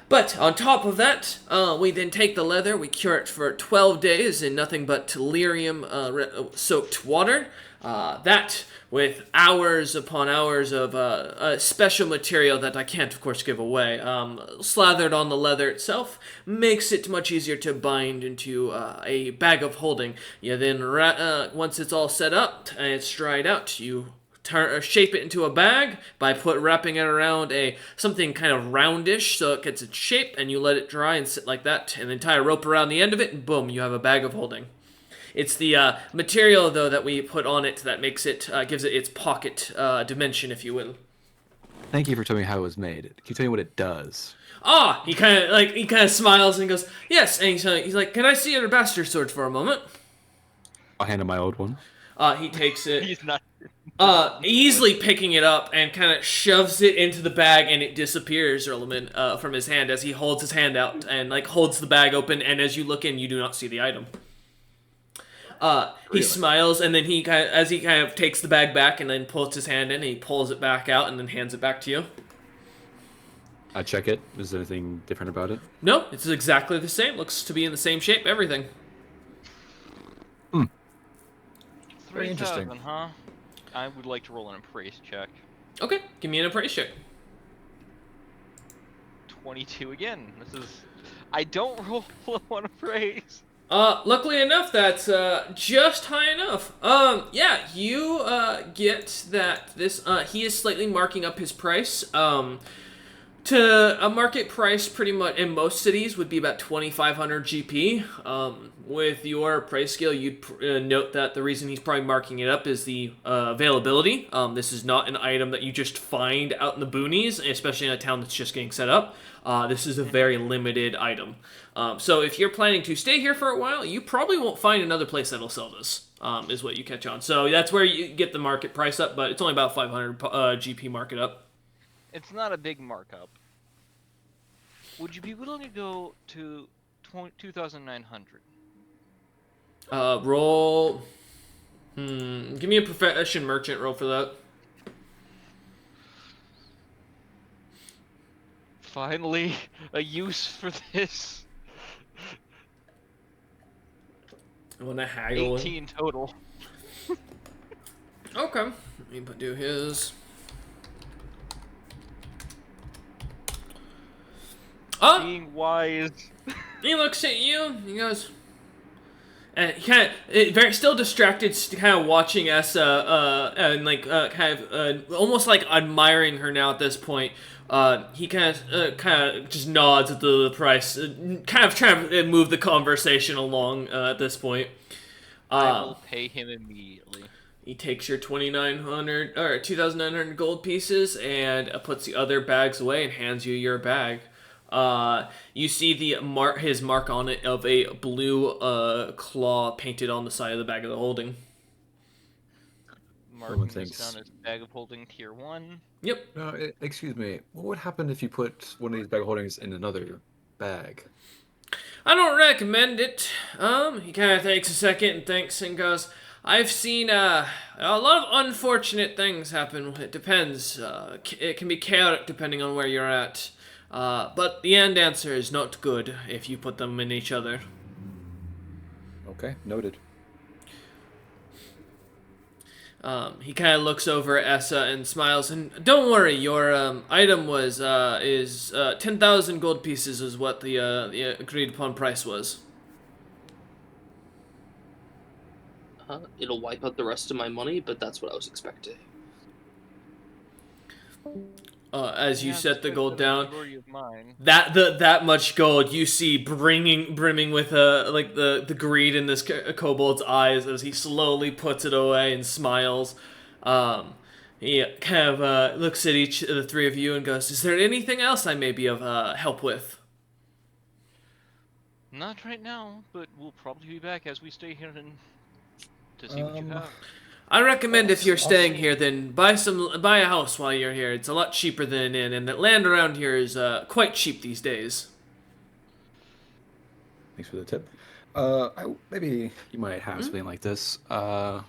But on top of that, we then take the leather, we cure it for 12 days in nothing but tellurium-soaked water. That, with hours upon hours of a special material that I can't, of course, give away, slathered on the leather itself, makes it much easier to bind into a bag of holding. You then, once it's all set up and it's dried out, you shape it into a bag by wrapping it around something kind of roundish so it gets its shape, and you let it dry and sit like that, and then tie a rope around the end of it, and boom, you have a bag of holding. It's the material, though, that we put on it that makes it, gives it its pocket dimension, if you will. Thank you for telling me how it was made. Can you tell me what it does? He kind of smiles and goes, "Yes," and he's like, "Can I see your bastard sword for a moment?" I'll hand him my old one. He takes it. He's not. Easily picking it up and kind of shoves it into the bag, and it disappears, Erleman, from his hand as he holds his hand out and like holds the bag open, and as you look in, you do not see the item. He smiles, and then as he kind of takes the bag back and then pulls his hand in, he pulls it back out and then hands it back to you. I check it. Is there anything different about it? No, it's exactly the same. Looks to be in the same shape, everything. Very interesting. 3,000, huh? I would like to roll an appraise check. Okay, give me an appraise check. 22 again. I don't roll low on appraise. Luckily enough, that's just high enough. Yeah, you get that this he is slightly marking up his price. To a market price, pretty much in most cities would be about 2,500 GP. With your price scale, you'd note that the reason he's probably marking it up is the availability. This is not an item that you just find out in the boonies, especially in a town that's just getting set up. This is a very limited item. So if you're planning to stay here for a while, you probably won't find another place that'll sell this, is what you catch on. So that's where you get the market price up, but it's only about 500 GP market up. It's not a big markup. Would you be willing to go to 2,900? Roll. Give me a profession merchant roll for that. Finally, a use for this. I want to haggle. 18 total. Okay. Let me do his. Being wise. He looks at you. He goes, and he kind of still distracted, kind of watching us, and like almost like admiring her now at this point. He kind of just nods at the price, kind of trying to move the conversation along at this point. I will pay him immediately. He takes your 2,900 or 2,900 gold pieces and puts the other bags away and hands you your bag. You see his mark on it of a blue claw painted on the side of the bag of the holding. Marking this thinks- down as bag of holding tier 1. Yep. Excuse me. What would happen if you put one of these bag holdings in another bag? I don't recommend it. He kind of takes a second and thinks and goes, I've seen a lot of unfortunate things happen. It depends. It can be chaotic depending on where you're at. But the end answer is not good if you put them in each other. Okay, noted. He kind of looks over at Essa and smiles, and don't worry, your item is 10,000 gold pieces is what the agreed upon price was. It'll wipe out the rest of my money, but that's what I was expecting. As you set the gold down, Of mine. that much gold you see brimming with like the greed in this kobold's eyes as he slowly puts it away and smiles. He kind of looks at each of the three of you and goes, "Is there anything else I may be of help with?" Not right now, but we'll probably be back as we stay here and to see what you have. I recommend if you're staying here, then buy a house while you're here. It's a lot cheaper than an inn, and the land around here is quite cheap these days. Thanks for the tip. Maybe you might have something like this. I'll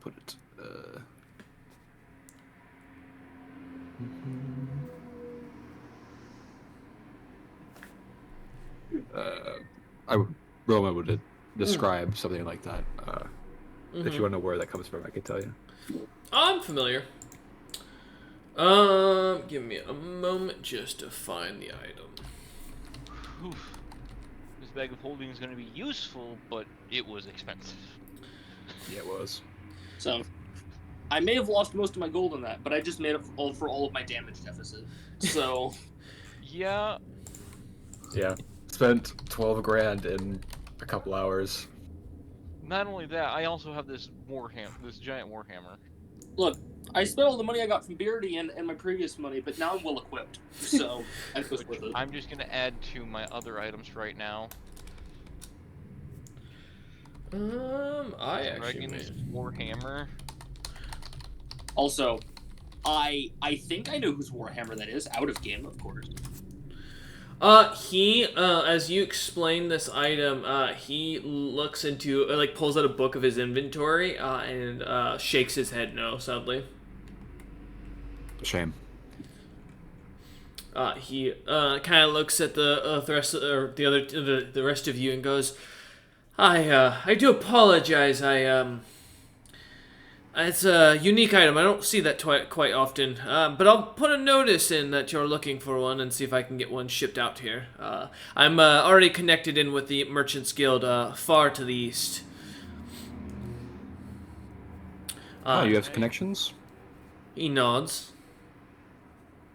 put it. Roma would describe something like that. If you want to know where that comes from, I can tell you. I'm familiar. Give me a moment just to find the item. Oof. This bag of holding is going to be useful, but it was expensive. Yeah, it was. So, I may have lost most of my gold on that, but I just made up for all of my damage deficit. So, Yeah. Yeah. Spent 12 grand in a couple hours. Not only that, I also have this this giant warhammer. look, I spent all the money I got from Beardy and my previous money, but now I'm well equipped. So, I goes with it. I'm just going to add to my other items right now. I actually Dragon's made... warhammer. Also, I think I know whose Warhammer that is, out of game, of course. As you explain this item, he looks into, like, pulls out a book of his inventory, and shakes his head no, sadly. Shame. He kind of looks at the rest of, or the rest of you and goes, I do apologize. It's a unique item. I don't see that quite often. But I'll put a notice in that you're looking for one and see if I can get one shipped out here. I'm already connected in with the Merchants Guild far to the east. You have connections? He nods.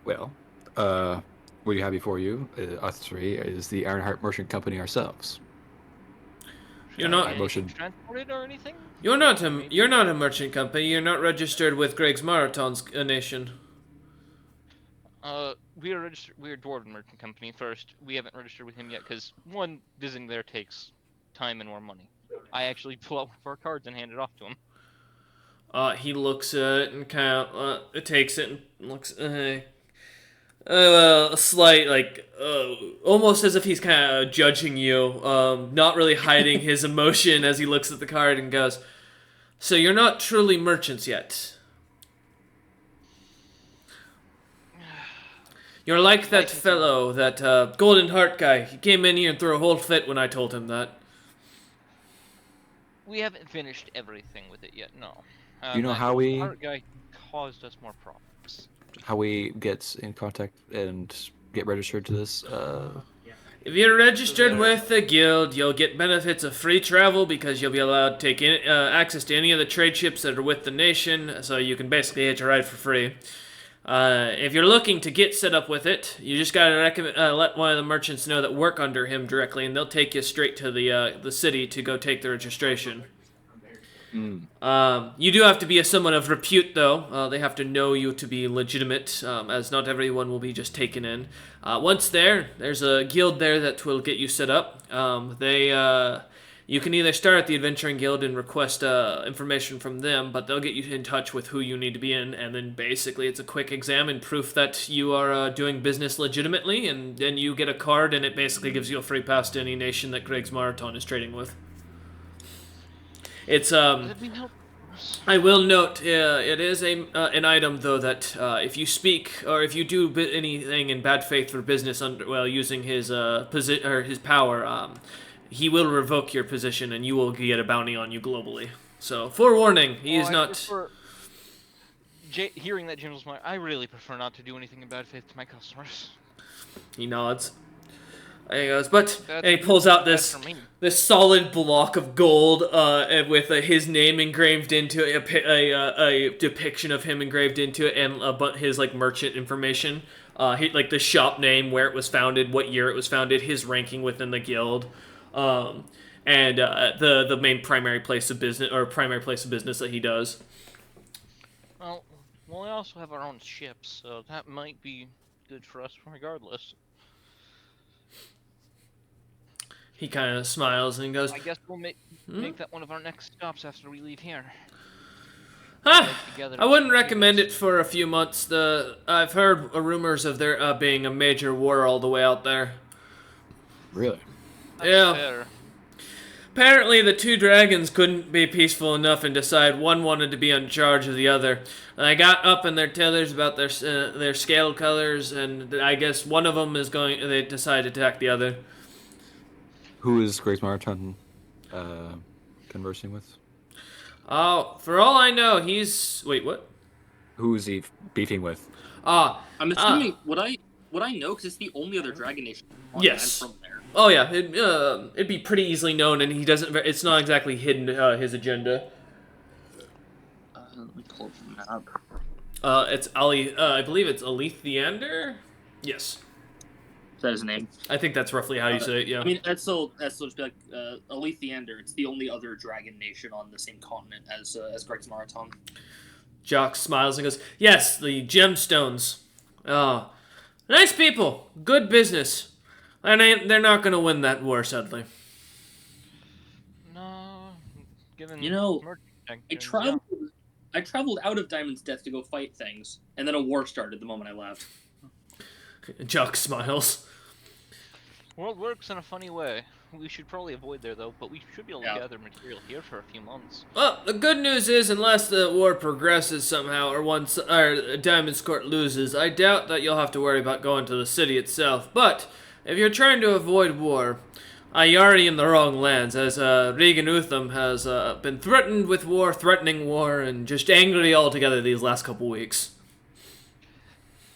Well, what you have before you, us three, is the Ironheart Merchant Company ourselves. You're not Transported or anything? You're not a merchant company. You're not registered with Greg's Marathon's nation. We are registered. We're Dwarven Merchant Company first. We haven't registered with him yet because one, visiting there takes time and more money. I actually pull out one of our cards and hand it off to him. He looks at it and kind of takes it and looks. A slight, like, almost as if he's kind of judging you, not really hiding his emotion as he looks at the card and goes, "So you're not truly merchants yet. You're like that fellow, that Golden Heart guy. He came in here and threw a whole fit when I told him that." We haven't finished everything with it yet, no. You know that how we- Heart guy caused us more problems. How we get in contact and get registered to this? If you're registered with the guild, you'll get benefits of free travel because you'll be allowed to take access to any of the trade ships that are with the nation, so you can basically hitch a ride for free. If you're looking to get set up with it, you just gotta let one of the merchants know that work under him directly, and they'll take you straight to the city to go take the registration. You do have to be someone of repute, though. They have to know you to be legitimate, as not everyone will be just taken in. Once there's a guild there that will get you set up. You can either start at the Adventuring Guild and request information from them, but they'll get you in touch with who you need to be in, and then basically it's a quick exam and proof that you are doing business legitimately, and then you get a card, and it basically gives you a free pass to any nation that Greg's Marathon is trading with. It's That'd be helpful. I will note, it is an item though that if you speak or if you do anything in bad faith for business using his his power, he will revoke your position and you will get a bounty on you globally. So forewarning, he is not. Hearing that James was smart, I really prefer not to do anything in bad faith to my customers. He nods. There he goes, and he pulls out this solid block of gold with his name engraved into it, a depiction of him engraved into it, and his merchant information, the shop name, where it was founded, what year it was founded, his ranking within the guild, and the main primary place of business that he does. Well, we also have our own ships, so that might be good for us regardless. He kind of smiles and goes, I guess we'll make that one of our next stops after we leave here. I wouldn't recommend it for a few months. I've heard rumors of there being a major war all the way out there. Really? Yeah. Fair. Apparently the two dragons couldn't be peaceful enough and decide one wanted to be in charge of the other. They got up in their tethers about their scale colors, and I guess one of them they decided to attack the other. Who is Grace Marathon conversing with? Oh, for all I know, he's... Wait, what? Who is he beefing with? I'm assuming... Would I know? Because it's the only other dragon nation. Yes. I'm from there. Oh, yeah. It'd be pretty easily known, and he doesn't... It's not exactly hidden, his agenda. Let me pull up the map. It's Ali... I believe it's Alethiander? Yes. Is that his name? I think that's roughly how you say it, yeah. I mean, that's still just be like Alethiander. It's the only other dragon nation on the same continent as Greg's Marathon. Jock smiles and goes, yes, the gemstones. Oh, nice people. Good business. And they're not going to win that war, sadly. No, given I traveled out of Diamond's Death to go fight things, and then a war started the moment I left. Jock smiles. World works in a funny way. We should probably avoid there, though, but we should be able to gather material here for a few months. Well, the good news is, unless the war progresses somehow, or Diamond's Court loses, I doubt that you'll have to worry about going to the city itself. But, if you're trying to avoid war, you're already in the wrong lands, as Regan Utham has been threatening war, and just angry altogether these last couple weeks.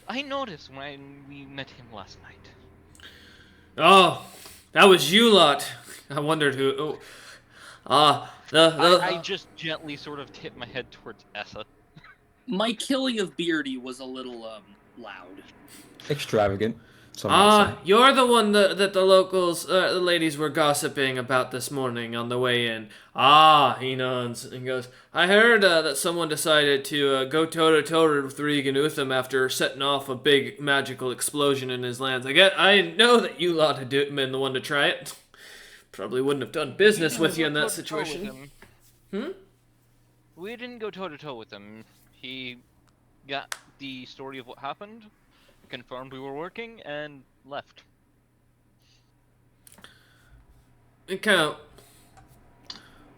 I noticed when we met him last night. Oh, that was you lot. I wondered who... I just gently sort of tipped my head towards Essa. My killing of Beardy was a little, loud. Extravagant. You're the one that the locals, the ladies were gossiping about this morning on the way in. He nods and goes, I heard that someone decided to go toe-to-toe with Regan Utham after setting off a big magical explosion in his lands. I know that you lot had been the one to try it. Probably wouldn't have done business with you in that situation. We didn't go toe-to-toe with him. He got the story of what happened, confirmed we were working, and left. It kind of...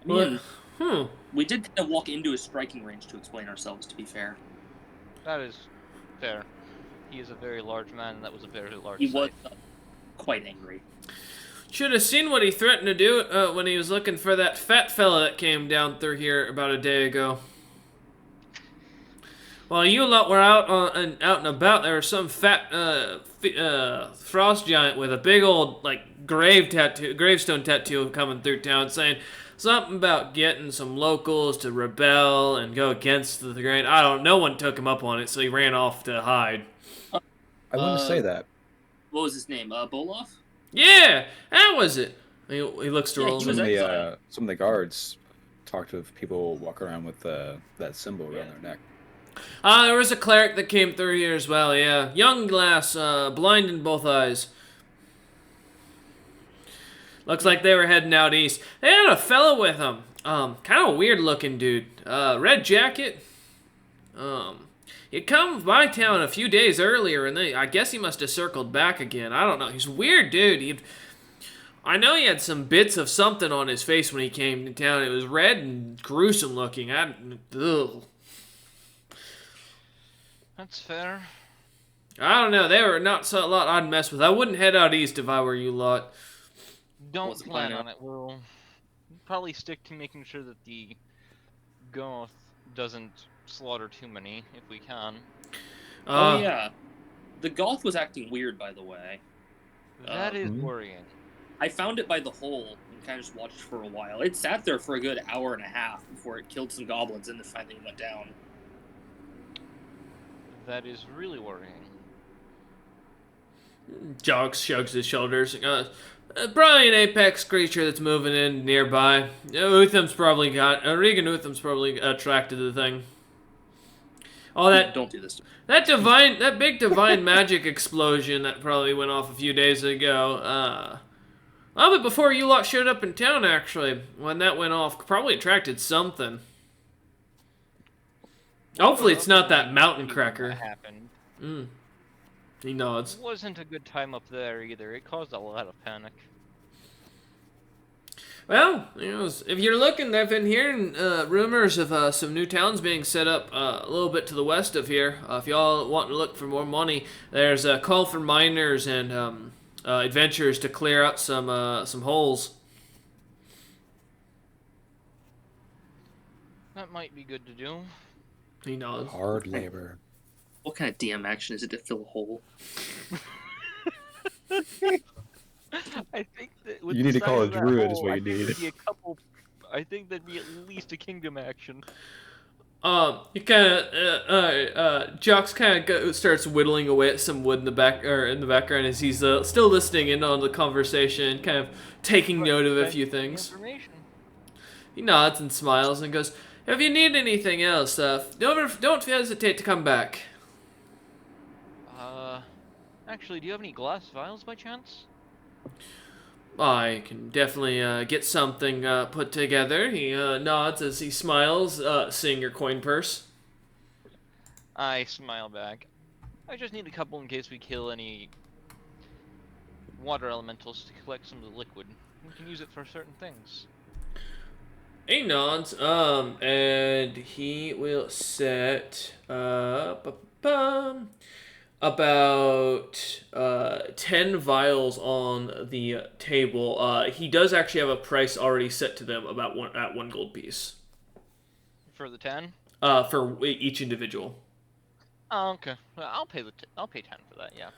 We did kind of walk into his striking range to explain ourselves, to be fair. That is fair. He is a very large man, and that was a very large He sight. was quite angry. Should have seen what he threatened to do when he was looking for that fat fella that came down through here about a day ago. While you lot were out and about, there was some fat frost giant with a big old gravestone tattoo coming through town, saying something about getting some locals to rebel and go against the grain. I don't. No one took him up on it, so he ran off to hide. I wouldn't say that. What was his name? Boloff? Yeah, that was it. He looks to roll. Some of the guards talked of people walking around with that symbol around their neck. There was a cleric that came through here as well, yeah. Young lass, blind in both eyes. Looks like they were heading out east. They had a fella with them. Kind of weird looking dude. Red jacket. He'd come by town a few days earlier, and I guess he must have circled back again. I don't know. He's a weird dude. I know he had some bits of something on his face when he came to town. It was red and gruesome looking. Ugh. That's fair. I don't know. They were not a lot I'd mess with. I wouldn't head out east if I were you lot. Don't What's the plan plan? on it. We'll probably stick to making sure that the Goth doesn't slaughter too many, if we can. Oh yeah, the Goth was acting weird, by the way. That is worrying. I found it by the hole and kind of just watched for a while. It sat there for a good hour and a half before it killed some goblins and then finally went down. That is really worrying. Jogs shrugs his shoulders. Probably an apex creature that's moving in nearby. Regan Utham's probably attracted to the thing. Oh, Don't do this. that big divine magic explosion that probably went off a few days ago. But before you lot showed up in town, actually, when that went off, probably attracted something. Hopefully it's not that mountain cracker. That happened. He nods. It wasn't a good time up there either. It caused a lot of panic. Well, if you're looking, I've been hearing rumors of some new towns being set up a little bit to the west of here. If y'all want to look for more money, there's a call for miners and adventurers to clear out some holes. That might be good to do. He nods. Hard labor. What kind of DM action is it to fill a hole? I think that with You the need to size call a of that druid is hole, what I you think need. there'd be I think there'd be at least a kingdom action. He kind of, Jocks kind of starts whittling away at some wood in the background as he's still listening in on the conversation, kind of taking note of a few things. Information. He nods and smiles and goes, "If you need anything else, don't hesitate to come back." Actually, do you have any glass vials by chance? I can definitely get something put together. He nods as he smiles, seeing your coin purse. I smile back. I just need a couple in case we kill any water elementals to collect some of the liquid. We can use it for certain things. He nods, and he will set about 10 vials on the table. He does actually have a price already set to them about one gold piece. For the 10? For each individual. Oh, okay. Well, I'll pay 10 for that. Yeah.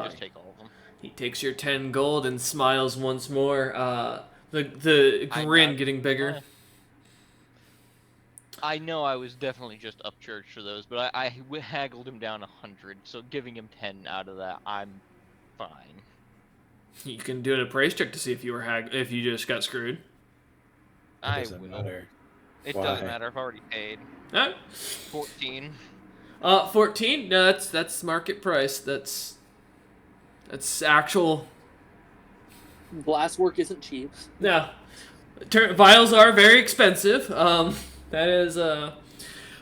Just take all of them. He takes your 10 gold and smiles once more. The grin getting bigger. I know I was definitely just up church for those, but I haggled him down 100, so giving him 10 out of that, I'm fine. You can do an appraise check to see if if you just got screwed. It doesn't matter. It Why? doesn't matter. I've already paid. 14. 14? No, that's market price. That's actual. Glasswork isn't cheap. No, vials are very expensive. That is,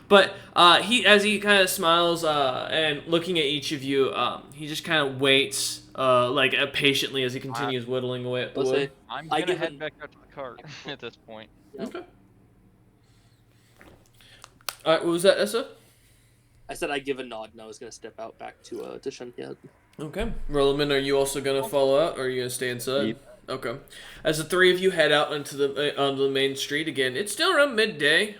but he kind of smiles and looking at each of you, he just kind of waits, patiently as he continues whittling away at the wood. I'm gonna head back out to the cart at this point. Okay. All right, what was that, Essa? I said I'd give a nod, and I was gonna step out back to Shenhiat. Okay. Rollaman, are you also gonna follow out, or are you gonna stay inside? Yep. Okay. As the three of you head out onto the main street again, it's still around midday.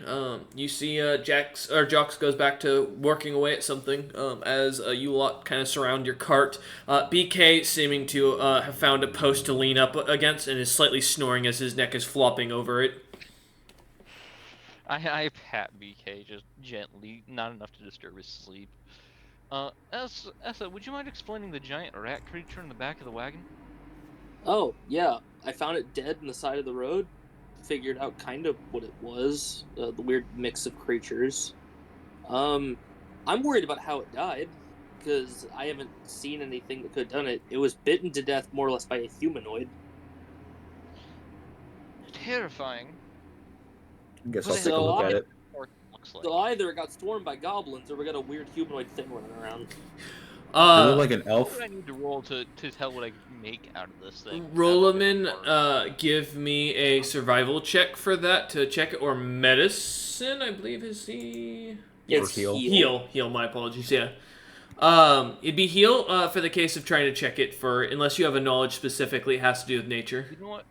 You see Jocks goes back to working away at something. As you lot kind of surround your cart. BK seeming to have found a post to lean up against and is slightly snoring as his neck is flopping over it. I pat BK just gently, not enough to disturb his sleep. Essa, would you mind explaining the giant rat creature in the back of the wagon? Oh, yeah. I found it dead in the side of the road. figured out kind of what it was, the weird mix of creatures. I'm worried about how it died, because I haven't seen anything that could have done it. It was bitten to death more or less by a humanoid. Terrifying. I guess But I'll it take a look So at it. or looks like. So either it got swarmed by goblins, or we got a weird humanoid thing running around. Does it look like an What elf? would I need to roll to tell what I make out of this thing? Rollaman, give me a survival check for that to check it, or medicine, I believe is the... It's heal. Heal, my apologies, yeah. It'd be heal, for the case of trying to check it for, unless you have a knowledge specifically, it has to do with nature. You know what?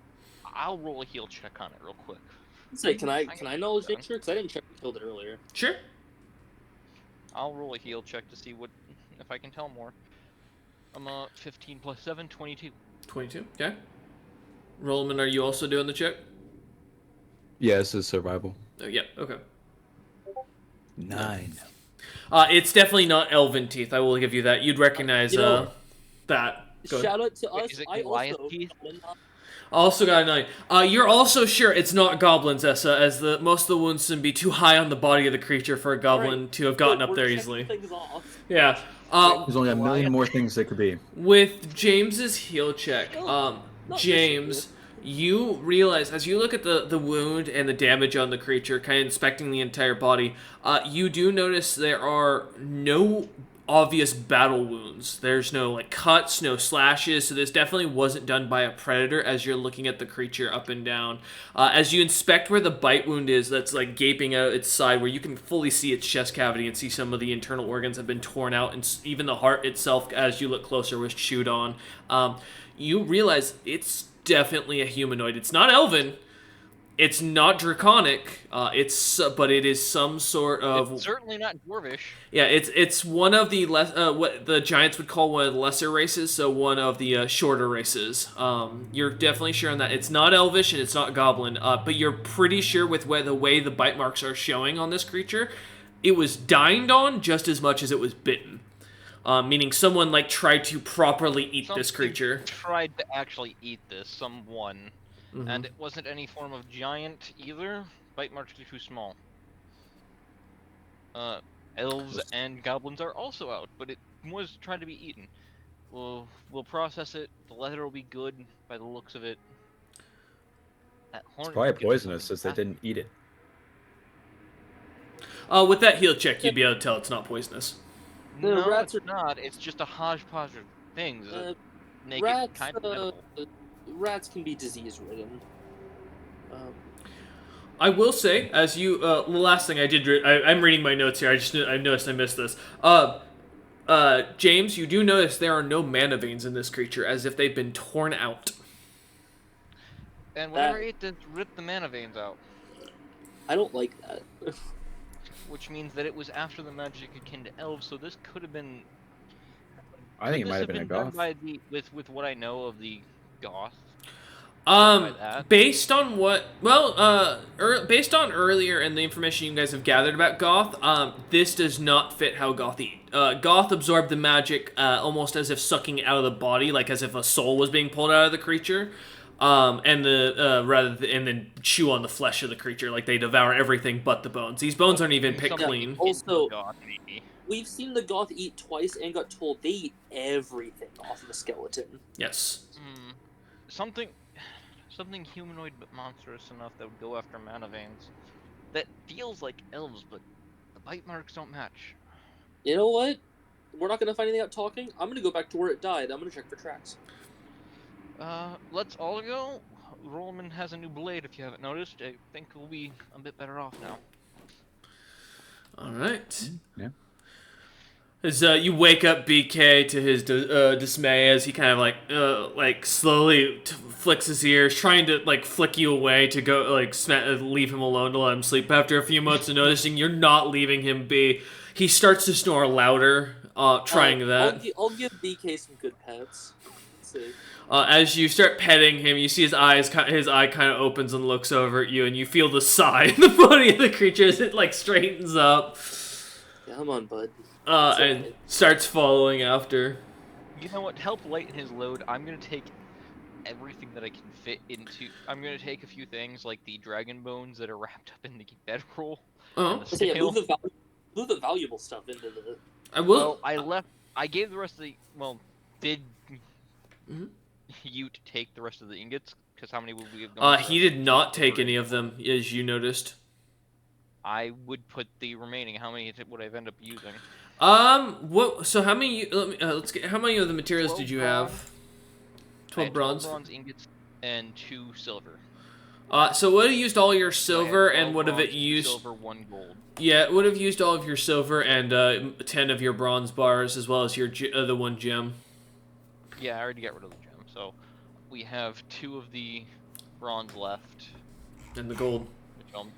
I'll roll a heal check on it real quick. Say, can I knowledge Yeah. nature? Because I didn't check we killed it earlier. Sure. I'll roll a heal check to see what if I can tell more. I'm 15 plus 7, 22. 22, okay. Rollaman, are you also doing the check? Yeah, this is survival. Oh, yeah, okay. 9. It's definitely not elven teeth, I will give you that. You'd recognize, You know, that. Go ahead. Shout out to Wait, us. is it I Goliath also teeth? Also got a 9. You're also sure it's not goblins, Essa, as the most of the wounds seem to be too high on the body of the creature for a goblin to have gotten Look, up we're there checking easily. things off. Yeah. There's only a million more things they could be. With James's heal check, Not James, you realize as you look at the wound and the damage on the creature, kind of inspecting the entire body, you do notice there are no obvious battle wounds. There's no like cuts, no slashes, so this definitely wasn't done by a predator as you're looking at the creature up and down. As you inspect where the bite wound is, that's like gaping out its side, where you can fully see its chest cavity and see some of the internal organs have been torn out, and even the heart itself, as you look closer, was chewed on. You realize it's definitely a humanoid. It's not elven. It's not draconic. But it is some sort of... It's certainly not dwarvish. Yeah, it's one of the what the giants would call one of the lesser races, so one of the shorter races. You're definitely sure on that. It's not elvish and it's not goblin, but you're pretty sure with the way the bite marks are showing on this creature, it was dined on just as much as it was bitten. Meaning someone like tried to properly eat this creature. Tried to actually eat this, someone. Mm-hmm. And it wasn't any form of giant either. Bite marks are too small. Elves and goblins are also out, but it was trying to be eaten. We'll process it. The leather will be good by the looks of it. That horn It's probably gives us poisonous something since they fast- didn't eat it. With that heal check, you'd be able to tell it's not poisonous. The No, rats it's not. It's just a hodgepodge of things that make it Rats, kind of edible. rats can be disease-ridden. I will say, as you, the last thing I did, I'm reading my notes here. I noticed I missed this. James, you do notice there are no mana veins in this creature, as if they've been torn out. And whenever it did rip the mana veins out, I don't like that. which means that it was after the magic akin to elves, so this could have been. I think it could might this have been a done goth. by with what I know of the goth. Based on what, based on earlier and the information you guys have gathered about Goth, this does not fit how Goth eat. Goth absorbed the magic, almost as if sucking it out of the body, like as if a soul was being pulled out of the creature, and then chew on the flesh of the creature, like they devour everything but the bones. These bones aren't even picked Something clean. akin to Also- goth, maybe. We've seen the goth eat twice and got told they eat everything off of a skeleton. Yes. Something humanoid but monstrous enough that would go after mana veins. That feels like elves, but the bite marks don't match. You know what? We're not gonna find anything out talking. I'm gonna go back to where it died. I'm gonna check for tracks. Let's all go. Rollman has a new blade, if you haven't noticed. I think we'll be a bit better off now. All right. Yeah. As you wake up BK to his dismay, as he kind of like slowly flicks his ears, trying to like flick you away to go leave him alone to let him sleep. After a few months of noticing you're not leaving him be, he starts to snore louder, trying that. I'll give BK some good pets. Let's see. As you start petting him, you see his eye kind of opens and looks over at you, and you feel the sigh in the body of the creature as it like straightens up. Come on, bud. And starts following after. You know what? To help lighten his load, I'm gonna take everything that I can fit into. I'm gonna take a few things like the dragon bones that are wrapped up in the bedroll Oh, and the So yeah, snail. move the valuable stuff into the. I will. Well, I gave the rest of the. Well, did Mhm. you take the rest of the ingots? Because how many would we have gone? He did not take any of them, as you noticed. I would put the remaining. How many would I end up using? What? So how many? Let's get. How many of the materials did you have? I 12 had bronze. 12 bronze ingots and 2 silver. So would have used all your So I had silver 12 and would have it bronze, 2 used. silver, 1 gold. Yeah, it would have used all of your silver and 10 of your bronze bars as well as your the 1 gem. Yeah, I already got rid of the gem. So we have 2 of the bronze left, And the gold. which I'll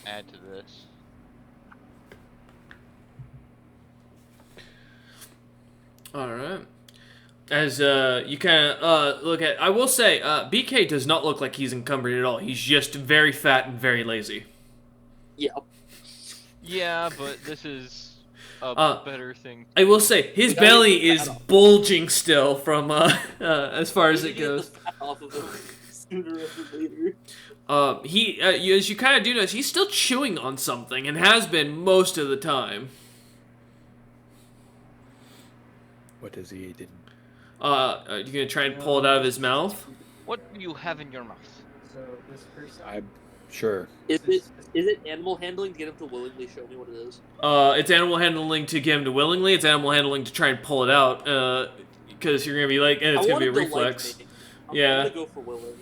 add to this. All right. As you kind of look at, I will say, BK does not look like he's encumbered at all. He's just very fat and very lazy. Yeah. Yeah, but this is a better thing. I will say his belly is bulging still from as far as it goes. Get the fat off of him sooner or later. As you kind of do notice, he's still chewing on something and has been most of the time. What does he eat? Are you gonna try and pull it out of his mouth? What do you have in your mouth? So this person. I'm sure. Is it animal handling to get him to willingly show me what it is? It's animal handling to get him to willingly. It's animal handling to try and pull it out. Because you're gonna be like, and it's gonna be a reflex. I'm Yeah. gonna go for willing.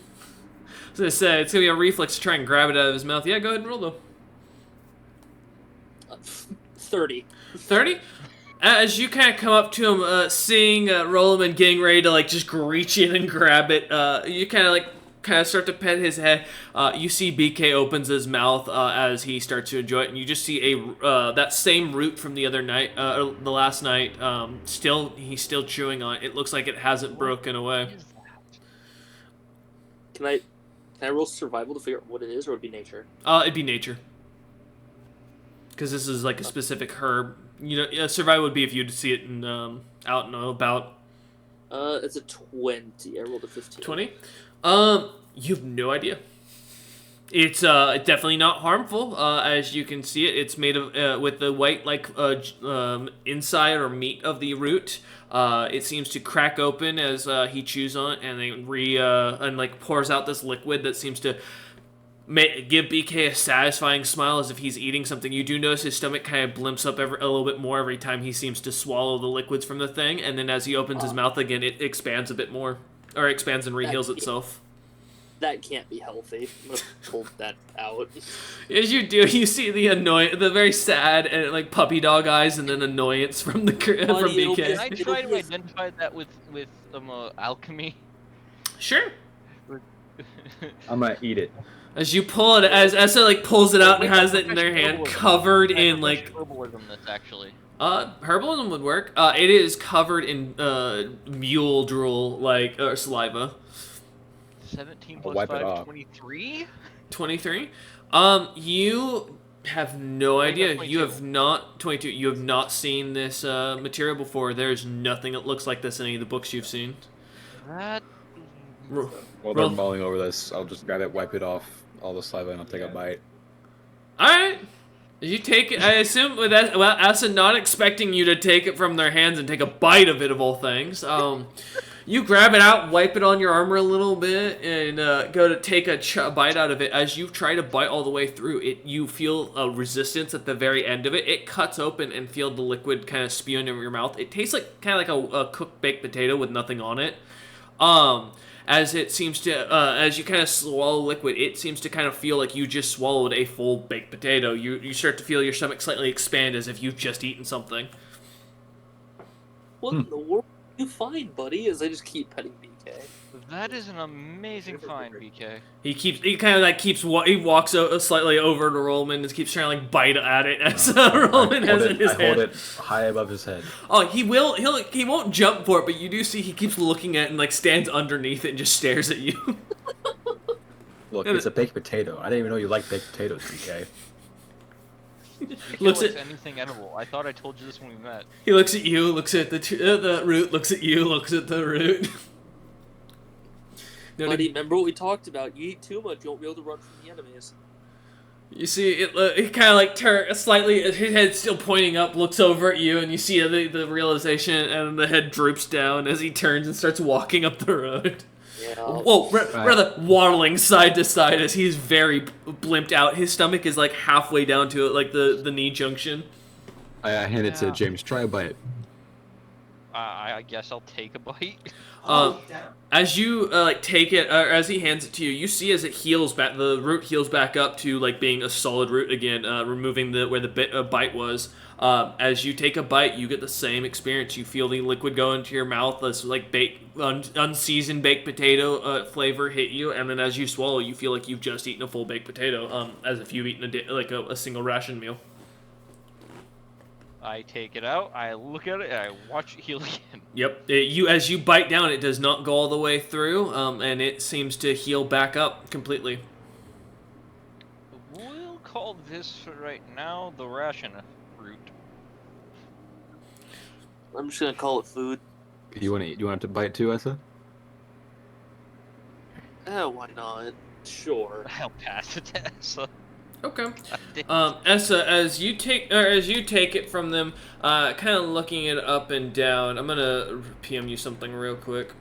As I said, it's gonna be a reflex to try and grab it out of his mouth. Yeah, go ahead and roll though. 30. 30. As you kind of come up to him, seeing Rolliman getting ready to like just reach in and grab it, you kind of start to pet his head. You see BK opens his mouth as he starts to enjoy it, and you just see that same root from the other night, the last night. He's still chewing on it. It looks like it hasn't broken away. Can I roll survival to figure out what it is, or would it be nature? It'd be nature, because this is like a specific herb. You know, survival would be if you'd see it in out and about. It's a 20. I rolled a 15. 20. You have no idea. It's definitely not harmful. As you can see it, it's made of with the white inside or meat of the root. It seems to crack open as he chews on it, and then pours out this liquid that seems to give BK a satisfying smile as if he's eating something. You do notice his stomach kind of blimps up a little bit more every time he seems to swallow the liquids from the thing, and then as he opens his mouth again, it expands a bit more, or expands and reheals itself. That can't be healthy. I'm gonna pull that out. As you do, you see the very sad and like puppy dog eyes, and then annoyance from from BK. Can I try to identify that with alchemy? Sure. I'm gonna eat it. As you pull it, as Essa like pulls it out and has it in their hand, covered in like herbalism. This actually. Herbalism would work. It is covered in mule drool or saliva. 17 I'll plus wipe it 5, off. 23? 23. You have no idea. You have not 22. You have not seen this material before. There's nothing that looks like this in any of the books you've seen. That. While they're mulling over this, I'll just grab it, wipe it off all the saliva, and I'll take a bite. All right. You take it. I assume with that. Well, Asa not expecting you to take it from their hands and take a bite of it of all things. You grab it out, wipe it on your armor a little bit, and go to take a bite out of it. As you try to bite all the way through it, you feel a resistance at the very end of it. It cuts open and feel the liquid kind of spew into your mouth. It tastes like kind of like a cooked baked potato with nothing on it. As it seems to, as you kind of swallow liquid, it seems to kind of feel like you just swallowed a full baked potato. You start to feel your stomach slightly expand as if you've just eaten something. What in the world do you find, buddy? As I just keep petting BK. That is an amazing find, BK. He walks slightly over to Rollman and keeps trying to like bite at it as Rollman has it in his I hand. hold it high above his head. Oh, he won't jump for it, but you do see he keeps looking at it and like stands underneath it and just stares at you. Look, it's a baked potato. I didn't even know you liked baked potatoes, BK. Looks Looks at anything edible. I thought I told you this when we met. He looks at you, looks at the root, looks at you, looks at the root. Buddy, remember what we talked about? You eat too much, you won't be able to run from the enemies. You see, it kind of like turns slightly. His head's still pointing up, looks over at you, and you see the realization, and the head droops down as he turns and starts walking up the road. Yeah. Whoa, rather waddling side to side as he's very blimped out. His stomach is like halfway down to it, like the knee junction. I hand it to James. Try a bite. I guess I'll take a bite. As you like take it, or as he hands it to you, you see as it heals back, the root heals back up to like being a solid root again, removing where the bite was. As you take a bite, you get the same experience. You feel the liquid go into your mouth, this like unseasoned baked potato flavor hit you, and then as you swallow, you feel like you've just eaten a full baked potato, as if you've eaten a single ration meal. I take it out, I look at it, and I watch it heal again. Yep. As you bite down, it does not go all the way through, and it seems to heal back up completely. We'll call this for right now the ration fruit. I'm just gonna call it food. You want to eat? You want to bite too, Essa? Why not? Sure. I'll pass it to Essa. Okay. Essa, as you take it from them, kind of looking it up and down, I'm gonna PM you something real quick.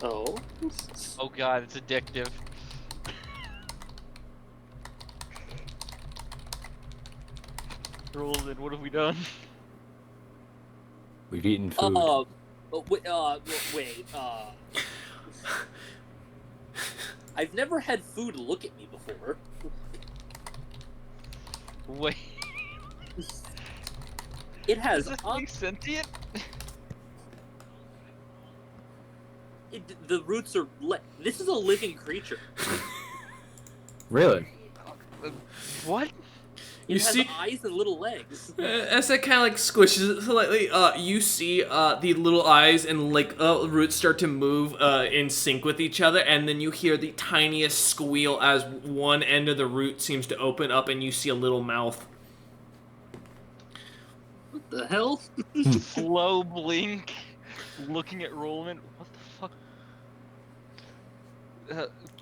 Oh. Oh god, it's addictive. Roland, what have we done? We've eaten food. Wait. I've never had food look at me before. Wait. It has Is this thing sentient? The roots are. This is a living creature. Really? What? It has eyes and little legs. As it kind of like squishes it slightly, you see the little eyes and like roots start to move in sync with each other, and then you hear the tiniest squeal as one end of the root seems to open up, and you see a little mouth. What the hell? Slow blink, looking at Roland. What the fuck?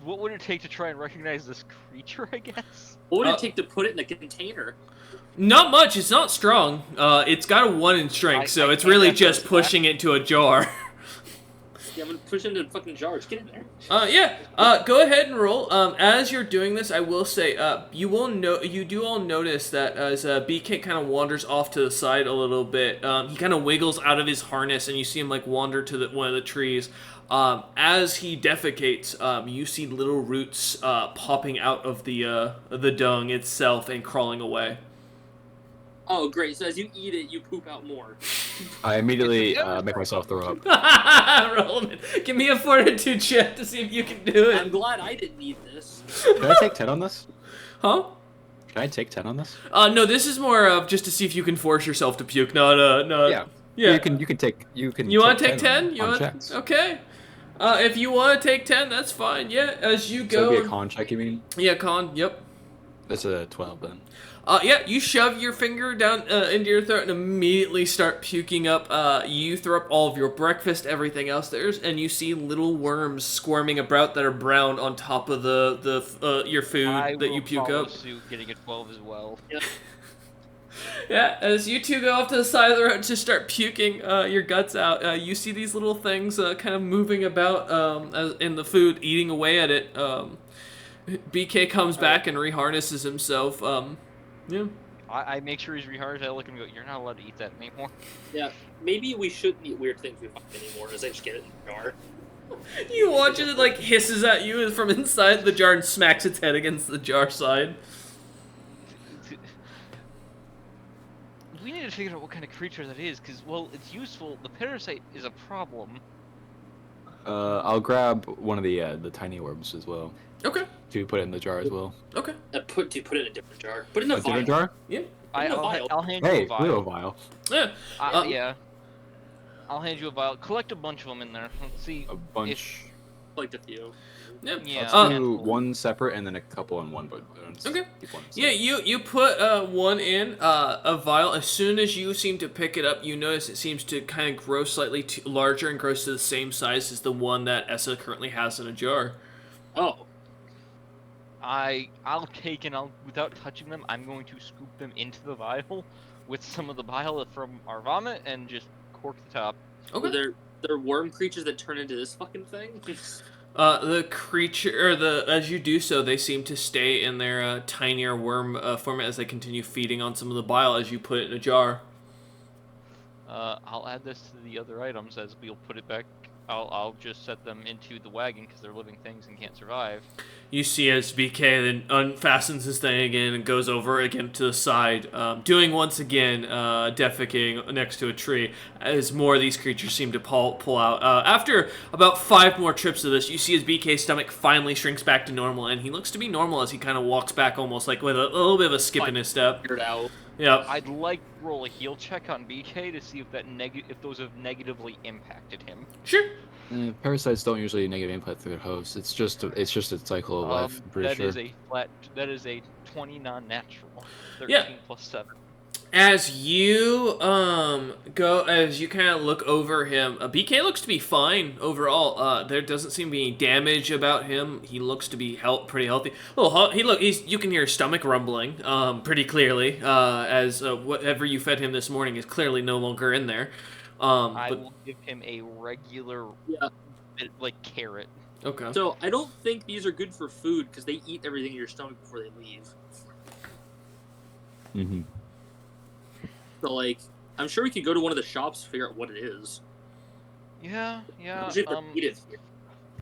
What would it take to try and recognize this creature, I guess? What would it take to put it in a container? Not much. It's not strong. It's got a 1 in strength, so it's really just pushing it to a jar. Yeah, I'm gonna push it into fucking jars. Get in there. Go ahead and roll. As you're doing this, I will say, you do all notice that as BK kind of wanders off to the side a little bit, he kind of wiggles out of his harness, and you see him like wander to one of the trees. As he defecates, you see little roots popping out of the dung itself and crawling away. Oh, great. So as you eat it, you poop out more. I immediately make myself throw up. Roland, give me a fortitude check to see if you can do it. I'm glad I didn't need this. Can I take 10 on this? Huh? Can I take 10 on this? No, this is more of just to see if you can force yourself to puke. No. Yeah. Yeah. You can take. You want to take 10? On checks. Okay. If you want to take 10, that's fine. Yeah, as you go. So it'd be a con check, you mean? Yeah, con. Yep. That's a 12 then. Yeah, you shove your finger down into your throat and immediately start puking up. You throw up all of your breakfast, everything else there's, and you see little worms squirming about that are brown on top of your food that you puke up. Suit, getting a 12 as well. Yep. Yeah, as you two go off to the side of the road to start puking your guts out, you see these little things kind of moving about in the food, eating away at it. BK comes back and reharnesses himself. Yeah. I make sure he's reharnessed. I look and go, you're not allowed to eat that anymore. Yeah, maybe we shouldn't eat weird things we find anymore, as I just get it in the jar. You watch it like hisses at you from inside the jar and smacks its head against the jar side. We need to figure out what kind of creature that is, because, well, it's useful. The parasite is a problem. I'll grab one of the tiny orbs as well. Okay. To put it in the jar as well. Okay. Put it in a different jar. Put it in a different vial. jar? Yeah. I'll hand you Hey, a vial. we have a vial. Yeah. Yeah. I'll hand you a vial. Collect a bunch of them in there. Let's see. A bunch. Like a few. Yeah. Yeah. Let's do handful. one separate and then a couple on one, but Okay. keep one Yeah, separate. you put one in a vial. As soon as you seem to pick it up, you notice it seems to kind of grow slightly larger and grows to the same size as the one that Essa currently has in a jar. Oh. I'll take and without touching them, I'm going to scoop them into the vial with some of the bile from our vomit and just cork the top. Okay. So they're worm creatures that turn into this fucking thing? The creature, or as you do so, they seem to stay in their tinier worm format as they continue feeding on some of the bile as you put it in a jar. I'll add this to the other items as we'll put it back. I'll just set them into the wagon because they're living things and can't survive. You see as BK then unfastens his thing again and goes over again to the side, doing once again defecating next to a tree as more of these creatures seem to pull out. After about 5 more trips of this, you see his BK stomach finally shrinks back to normal, and he looks to be normal as he kind of walks back almost like with a little bit of a skip in his step. Figured out. Yeah. I'd like to roll a heal check on BK to see if if those have negatively impacted him. Sure. Parasites don't usually negative impact their host. It's just a cycle of life. I'm pretty sure. That is a 20 non-natural. 13 Yeah. plus 7. As you as you kind of look over him, BK looks to be fine overall. There doesn't seem to be any damage about him. He looks to be pretty healthy. You can hear his stomach rumbling pretty clearly as whatever you fed him this morning is clearly no longer in there. I will give him a regular, carrot. Okay. So I don't think these are good for food because they eat everything in your stomach before they leave. Mm-hmm. So like, I'm sure we could go to one of the shops to figure out what it is. Yeah. Usually if they eat it here.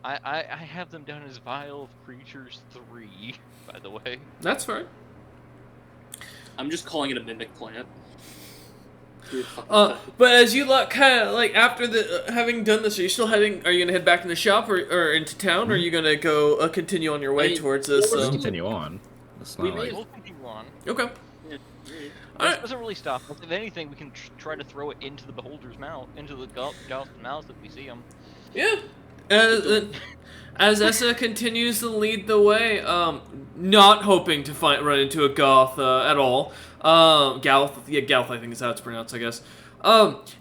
I have them down as Vial of Creatures 3, by the way. That's fine. I'm just calling it a mimic plant. But as you look, kind of like after having done this, are you still heading? Are you gonna head back in the shop or into town, or are you gonna go continue on your way towards this? Let's continue on. It's not like... We'll continue on. Okay. Yeah. This doesn't really stop us. If anything, we can try to throw it into the beholder's mouth, into the Goth's mouth if we see him. Yeah. As Essa continues to lead the way, not hoping to run into a Goth at all. Galth, I think is how it's pronounced, I guess.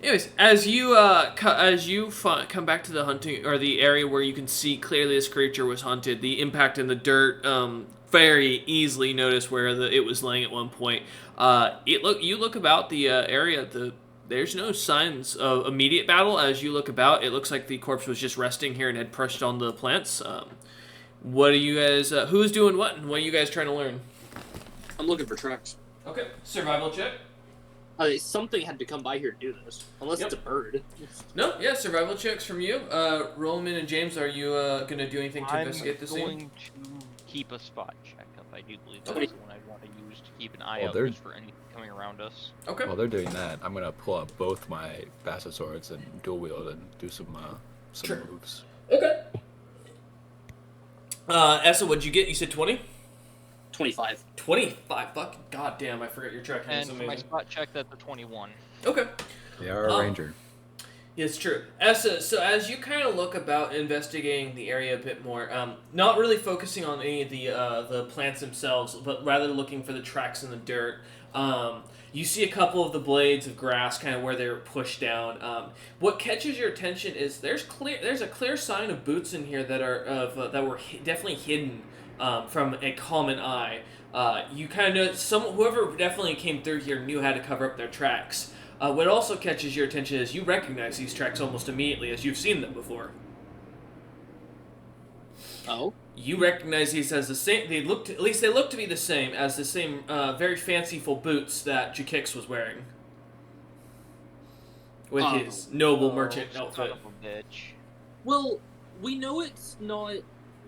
Anyways, as you come back to the hunting or the area where you can see clearly this creature was hunted, the impact in the dirt, very easily notice where it was laying at one point. You look about the area. There's no signs of immediate battle. As you look about, it looks like the corpse was just resting here and had pushed on the plants. What are you guys? Who's doing what? And what are you guys trying to learn? I'm looking for tracks. Okay, survival check. Something had to come by here to do this, unless it's a bird. No, yeah, survival checks from you. Rollman and James, are you gonna do anything to investigate the scene? I'm going to keep a spot check up. I do believe that's Okay. the one I'd want to use to keep an eye Well, out they're- just for anything coming around us. Okay. While they're doing that, I'm gonna pull out both my Basset swords and dual wield and do some Sure. moves. Okay. Essa, what'd you get? You said 20? 25. 25. Fucking goddamn! I forgot your tracking. And It's for my amazing. spot check, that's a 21. Okay. They are a ranger. Yeah, it's true. Essa, so as you kind of look about investigating the area a bit more, not really focusing on any of the plants themselves, but rather looking for the tracks in the dirt, you see a couple of the blades of grass kind of where they're pushed down. What catches your attention is there's a clear sign of boots in here that are that were definitely hidden from a common eye. You kind of know whoever definitely came through here knew how to cover up their tracks. What also catches your attention is you recognize these tracks almost immediately as you've seen them before. Oh? You recognize these as the same. They look to be the same as the same very fanciful boots that Jakix was wearing with his noble merchant Son outfit. of a bitch. Well, we know it's not...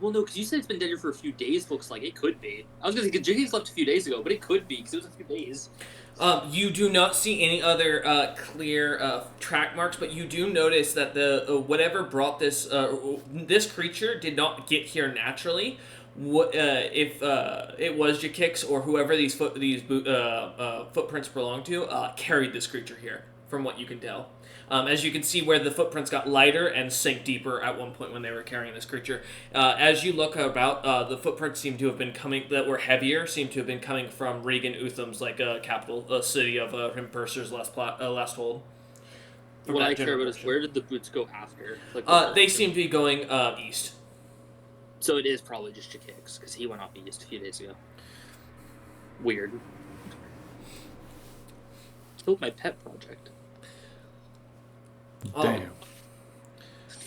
Well, no, because you said it's been dead here for a few days, looks like. It could be. I was going to say, Jiggins left a few days ago, but it could be, because it was a few days. You do not see any other clear track marks, but you do notice that the whatever brought this this creature did not get here naturally. If it was Jakix or whoever these footprints belong to, carried this creature here, from what you can tell. As you can see where the footprints got lighter and sank deeper at one point when they were carrying this creature. As you look about, the footprints seem to have been coming, that were heavier, seem to have been coming from Regan Utham's, capital city of Hrim Purser's last hold. What I care about is where did the boots go after? They seem to be going east. So it is probably just Jakix, because he went off east a few days ago. Weird. Killed my pet project. Damn.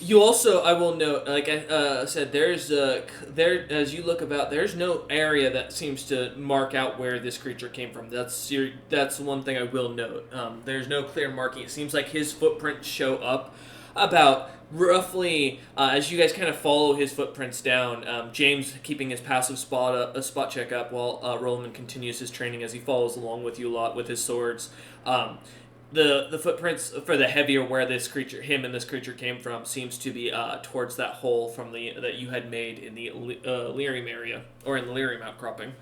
You also, I will note, like I said, there's as you look about, there's no area that seems to mark out where this creature came from. That's one thing I will note. There's no clear marking. It seems like his footprints show up about roughly as you guys kind of follow his footprints down. James keeping his passive spot check up while Roland continues his training as he follows along with you a lot with his swords. The footprints for the heavier where him and this creature came from seems to be towards that hole from that you had made in the Lyrium area, or in the Lyrium outcropping.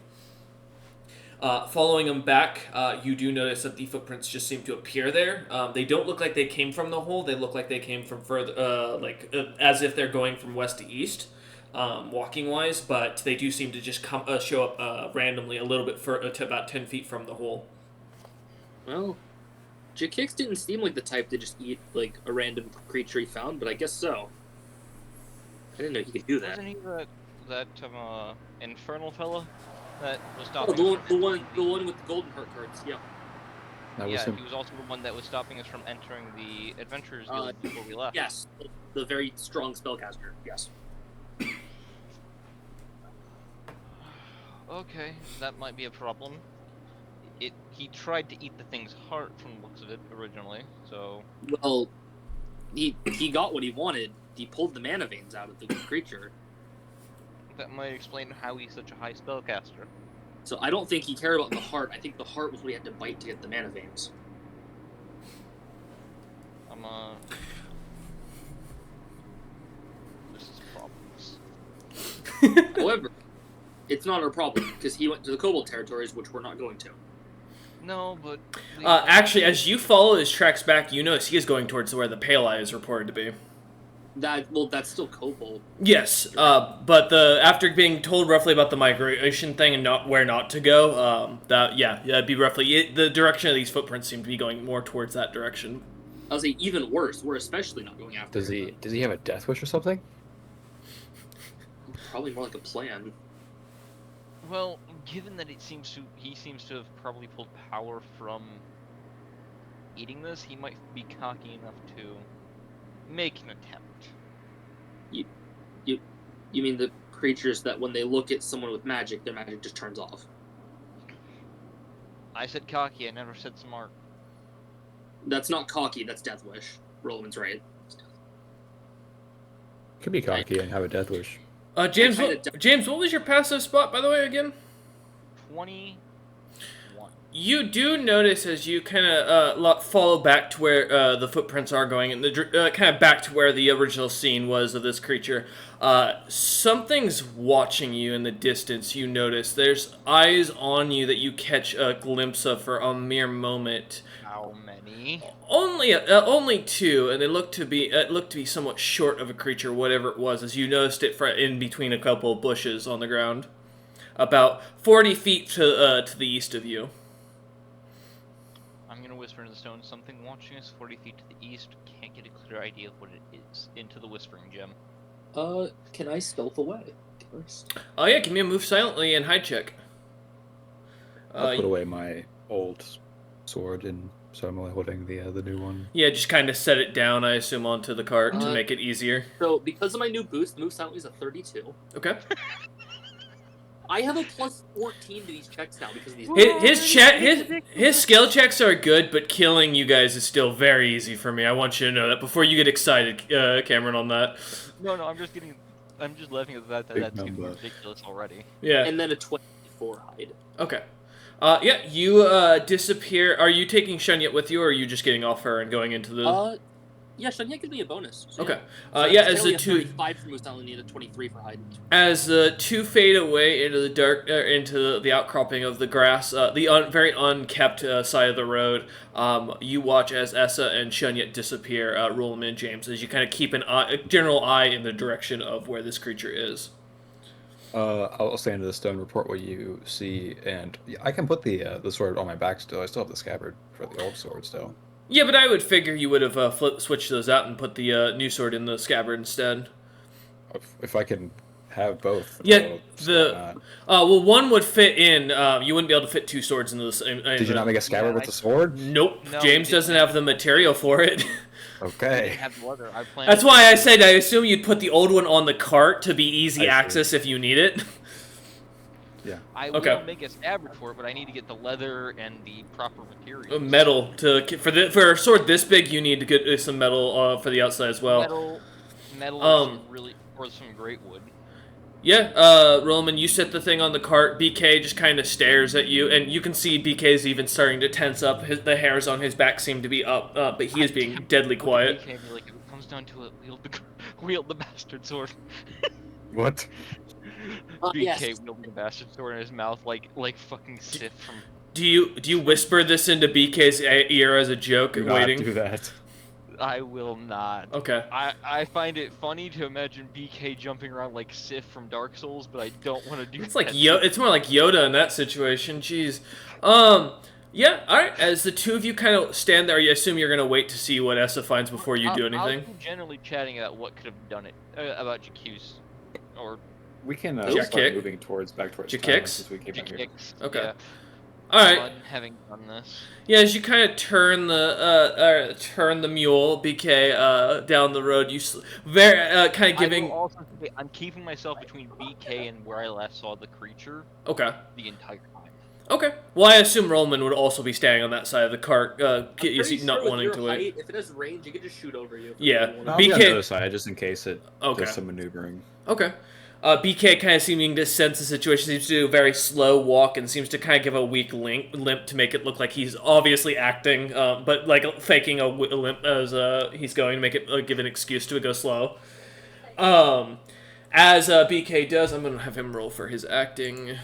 Following them back, you do notice that the footprints just seem to appear there. They don't look like they came from the hole. They look like they came from further, as if they're going from west to east, walking wise. But they do seem to just show up randomly a little bit to about 10 feet from the hole. Well, Jakix didn't seem like the type to just eat like a random creature he found, but I guess so. I didn't know he could do that. Wasn't he that infernal fella that was Oh, stopping? the one with the golden heart cards. Yeah. That was Yeah, him. he was also the one that was stopping us from entering the Adventurers Guild before we left. Yes, the very strong spellcaster. Yes. Okay, that might be a problem. He tried to eat the thing's heart from the looks of it originally, so... Well, he got what he wanted. He pulled the mana veins out of the creature. That might explain how he's such a high spellcaster. So I don't think he cared about the heart. I think the heart was what he had to bite to get the mana veins. This is problems. However, it's not our problem, because he went to the Kobold territories, which we're not going to. No, but... Actually, as you follow his tracks back, you notice he is going towards where the Pale Eye is reported to be. That's still Kobold. Yes, but after being told roughly about the migration thing and where not to go, that'd be roughly the direction of these footprints seem to be going more towards that direction. I'll say even worse. We're especially not going after. Does he have a death wish or something? Probably more like a plan. Well, given that he seems to have probably pulled power from eating this, he might be cocky enough to make an attempt. You mean the creatures that when they look at someone with magic, their magic just turns off? I said cocky, I never said smart. That's not cocky, that's Death Wish. Roland's right. Could be cocky and have a death wish. James, what was your passive spot, by the way, again? 21. You do notice as you kind of follow back to where the footprints are going, and kind of back to where the original scene was of this creature. Something's watching you in the distance. You notice there's eyes on you that you catch a glimpse of for a mere moment. How many? Only two, and they look to be somewhat short of a creature, whatever it was. As you noticed it in between a couple of bushes on the ground, about 40 feet to the east of you. I'm gonna whisper into the stone. Something watching us 40 feet to the east. Can't get a clear idea of what it is. Into the whispering gem. Can I stealth away first? Oh yeah, give me a move silently and hide check. I'll put away my old sword, and so I'm only holding the new one. Yeah, just kind of set it down, I assume, onto the cart to make it easier. So because of my new boost, move silently is a 32. Okay. I have a plus 14 to these checks now because of these. His skill checks are good, but killing you guys is still very easy for me. I want you to know that before you get excited, Cameron, on that. No, I'm just laughing at that. That's getting ridiculous already. Yeah. And then a 24 hide. Okay. Yeah, you disappear. Are you taking Shunyet with you, or are you just getting off her and going into the... Yeah, Shanya gives me a bonus. So Okay. So Yeah, it's as the a two 35 for Moose, I only need a 23 for Hyde. as the two fade away into the dark, into the outcropping of the grass, the very unkept side of the road, you watch as Essa and Shunyet disappear. Rollman and James, as you kind of keep a general eye in the direction of where this creature is. I'll stand to the stone, report what you see, and I can put the sword on my back still. I still have the scabbard for the old sword still. Yeah, but I would figure you would have switched those out and put the new sword in the scabbard instead. If I can have both. Yeah, why not? well, one would fit in. You wouldn't be able to fit two swords into the same. Did you not make a scabbard with the sword? Nope. No, James we doesn't didn't have the material for it. We Okay. didn't have the leather. I planned. That's why I said I assume you'd put the old one on the cart to be easy I see. access if you need it. Yeah. I Okay. will make a scabbard for it, but I need to get the leather and the proper materials. Metal for a sword this big, you need to get some metal for the outside as well. Metal, or some great wood. Yeah, Roman, you set the thing on the cart. BK just kind of stares at you, and you can see BK's even starting to tense up. The hairs on his back seem to be up, but he is being deadly quiet. BK be like, if it comes down to it, wield the bastard sword. What? BK Yes. wielding the bastard sword in his mouth like fucking Sith from. Do you whisper this into BK's ear as a joke, Do not waiting? do that. I will not. Okay. I find it funny to imagine BK jumping around like Sith from Dark Souls, but I don't want to do It's that. like It's more like Yoda in that situation. Jeez. Yeah. All right. As the two of you kind of stand there, I assume you're gonna wait to see what Essa finds before you do anything. I'll be generally chatting about what could have done it, about Jakuse, or We can Jack start kick. moving back towards Jack town kicks? since we came back here. Jakix. Okay. Yeah, All right. fun having done this. Yeah, as you kind of turn the mule, BK, down the road, you kind of I giving. will also say I'm keeping myself between BK and where I last saw the creature Okay. the entire time. Okay. Well, I assume Roman would also be standing on that side of the cart. I'm Is he pretty not sure wanting with to your wait? height, if it has range, you can just shoot over you. Yeah. No, I'll be on BK the other side just in case it Okay. does some maneuvering. Okay. BK kind of seeming to sense the situation, seems to do a very slow walk and seems to kind of give a weak limp to make it look like he's obviously acting, but like faking a limp as he's going to make it give an excuse to go slow. As BK does, I'm going to have him roll for his acting,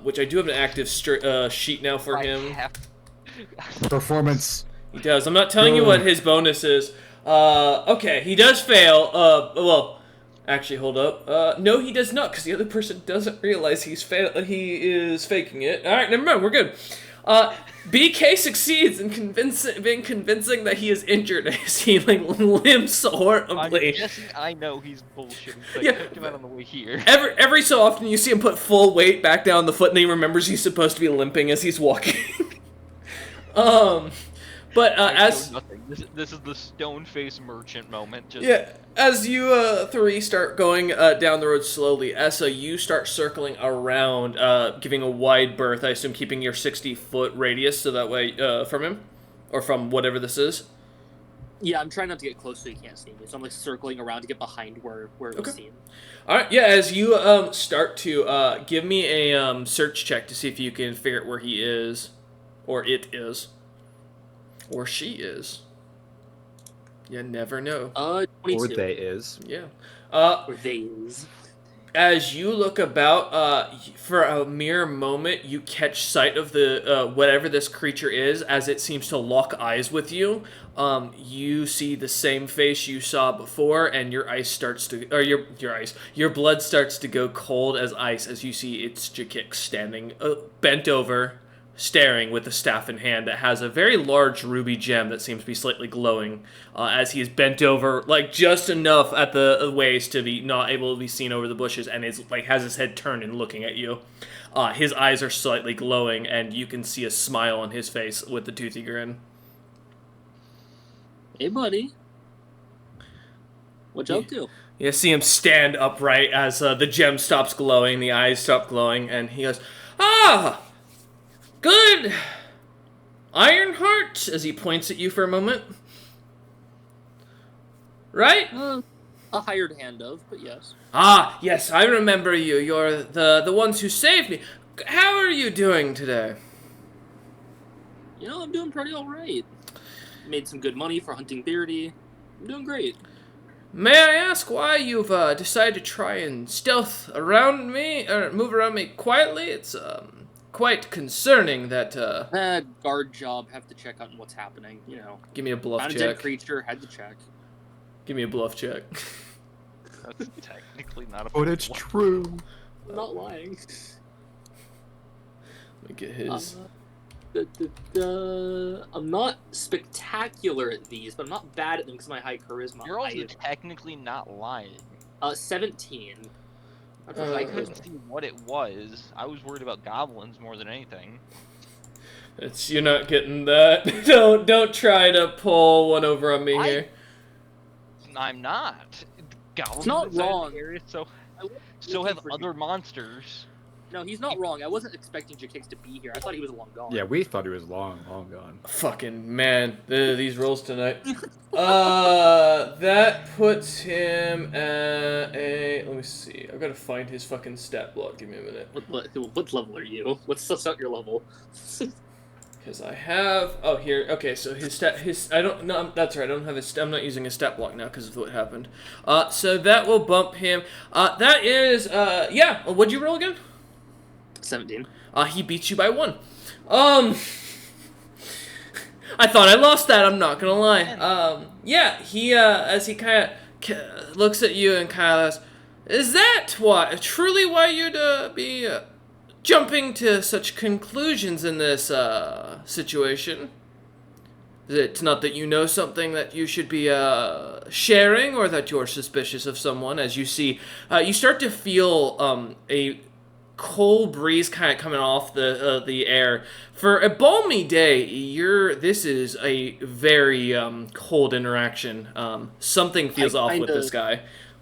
which I do have an active sheet now for him. Performance. He does. I'm not telling you what his bonus is. Okay, he does fail. Well, actually, hold up. No, he does not, because the other person doesn't realize he is faking it. All right, never mind. We're good. BK succeeds in being convincing that he is injured as he limps I'm horribly. guessing I know he's bullshitting. So Yeah. I kicked him out on the way here. Every so often, you see him put full weight back down the foot, and he remembers he's supposed to be limping as he's walking. But I as know nothing. This is the stone face merchant moment. Just yeah, as you three start going down the road slowly, Essa, you start circling around, giving a wide berth. I assume keeping your 60-foot radius, so that way from him, or from whatever this is. Yeah, I'm trying not to get close so he can't see me. So I'm like circling around to get behind where it was seen. All right, yeah. As you start to give me a search check to see if you can figure out where he is, or it is, or she is. You never know. 22. Or they is. Yeah. Or they is. As you look about, for a mere moment, you catch sight of the whatever this creature is. As it seems to lock eyes with you, you see the same face you saw before, and your ice starts to, or your blood starts to go cold as ice as you see its Jakik standing, bent over, staring with the staff in hand that has a very large ruby gem that seems to be slightly glowing as he is bent over, like just enough at the waist to be not able to be seen over the bushes, and is like has his head turned and looking at you. His eyes are slightly glowing, and you can see a smile on his face with the toothy grin. Hey, buddy. What you up to? You see him stand upright as the gem stops glowing, the eyes stop glowing, and he goes, "Ah! Good! Ironheart," as he points at you for a moment. Right? A hired hand of, but yes. Ah, yes, I remember you. You're the ones who saved me. How are you doing today? You know, I'm doing pretty alright. Made some good money for hunting Beardy. I'm doing great. May I ask why you've decided to try and stealth around me, or move around me quietly? It's quite concerning that. Guard job, have to check on what's happening, you know. Give me a bluff Found a dead check. creature, had to check. Give me a bluff check. That's technically not a. But it's true. I'm not lying. Let me get his. I'm not spectacular at these, but I'm not bad at them because of my high charisma. You're also technically not lying. 17. That's Uh, a high I couldn't charisma. see what it was. I was worried about goblins more than anything. It's you're not getting that. Don't try to pull one over on me here. I'm not. Goblins not inside wrong. the area, so I wasn't so looking have for other monsters. No, he's not wrong. I wasn't expecting Jakix to be here. I thought he was long gone. Yeah, we thought he was long gone. Fucking man, these rolls tonight. That puts him at a. Let me see. I've got to find his fucking stat block. Give me a minute. What level are you? Let's suss out your level. Because I have. Oh, here. Okay, so his stat. I don't. No, that's right. I don't have his. I'm not using his stat block now because of what happened. So that will bump him. That is. Yeah. What'd you roll again? 17. He beats you by 1. I thought I lost that, I'm not gonna lie. Yeah, he, as he kind of looks at you and kind of is that truly why you'd, be, jumping to such conclusions in this, situation? Is it not that you know something that you should be, sharing, or that you're suspicious of someone? As you see, you start to feel, a cold breeze kind of coming off the air. For a balmy day, this is a very cold interaction. Something feels off with this guy.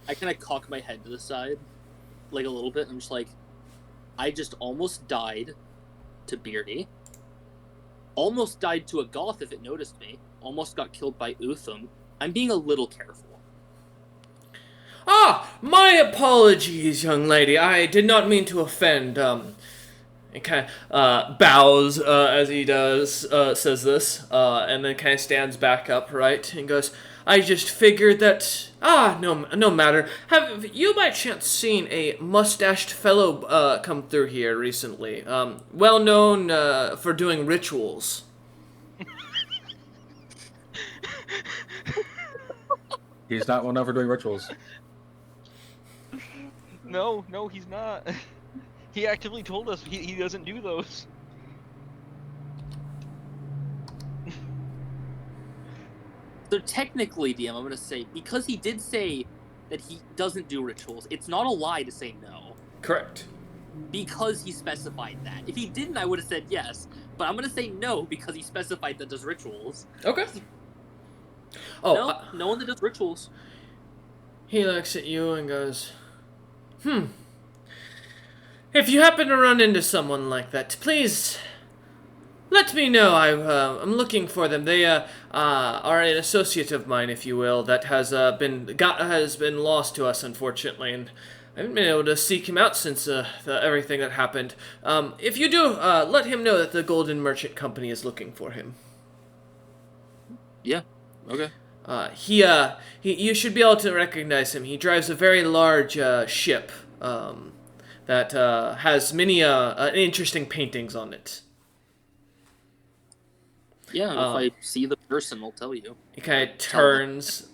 I kind of cock my head to the side, like a little bit. I'm just like, I just almost died to Beardy. Almost died to a goth if it noticed me. Almost got killed by Utham. I'm being a little careful. My apologies, young lady. I did not mean to offend. And kind of bows as he does, says this, and then kind of stands back up, right, and goes, I just figured that, no matter. Have you by chance seen a mustached fellow come through here recently? Well known for doing rituals. He's not well known for doing rituals. No, he's not. He actively told us he doesn't do those. So technically, DM, I'm going to say, because he did say that he doesn't do rituals, it's not a lie to say no. Correct. Because he specified that. If he didn't, I would have said yes. But I'm going to say no because he specified that does rituals. Okay. No, no one that does rituals. He looks at you and goes, If you happen to run into someone like that, please let me know. I'm looking for them. They are an associate of mine, if you will, that has been lost to us, unfortunately, and I haven't been able to seek him out since everything that happened. If you do, let him know that the Golden Merchant Company is looking for him. Yeah. Okay. You should be able to recognize him. He drives a very large ship that has many interesting paintings on it. Yeah, if I see the person, I'll tell you. He kind of turns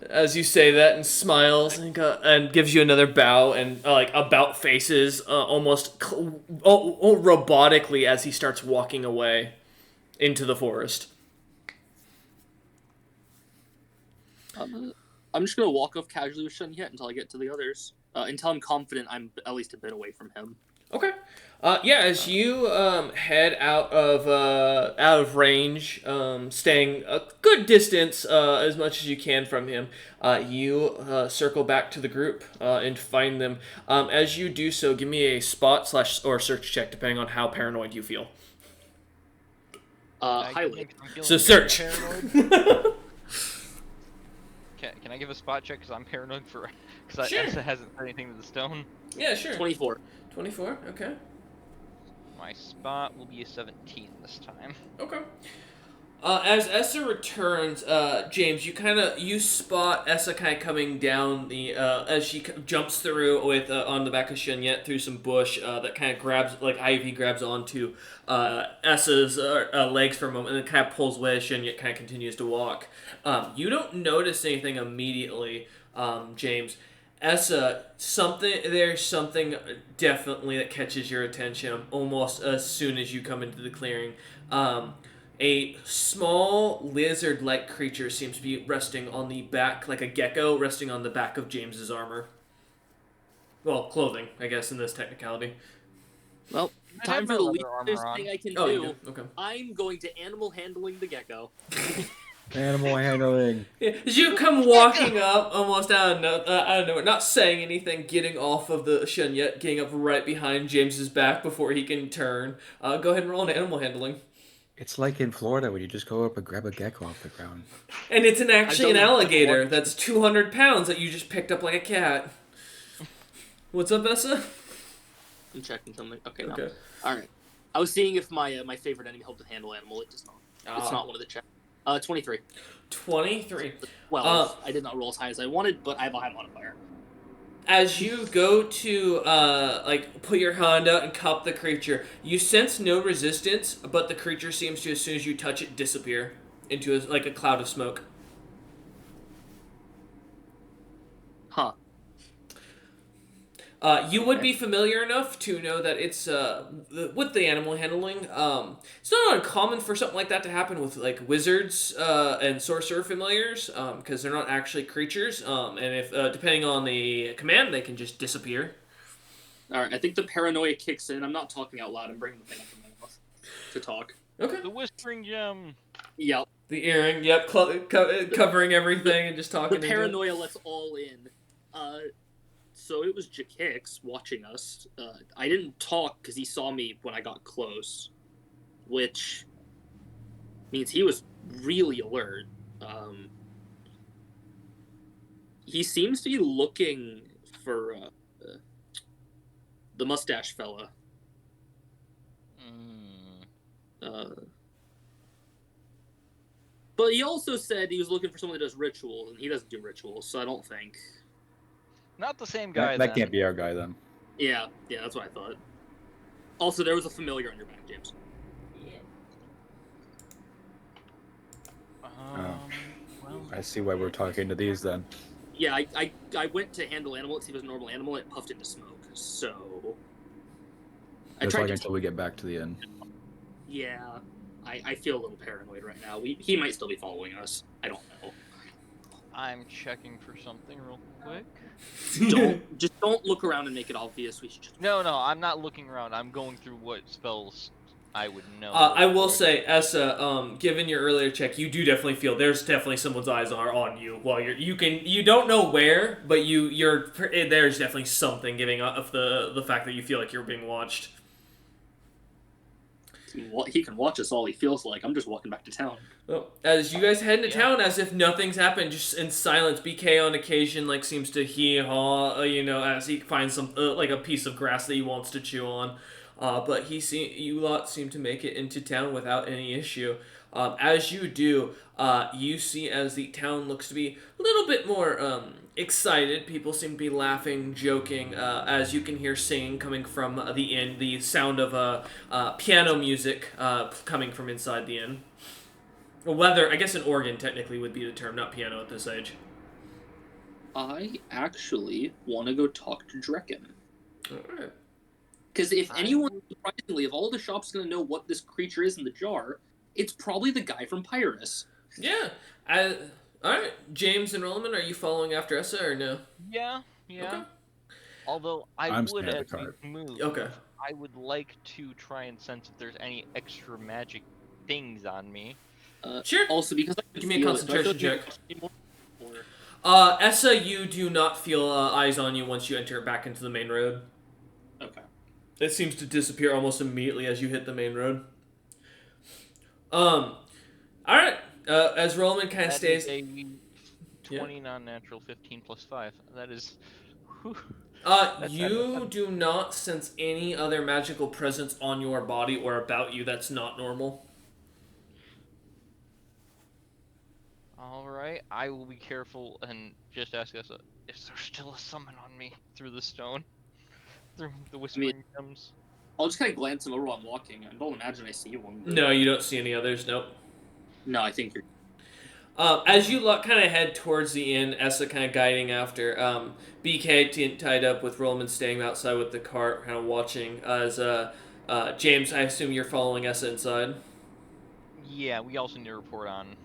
as you say that and smiles and gives you another bow and about faces almost robotically as he starts walking away into the forest. I'm just gonna walk off casually with Shun Yet until I get to the others. Until I'm confident I'm at least a bit away from him. Okay. As you head out of range, staying a good distance, as much as you can from him, you circle back to the group and find them. As you do so, give me a spot / or search check, depending on how paranoid you feel. Highly. So search. Can I give a spot check? Because I'm paranoid because Sure. Essa hasn't said anything to the stone. Yeah, sure. 24. 24, okay. My spot will be a 17 this time. Okay. As Essa returns, James, you spot Essa kind of coming down the as she jumps through with on the back of Shenyet through some bush that kind of grabs like Ivy grabs onto Essa's legs for a moment and then kind of pulls away as Shenyet kind of continues to walk. You don't notice anything immediately, James. Essa, there's something definitely that catches your attention almost as soon as you come into the clearing. A small lizard-like creature seems to be resting on the back, like a gecko, resting on the back of James's armor. Well, clothing, I guess, in this technicality. Well, I time have for my the leather least armor on. thing I can Oh, do. you do? Okay. I'm going to animal handling the gecko. Animal handling. Yeah, as you come walking up, almost out of nowhere, not saying anything, getting off of the Shenyet, getting up right behind James's back before he can turn. Go ahead and roll an animal handling. It's like in Florida when you just go up and grab a gecko off the ground. And it's actually an done that alligator before. that's 200 pounds that you just picked up like a cat. What's up, Essa? I'm checking something. Okay, Okay. no. All right. I was seeing if my my favorite enemy helped with handle animal. It does not. It's Ah. not one of the checks. 23. 23. 12. I did not roll as high as I wanted, but I have a high modifier. As you go to like put your hand out and cup the creature, you sense no resistance, but the creature seems to, as soon as you touch it, disappear into like a cloud of smoke. Huh. You would be familiar enough to know that it's with the animal handling. It's not uncommon for something like that to happen with like wizards and sorcerer familiars, because they're not actually creatures. And if depending on the command, they can just disappear. All right. I think the paranoia kicks in. I'm not talking out loud. I'm bringing the thing up in my mouth to talk. Okay. The Whispering Gem. Yep. The earring, yep, covering everything and just talking. The paranoia lets all in. So it was Jakix watching us. I didn't talk because he saw me when I got close, which means he was really alert. He seems to be looking for the mustache fella. But he also said he was looking for someone that does rituals, and he doesn't do rituals, so I don't think. Not the same guy. That then. can't be our guy then. Yeah, that's what I thought. Also, there was a familiar on your back, James. Well, I see why we're talking to these then. Yeah, I went to handle animal. It seemed it was a normal animal. It puffed into smoke. So I It's tried like to. until we get back to the inn. Yeah, I feel a little paranoid right now. He might still be following us. I don't know. I'm checking for something real quick. Don't look around and make it obvious. We should just. No, I'm not looking around. I'm going through what spells I would know. I will say, Essa, given your earlier check, you do definitely feel there's definitely someone's eyes are on you while you don't know where, but there's definitely something giving off the fact that you feel like you're being watched. He can watch us all he feels like. I'm just walking back to town. Well, as you guys head into town, as if nothing's happened, just in silence, BK on occasion seems to hee-haw, as he finds some like a piece of grass that he wants to chew on. But you lot seem to make it into town without any issue. As you do, you see as the town looks to be a little bit more excited. People seem to be laughing, joking, as you can hear singing coming from the inn, the sound of piano music coming from inside the inn. Whether, I guess an organ technically would be the term, not piano at this age. I actually want to go talk to Drekken. Alright. Because if anyone, surprisingly, if all the shop's going to know what this creature is in the jar, it's probably the guy from Pyrrhus. Yeah. Alright. James and Rollman, are you following after Essa or no? Yeah. Okay. Although I'm would, scared of as the card. we move, Okay. I would like to try and sense if there's any extra magic things on me. Sure. Also, because I can Give me a feel concentration it, do I check. feel or... Essa, you do not feel eyes on you once you enter back into the main road. Okay. It seems to disappear almost immediately as you hit the main road. Alright. As Rollman kind of stays... That is a 20 non-natural, 15 plus 5. That is... Whew. You do not sense any other magical presence on your body or about you that's not normal. Alright, I will be careful and just ask Essa, is there still a summon on me through the stone? Through the whispering gems? I'll just kind of glance him over while I'm walking. I don't imagine I see one. But... No, you don't see any others. Nope. No, I think you're. As you kind of head towards the inn, Essa kind of guiding after. BK tied up with Roman staying outside with the cart, kind of watching. As James, I assume you're following Essa inside. Yeah, we also need to report on.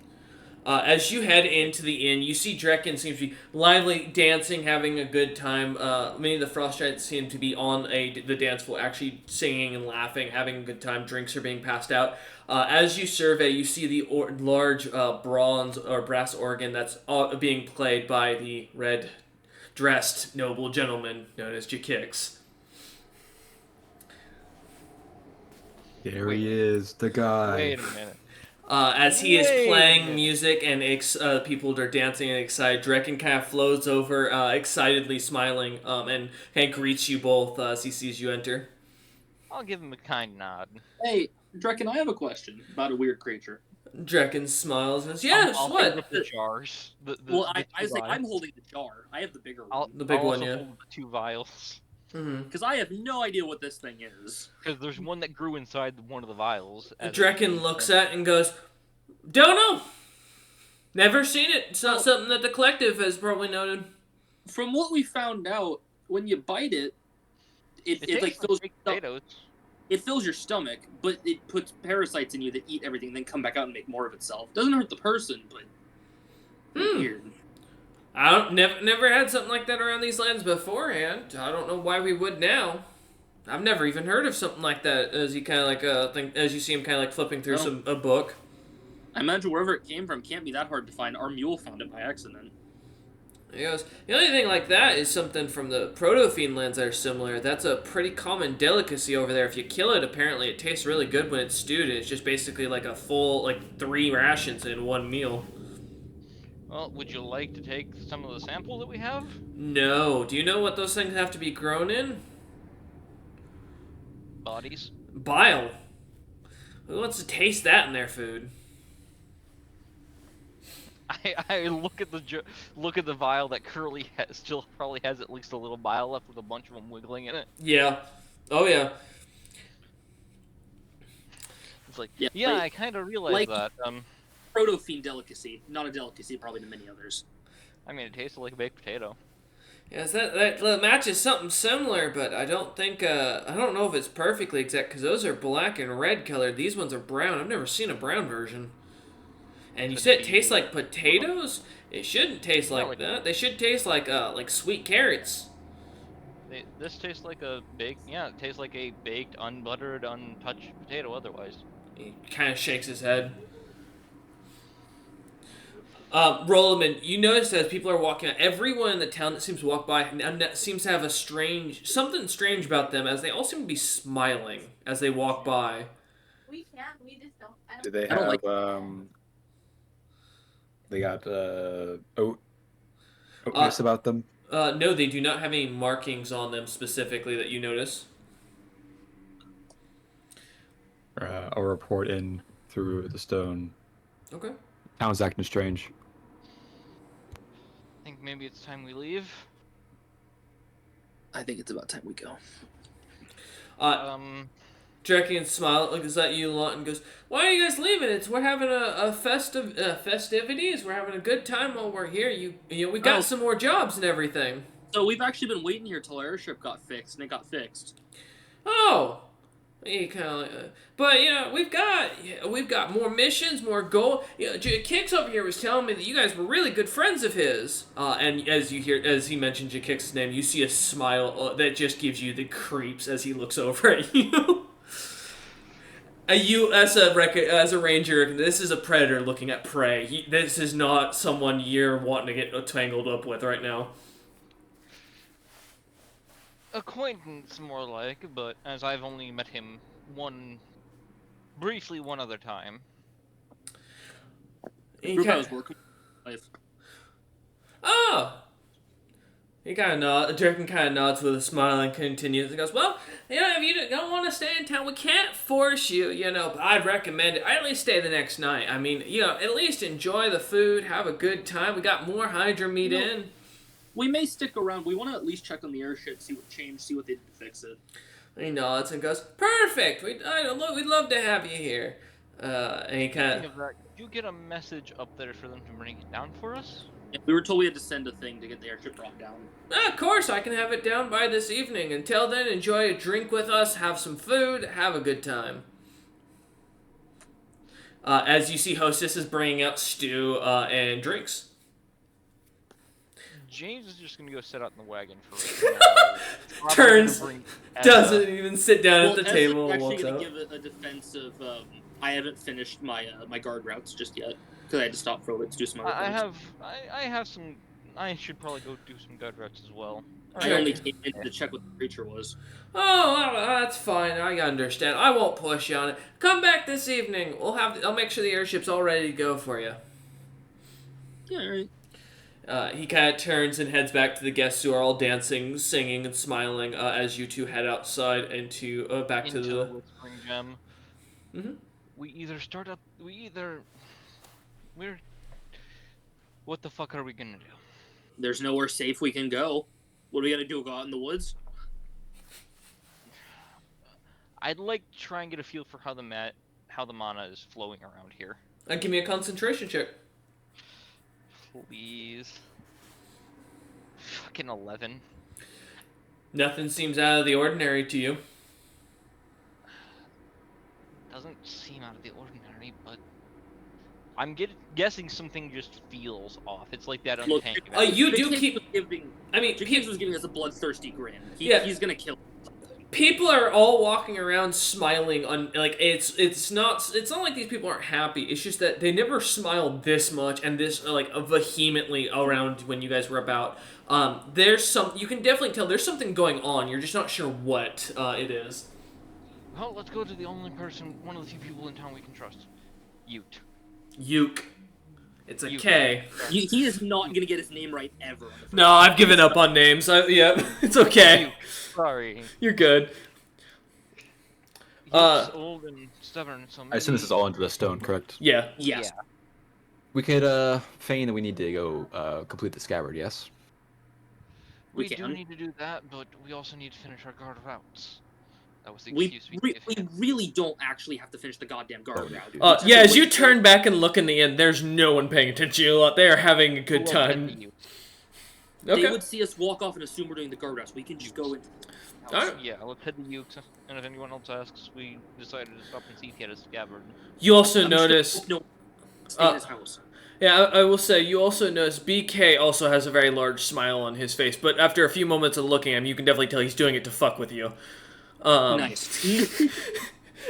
As you head into the inn, you see Drekken seems to be lively, dancing, having a good time. Many of the Frost Giants seem to be on the dance floor, actually singing and laughing, having a good time. Drinks are being passed out. As you survey, you see the large bronze or brass organ that's being played by the red-dressed noble gentleman known as Jakix. There he is, the guy. Wait a minute. As he is Wait a playing minute. music and people are dancing and excited, Drekken kind of flows over, excitedly smiling, and kind of greets you both as he sees you enter. I'll give him a kind nod. Hey, Drekken, I have a question about a weird creature. Drekken smiles and says, "Yes, I'll what?" hold up the jars. I was like, I'm holding the jar. I have the bigger one. The big I'll one, also yeah. hold the 2 vials. Because I have no idea what this thing is. Because there's one that grew inside one of the vials. Drekken looks at it and goes, "Don't know. Never seen it. It's not something that the collective has probably noted." From what we found out, when you bite it, it like fills potatoes. It fills your stomach, but it puts parasites in you that eat everything, then come back out and make more of itself. Doesn't hurt the person, but weird. I never had something like that around these lands beforehand. I don't know why we would now. I've never even heard of something like that. As you kind of like as you see him kind of like flipping through a book. I imagine wherever it came from can't be that hard to find. Our mule found it by accident. He goes, the only thing like that is something from the Proto-Fiend lands that are similar. That's a pretty common delicacy over there. If you kill it, apparently it tastes really good when it's stewed. And it's just basically like a full, 3 rations in one meal. Well, would you like to take some of the sample that we have? No. Do you know what those things have to be grown in? Bodies. Bile. Who wants to taste that in their food? I look at the vial that currently still probably has at least a little bile left with a bunch of them wiggling in it. Yeah. Oh yeah. It's like I kind of realized that. Proto-Fiend delicacy, not a delicacy probably to many others. I mean, it tasted like a baked potato. Yes, that matches something similar, but I don't think I don't know if it's perfectly exact because those are black and red colored. These ones are brown. I've never seen a brown version. And you said it tastes like potatoes? It shouldn't taste like that. They should taste like sweet carrots. This tastes like a baked. Yeah, it tastes like a baked, unbuttered, untouched potato. Otherwise, He kind of shakes his head. Roland, you notice as people are walking out, everyone in the town that seems to walk by seems to have something strange about them, as they all seem to be smiling as they walk by. We just don't. Do they I don't have like- They got oatness about them? No, they do not have any markings on them specifically that you notice. I'll report in through the stone. Okay. Town's acting strange. I think maybe it's time we leave. I think it's about time we go. Drekken smiles, looks at you a lot, and goes, "Why are you guys leaving? We're having a festivities. We're having a good time while we're here. You know, we got some more jobs and everything." So we've actually been waiting here till our airship got fixed, and it got fixed. Oh, he kind of, but you know, we've got more missions, more goal. You know, Jakix over here was telling me that you guys were really good friends of his. And as he mentioned Jakix's name, you see a smile that just gives you the creeps as he looks over at you. You as a ranger, this is a predator looking at prey. This is not someone you're wanting to get tangled up with right now. Acquaintance, more like, but as I've only met him briefly one other time. The group I was working with. Oh! He kind of nods. Durkin kind of nods with a smile and continues. He goes, "Well, if you don't want to stay in town, we can't force you, but I'd recommend it. I'd at least stay the next night. I mean, at least enjoy the food, have a good time. We got more Hydra meat in." We may stick around. We want to at least check on the airship, see what changed, see what they did to fix it. He nods and goes, "Perfect. We'd love to have you here." And he kind of. Did you get a message up there for them to bring it down for us? Yeah, we were told we had to send a thing to get the airship brought down. Of course, I can have it down by this evening. Until then, enjoy a drink with us, have some food, have a good time. As you see, Hostess is bringing out stew and drinks. James is just gonna go sit out in the wagon for right now. Turns, doesn't even sit down at the table. I'm And actually walks going out. to give it a defensive. I haven't finished my my guard routes just yet because I had to stop for a bit to do some other things. I have some. I should probably go do some guard routes as well. I only came in to check what the creature was. Oh, that's fine. I understand. I won't push you on it. Come back this evening. I'll make sure the airship's all ready to go for you. Yeah, all right. He kind of turns and heads back to the guests who are all dancing, singing, and smiling as you two head outside into back to the Whispering Gem. Mhm. What the fuck are we gonna do? There's nowhere safe we can go. What are we gonna do? Go out in the woods? I'd like to try and get a feel for how the mana is flowing around here. And give me a concentration check. Please. Fucking 11. Nothing seems out of the ordinary to you. Doesn't seem out of the ordinary, but I'm guessing something just feels off. It's like that Look, uncanny. You do Kid keep. was giving. I mean, James was giving us a bloodthirsty grin. Yeah. He's gonna kill. People are all walking around smiling on it's not like these people aren't happy. It's just that they never smiled this much and this vehemently around when you guys were about. You can definitely tell there's something going on. You're just not sure what it is. Well, let's go to the only person, one of the few people in town we can trust. Ute. Uke. It's a Uke. K. He is not gonna get his name right ever. On the first No, I've given up on names. Yeah, it's okay. Ute. Sorry. You're good. Ute's old and stubborn, so maybe... I assume this is all under the stone, correct? Yeah. Yes. Yeah. We could feign that we need to go complete the scabbard, yes? We We do can. need to do that, but we also need to finish our guard routes. That was the We excuse we gave him. really don't actually have to finish the goddamn guard Oh, route. dude. We just have Yeah, to as you wait turn back and look in the end, there's no one paying attention to you a lot. They are having a good We'll head to time. Ute. They Okay. would see us walk off and assume we're doing the guard routes. We can just go into the house. Alright. Yeah, let's head to Ute, and if anyone else asks, we decided to stop and see if he had a scabbard. You also I'm sure notice. no stay in his house. Yeah, I will say, you also notice BK also has a very large smile on his face, but after a few moments of looking at him, you can definitely tell he's doing it to fuck with you. Nice.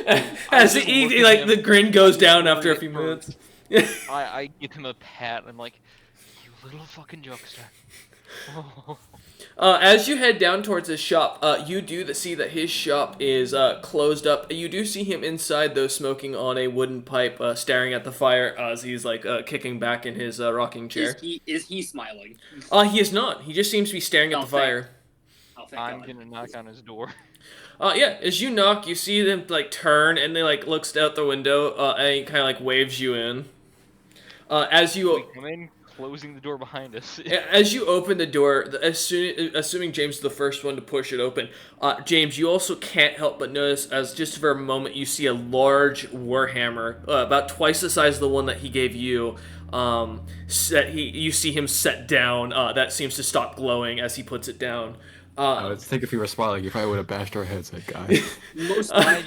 As just he, look at like, him. the grin goes down after a few minutes. I give him a pat, I'm like, you little fucking jokester. As you head down towards his shop, you do see that his shop is closed up. You do see him inside, though, smoking on a wooden pipe, staring at the fire as he's kicking back in his rocking chair. Is he smiling? He is not. He just seems to be staring at Oh, the fire. Oh, thank I'm God. gonna knock on his door. Yeah. As you knock, you see them turn and they looks out the window and he kind of waves you in. As We you come in, closing the door behind us. As you open the door, assuming James is the first one to push it open, James, you also can't help but notice, as just for a moment, you see a large warhammer, about twice the size of the one that he gave you. You see him set down. That seems to stop glowing as he puts it down. I think if he were smiling, you probably would have bashed our heads, that guy. Most I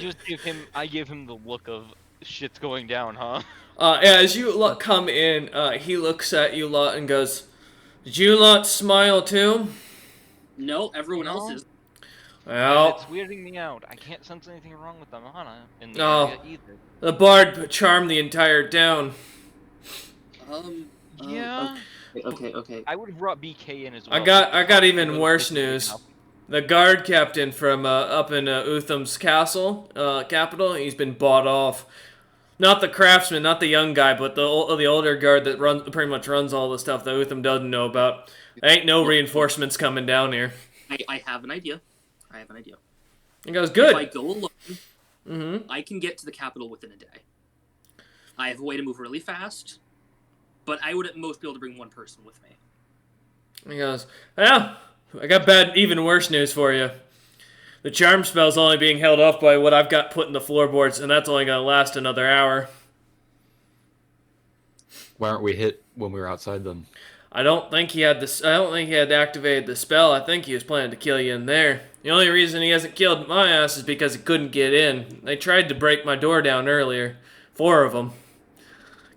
give him the look of shit's going down, huh? As you come in, he looks at you lot and goes, "Did you lot smile too?" no, everyone No. else is. Well, It's weirding me out. I can't sense anything wrong with the mana in the No. area either. the bard charmed the entire town. Yeah. Okay. I would have brought BK in as well. I got even worse news. The guard captain from up in Utham's castle, capital, he's been bought off. Not the craftsman, not the young guy, but the older guard that pretty much runs all the stuff that Utham doesn't know about. Ain't no reinforcements coming down here. I have an idea. He goes, If good. I go alone, Mm-hmm. I can get to the capital within a day. I have a way to move really fast, but I would at most be able to bring one person with me. He goes, well, I got even worse news for you. The charm spell's only being held off by what I've got put in the floorboards, and that's only gonna last another hour. Why aren't we hit when we were outside then? I don't think he had activated the spell. I think he was planning to kill you in there. The only reason he hasn't killed my ass is because he couldn't get in. They tried to break my door down earlier. 4 of them.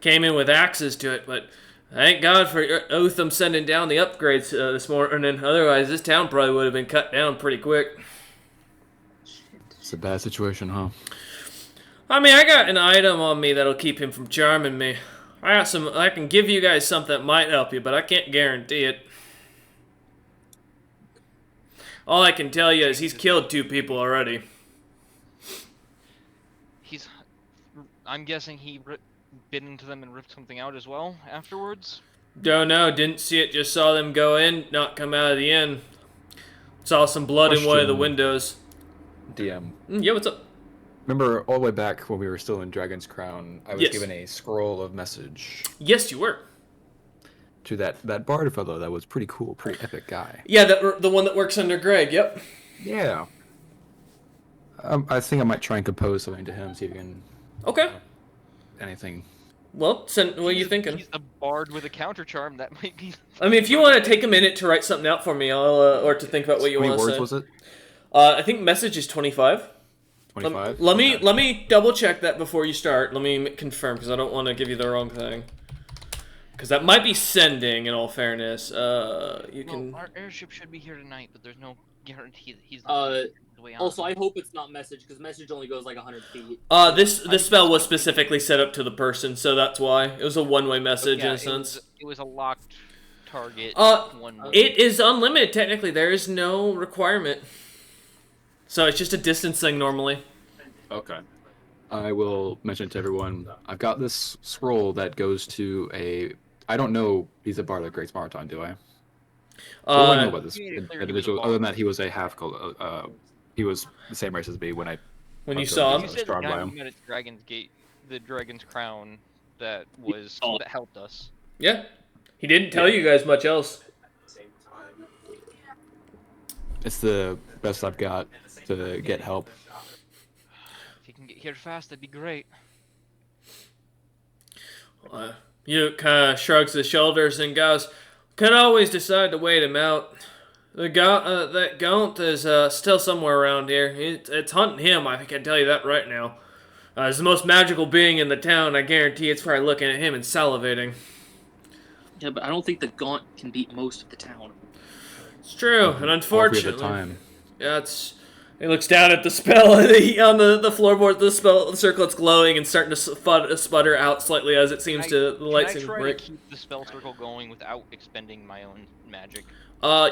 Came in with axes to it, but thank God for Otham sending down the upgrades this morning. Otherwise, this town probably would have been cut down pretty quick. It's a bad situation, huh? I mean, I got an item on me that'll keep him from charming me. I can give you guys something that might help you, but I can't guarantee it. All I can tell you is he's killed 2 people already. I'm guessing he bit into them and ripped something out as well afterwards? Don't know, didn't see it, just saw them go in, not come out of the inn. Saw some blood in one of the Question. windows. DM. Yeah, what's up? Remember all the way back when we were still in Dragon's Crown, I was Yes. given a scroll of message Yes, you were. to that bard fellow that was pretty cool, pretty epic guy. Yeah, the one that works under Greg, yep. Yeah. I think I might try and compose something to him, see if he can... Okay. Anything. Well, what are you thinking? He's a bard with a counter charm. That might be. I mean, if you want to take a minute to write something out for me, or to think about what you How want many to words say. was it? I think message is 25. 25? Let me double check that before you start. Let me confirm because I don't want to give you the wrong thing. Because that might be sending. In all fairness, you can. Well, our airship should be here tonight, but there's no guarantee that he's The way on. Also, I hope it's not message, because message only goes like 100 feet. This spell was specifically set up to the person, so that's why it was a one-way message in a sense. It was a locked target. One-way. It is unlimited technically. There is no requirement. So it's just a distance thing normally. Okay. I will mention to everyone, I've got this scroll that goes to a... I don't know he's a bard of Great Spartan, do I? What do I know about this you made it clear he was a individual, bard. other than that he was a he was the same race as me when I... When you Okay. saw You him. said the Strong guy biome. we met at Dragon's Gate, the Dragon's Crown, that helped us. Yeah. He didn't tell you guys much else. It's the best I've got to get help. If you can get here fast, that'd be great. You kind of shrugs his shoulders and goes, "Can always decide to wait him out. That Gaunt is still somewhere around here. It's hunting him, I can tell you that right now. He's the most magical being in the town. I guarantee it's probably looking at him and salivating." Yeah, but I don't think the Gaunt can beat most of the town. It's true, and All three unfortunately... at a time. Yeah, he looks down at the spell on the floorboard. The circlet's glowing and starting to sputter out slightly as it seems the light seems Can to I try break. to keep the spell circle going without expending my own magic?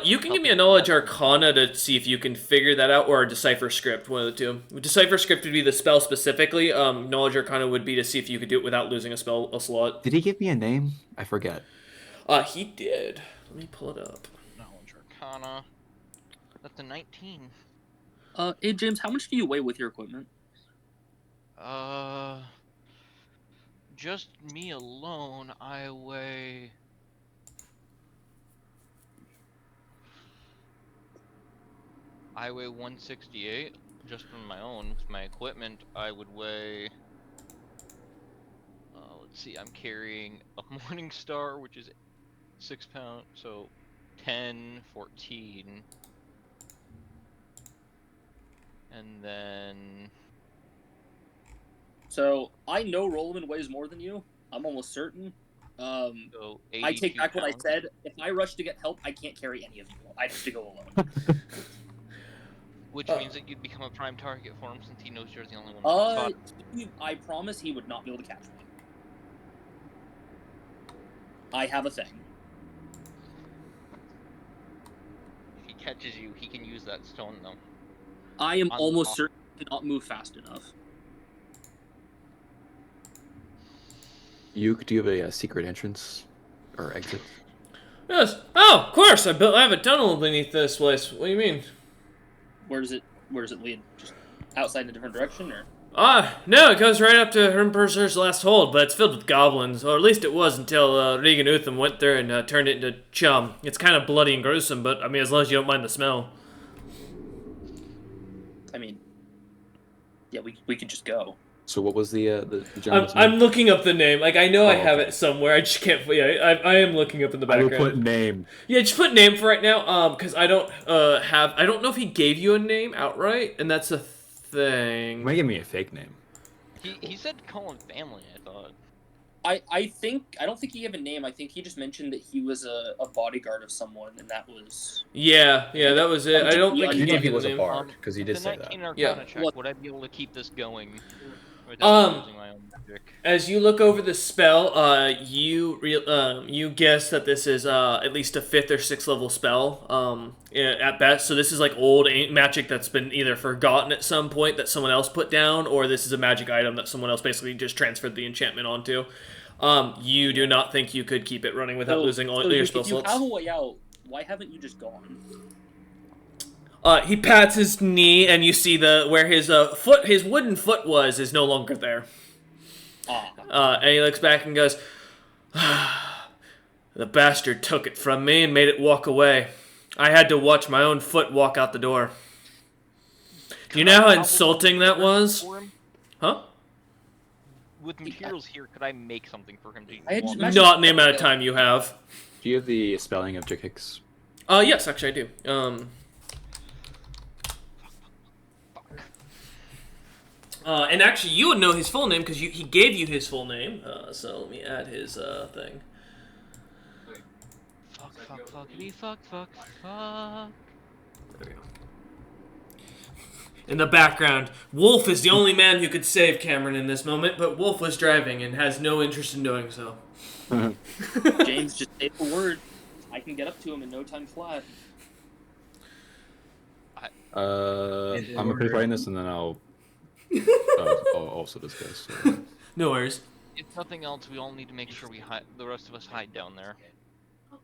You can give me a knowledge arcana to see if you can figure that out, or a decipher script, one of the two. Decipher script would be the spell specifically. Knowledge arcana would be to see if you could do it without losing a slot. Did he give me a name? I forget. He did. Let me pull it up. Knowledge arcana. That's a 19. Hey James, how much do you weigh with your equipment? Just me alone, I weigh... I weigh 168, just from my own. With my equipment, I would weigh... let's see, I'm carrying a Morning Star, which is 6 pounds, so 10, 14. And then... So, I know Roloman weighs more than you. I'm almost certain. So I take 82 back what I pounds. said. If I rush to get help, I can't carry any of you. I have to go alone. Which means that you'd become a prime target for him since he knows you're the only one that can spot. I promise he would not be able to catch me. I have a thing. If he catches you, he can use that stone though. I am On- almost off- certain he cannot move fast enough. Do you have a secret entrance or exit? Yes. Oh, of course. I have a tunnel beneath this place. What do you mean? Where does it lead? Just outside in a different direction, or? No, it goes right up to Hermperser's last hold, but it's filled with goblins, or at least it was until Regan Utham went there and turned it into chum. It's kind of bloody and gruesome, but I mean, as long as you don't mind the smell. I mean, yeah, we could just go. So what was the gentleman's name? I'm looking up the name. Like, I know I have okay. it somewhere. I just can't. Yeah, I am looking up in the I background. will put name. Yeah, just put name for right now. Because I don't I don't know if he gave you a name outright, and that's a thing. He might give me a fake name. He said call him family, I thought. I don't think he gave a name. I think he just mentioned that he was a bodyguard of someone, and that was. Yeah, that was it. I don't think I he knew gave he you was the a name. bard because he did The say 19 that. Yeah. Arcana check, would I be able to keep this going without losing my own magic? As you look over the spell, you guess that this is at least a 5th or 6th level spell, at best. So this is like old magic that's been either forgotten at some point that someone else put down, or this is a magic item that someone else basically just transferred the enchantment onto. You do not think you could keep it running without losing all your spell If you slots. have a way out, why haven't you just gone? He pats his knee, and you see where his wooden foot was is no longer there. And he looks back and goes, "The bastard took it from me and made it walk away. I had to watch my own foot walk out the door. Do you know how insulting that was? Huh? With materials here, could I make something for him to I had walk? just imagined- Not in the amount of time you have. Do you have the spelling of Jikix? Yes, actually I do. And actually, you would know his full name because he gave you his full name. So let me add his thing. Fuck. There we go. In the background, Wolf is the only man who could save Cameron in this moment, but Wolf was driving and has no interest in doing so. James, just say the word. I can get up to him in no time flat. I'm gonna finish writing this and then I'll also discuss. No worries. If nothing else, we all need to make sure the rest of us hide down there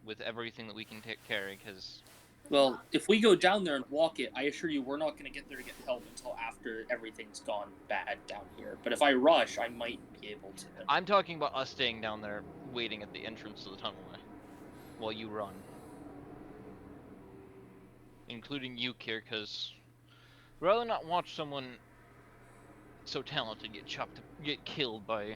with everything that we can carry, because... Well, if we go down there and walk it, I assure you we're not going to get there to get help until after everything's gone bad down here. But if I rush, I might be able to. I'm talking about us staying down there, waiting at the entrance to the tunnel while you run. Including you, Kier, because rather not watch someone so talented get killed by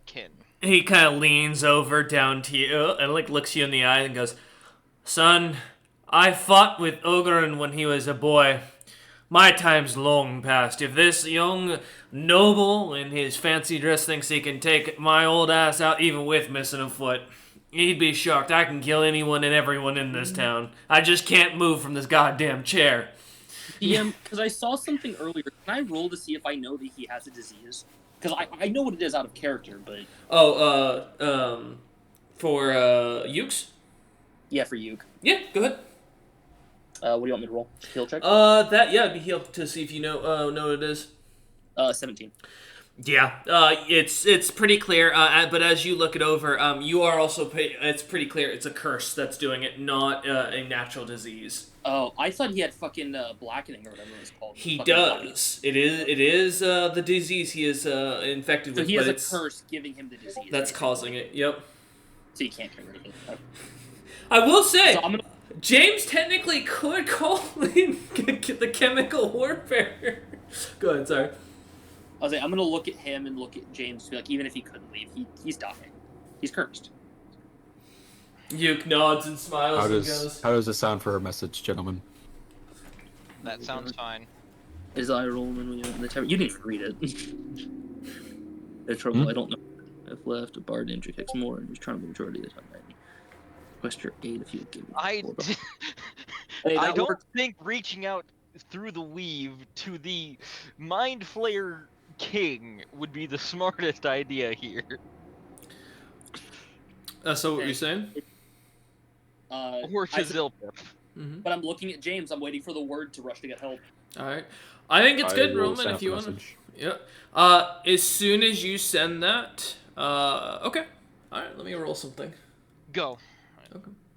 kin. He kind of leans over down to you and looks you in the eye and goes, "Son, I fought with Ogeron when he was a boy. My time's long past. If this young noble in his fancy dress thinks he can take my old ass out even with missing a foot, he'd be shocked. I can kill anyone and everyone in this town. I just can't move from this goddamn chair." Because I saw something earlier. Can I roll to see if I know that he has a disease? Because I know what it is out of character, but... For Ukes? Yeah, for you. Yeah, go ahead. What do you want me to roll? Heal check? It'd be healed to see if you know what it is. 17. Yeah, it's pretty clear, but as you look it over, you are also, it's pretty clear it's a curse that's doing it, not a natural disease. Oh, I thought he had fucking blackening or whatever it's called. He Fucking does. It is the disease he is infected So with, he has but a it's curse giving him the disease. that's causing it, yep. So you can't trigger anything. Okay. I will say, So I'm gonna... James technically could call in the chemical warfare. Go ahead, sorry. I was like, I'm gonna look at him and look at James to be like, even if he couldn't leave, he's dying. He's cursed. Uke nods and smiles and goes, how does this sound for a message, gentlemen? That sounds fine. Is I roll when we in the tavern? You didn't even read it. The trouble, I don't know. I've left a bard ninja kicks more and just trying the majority of the time. Request your aid if you give me. I Hey, I that don't worked. think reaching out through the weave to the Mind Flayer King would be the smartest idea here. so what were you saying? Or to I said- Zilpip. Mm-hmm. But I'm looking at James. I'm waiting for the word to rush to get help. Alright. I think it's good, will Roman, send if up you a want to. message. Yep. As soon as you send that, okay. Alright, let me roll something. Go.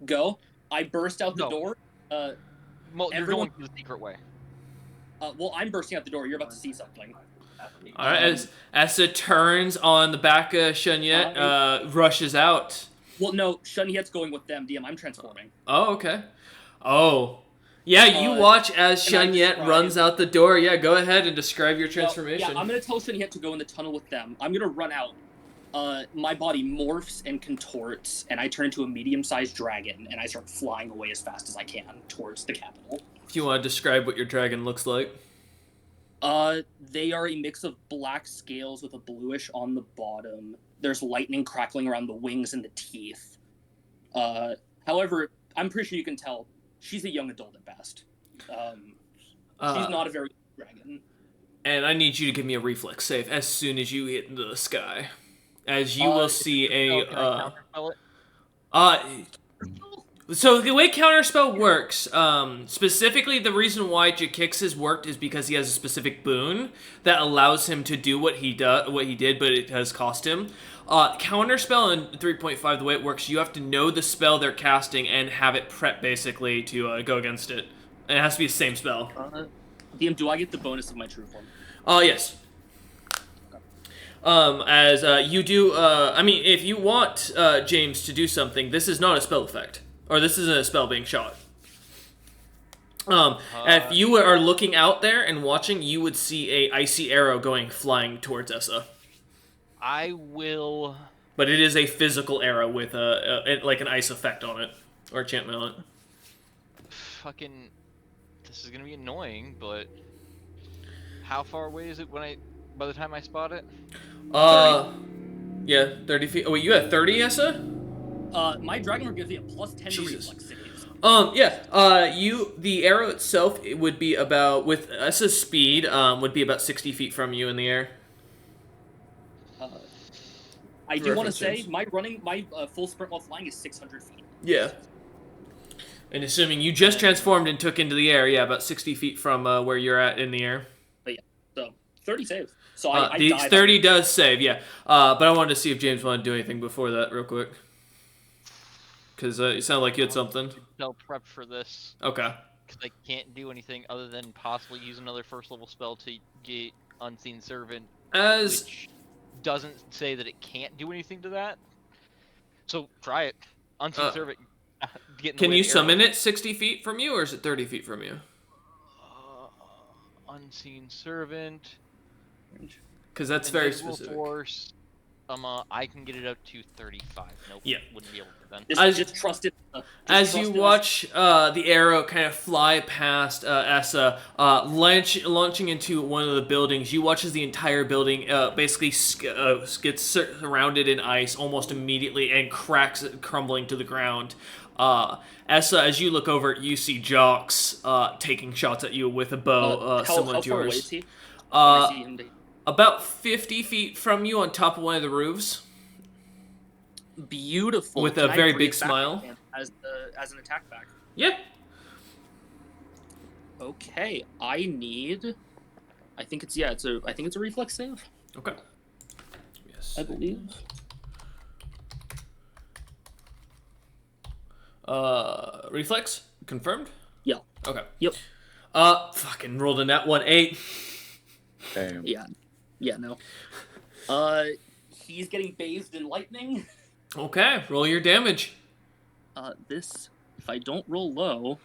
Go. I burst out the No. door. You're Everyone- going the secret way. Well, I'm bursting out the door. You're about to see something. All right, as Essa turns on the back of Shunyet, rushes out. Well, no, Shunyet's going with them, DM. I'm transforming. Oh, okay. Oh. Yeah, you watch as can I Shunyet describe- runs out the door. Yeah, go ahead and describe your transformation. Yeah, I'm going to tell Shunyet to go in the tunnel with them. I'm going to run out. My body morphs and contorts, and I turn into a medium-sized dragon, and I start flying away as fast as I can towards the capital. If you want to describe what your dragon looks like. They are a mix of black scales with a bluish on the bottom. There's lightning crackling around the wings and the teeth. However, I'm pretty sure you can tell she's a young adult at best. She's not a very dragon. And I need you to give me a reflex save as soon as you hit into the sky. As you will see a... Can I counterspell it? So the way Counterspell works, specifically the reason why Jakix's worked is because he has a specific boon that allows him to do what he did, but it has cost him. Counterspell in 3.5, the way it works, you have to know the spell they're casting and have it prep basically to go against it. And it has to be the same spell. DM, do I get the bonus of my true form? Yes. As you do, I mean, if you want James to do something, this is not a spell effect. Or this isn't a spell being shot. If you are looking out there and watching, you would see a icy arrow going flying towards Essa. I will... But it is a physical arrow with like an ice effect on it. Or enchantment on it. Fucking... This is gonna be annoying, but... How far away is it by the time I spot it? 30. Yeah, 30 feet. Oh, wait, you had 30, Essa? My dragon gives me a plus 10 Jesus. to reflex saves. The arrow itself, it would be about, with Essa's speed, would be about 60 feet from you in the air. I do want to References. say, my full sprint while flying is 600 feet. Yeah. And assuming you just transformed and took into the air, yeah, about 60 feet from where you're at in the air. But yeah, so 30 saves. So I The died 30 does save, yeah. But I wanted to see if James wanted to do anything before that real quick. Because you sound like you had something. No prep for this. Okay. Because I can't do anything other than possibly use another first level spell to get Unseen Servant, which doesn't say that it can't do anything to that. So try it. Unseen Servant. Can you summon it 60 feet from you, or is it 30 feet from you? Unseen Servant. Because that's very specific. Force. I can get it up to 35. Nope. Yeah. Wouldn't be able to then. Just trust it. As you watch the arrow kind of fly past Essa, launching into one of the buildings, you watch as the entire building basically gets surrounded in ice almost immediately and cracks, crumbling to the ground. Essa, as you look over, you see Jox taking shots at you with a bow similar to how far away yours. is he? Can I see him About 50 feet from you on top of one of the roofs. Beautiful. With Can a I very bring big it back smile. to him as an attack back? Yeah. Okay, I think it's a reflex save. Okay. Yes. I believe. Reflex? Confirmed? Yeah. Okay. Yep. Fucking rolled a nat 1-8. Damn. Yeah. Yeah, no. He's getting bathed in lightning. Okay, roll your damage. This, if I don't roll low,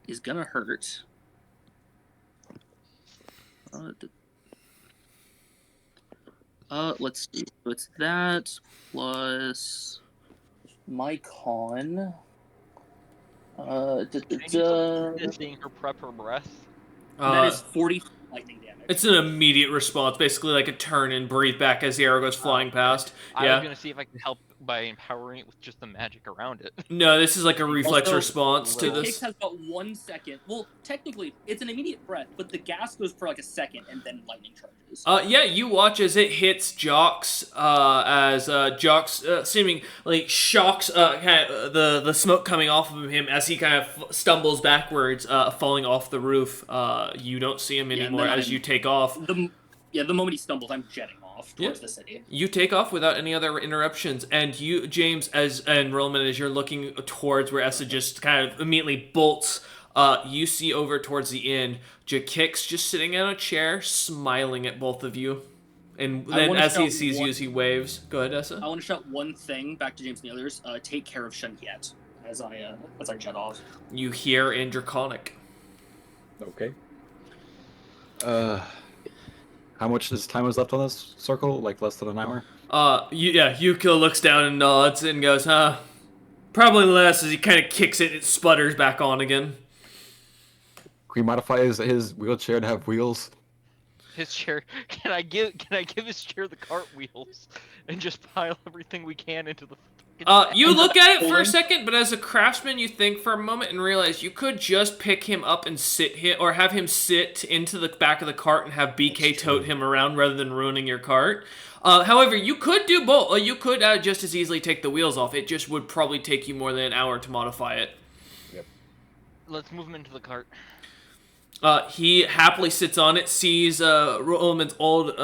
is gonna hurt. Let's see. So it's that plus my con. Seeing her prep her breath. That is 40 lightning damage. It's an immediate response, basically like a turn and breathe back as the arrow goes flying past. I Yeah. was gonna see if I could help by empowering it with just the magic around it. No, this is like a reflex Also, response to the this. Kix has about 1 second. Well, technically, it's an immediate breath, but the gas goes for like a second, and then lightning charges. Yeah, you watch as it hits Jox, as Jox seeming like shocks kind of, the smoke coming off of him as he kind of stumbles backwards, falling off the roof. You don't see him anymore then as you take off. The moment he stumbles, I'm jetting off. off towards the city. You take off without any other interruptions, and you, James, and Roman, as you're looking towards where Essa just kind of immediately bolts, you see over towards the inn, Jakix just sitting in a chair, smiling at both of you. And then as he sees you, he waves. Go ahead, Essa. I want to shout one thing back to James and the others. Take care of Shenhiet as I jet off. You hear in Draconic. Okay. How much time is left on this circle? Like less than an hour? Yuko looks down and nods and goes, probably less, as he kind of kicks it, it sputters back on again. Can we modify his wheelchair to have wheels? His chair. Can I give his chair the cartwheels and just pile everything we can into the You look at it for a second, but as a craftsman, you think for a moment and realize you could just pick him up and sit him, or have him sit into the back of the cart and have BK tote him around rather than ruining your cart. However, you could do both. You could just as easily take the wheels off. It just would probably take you more than an hour to modify it. Yep. Let's move him into the cart. He happily sits on it, sees Roman's old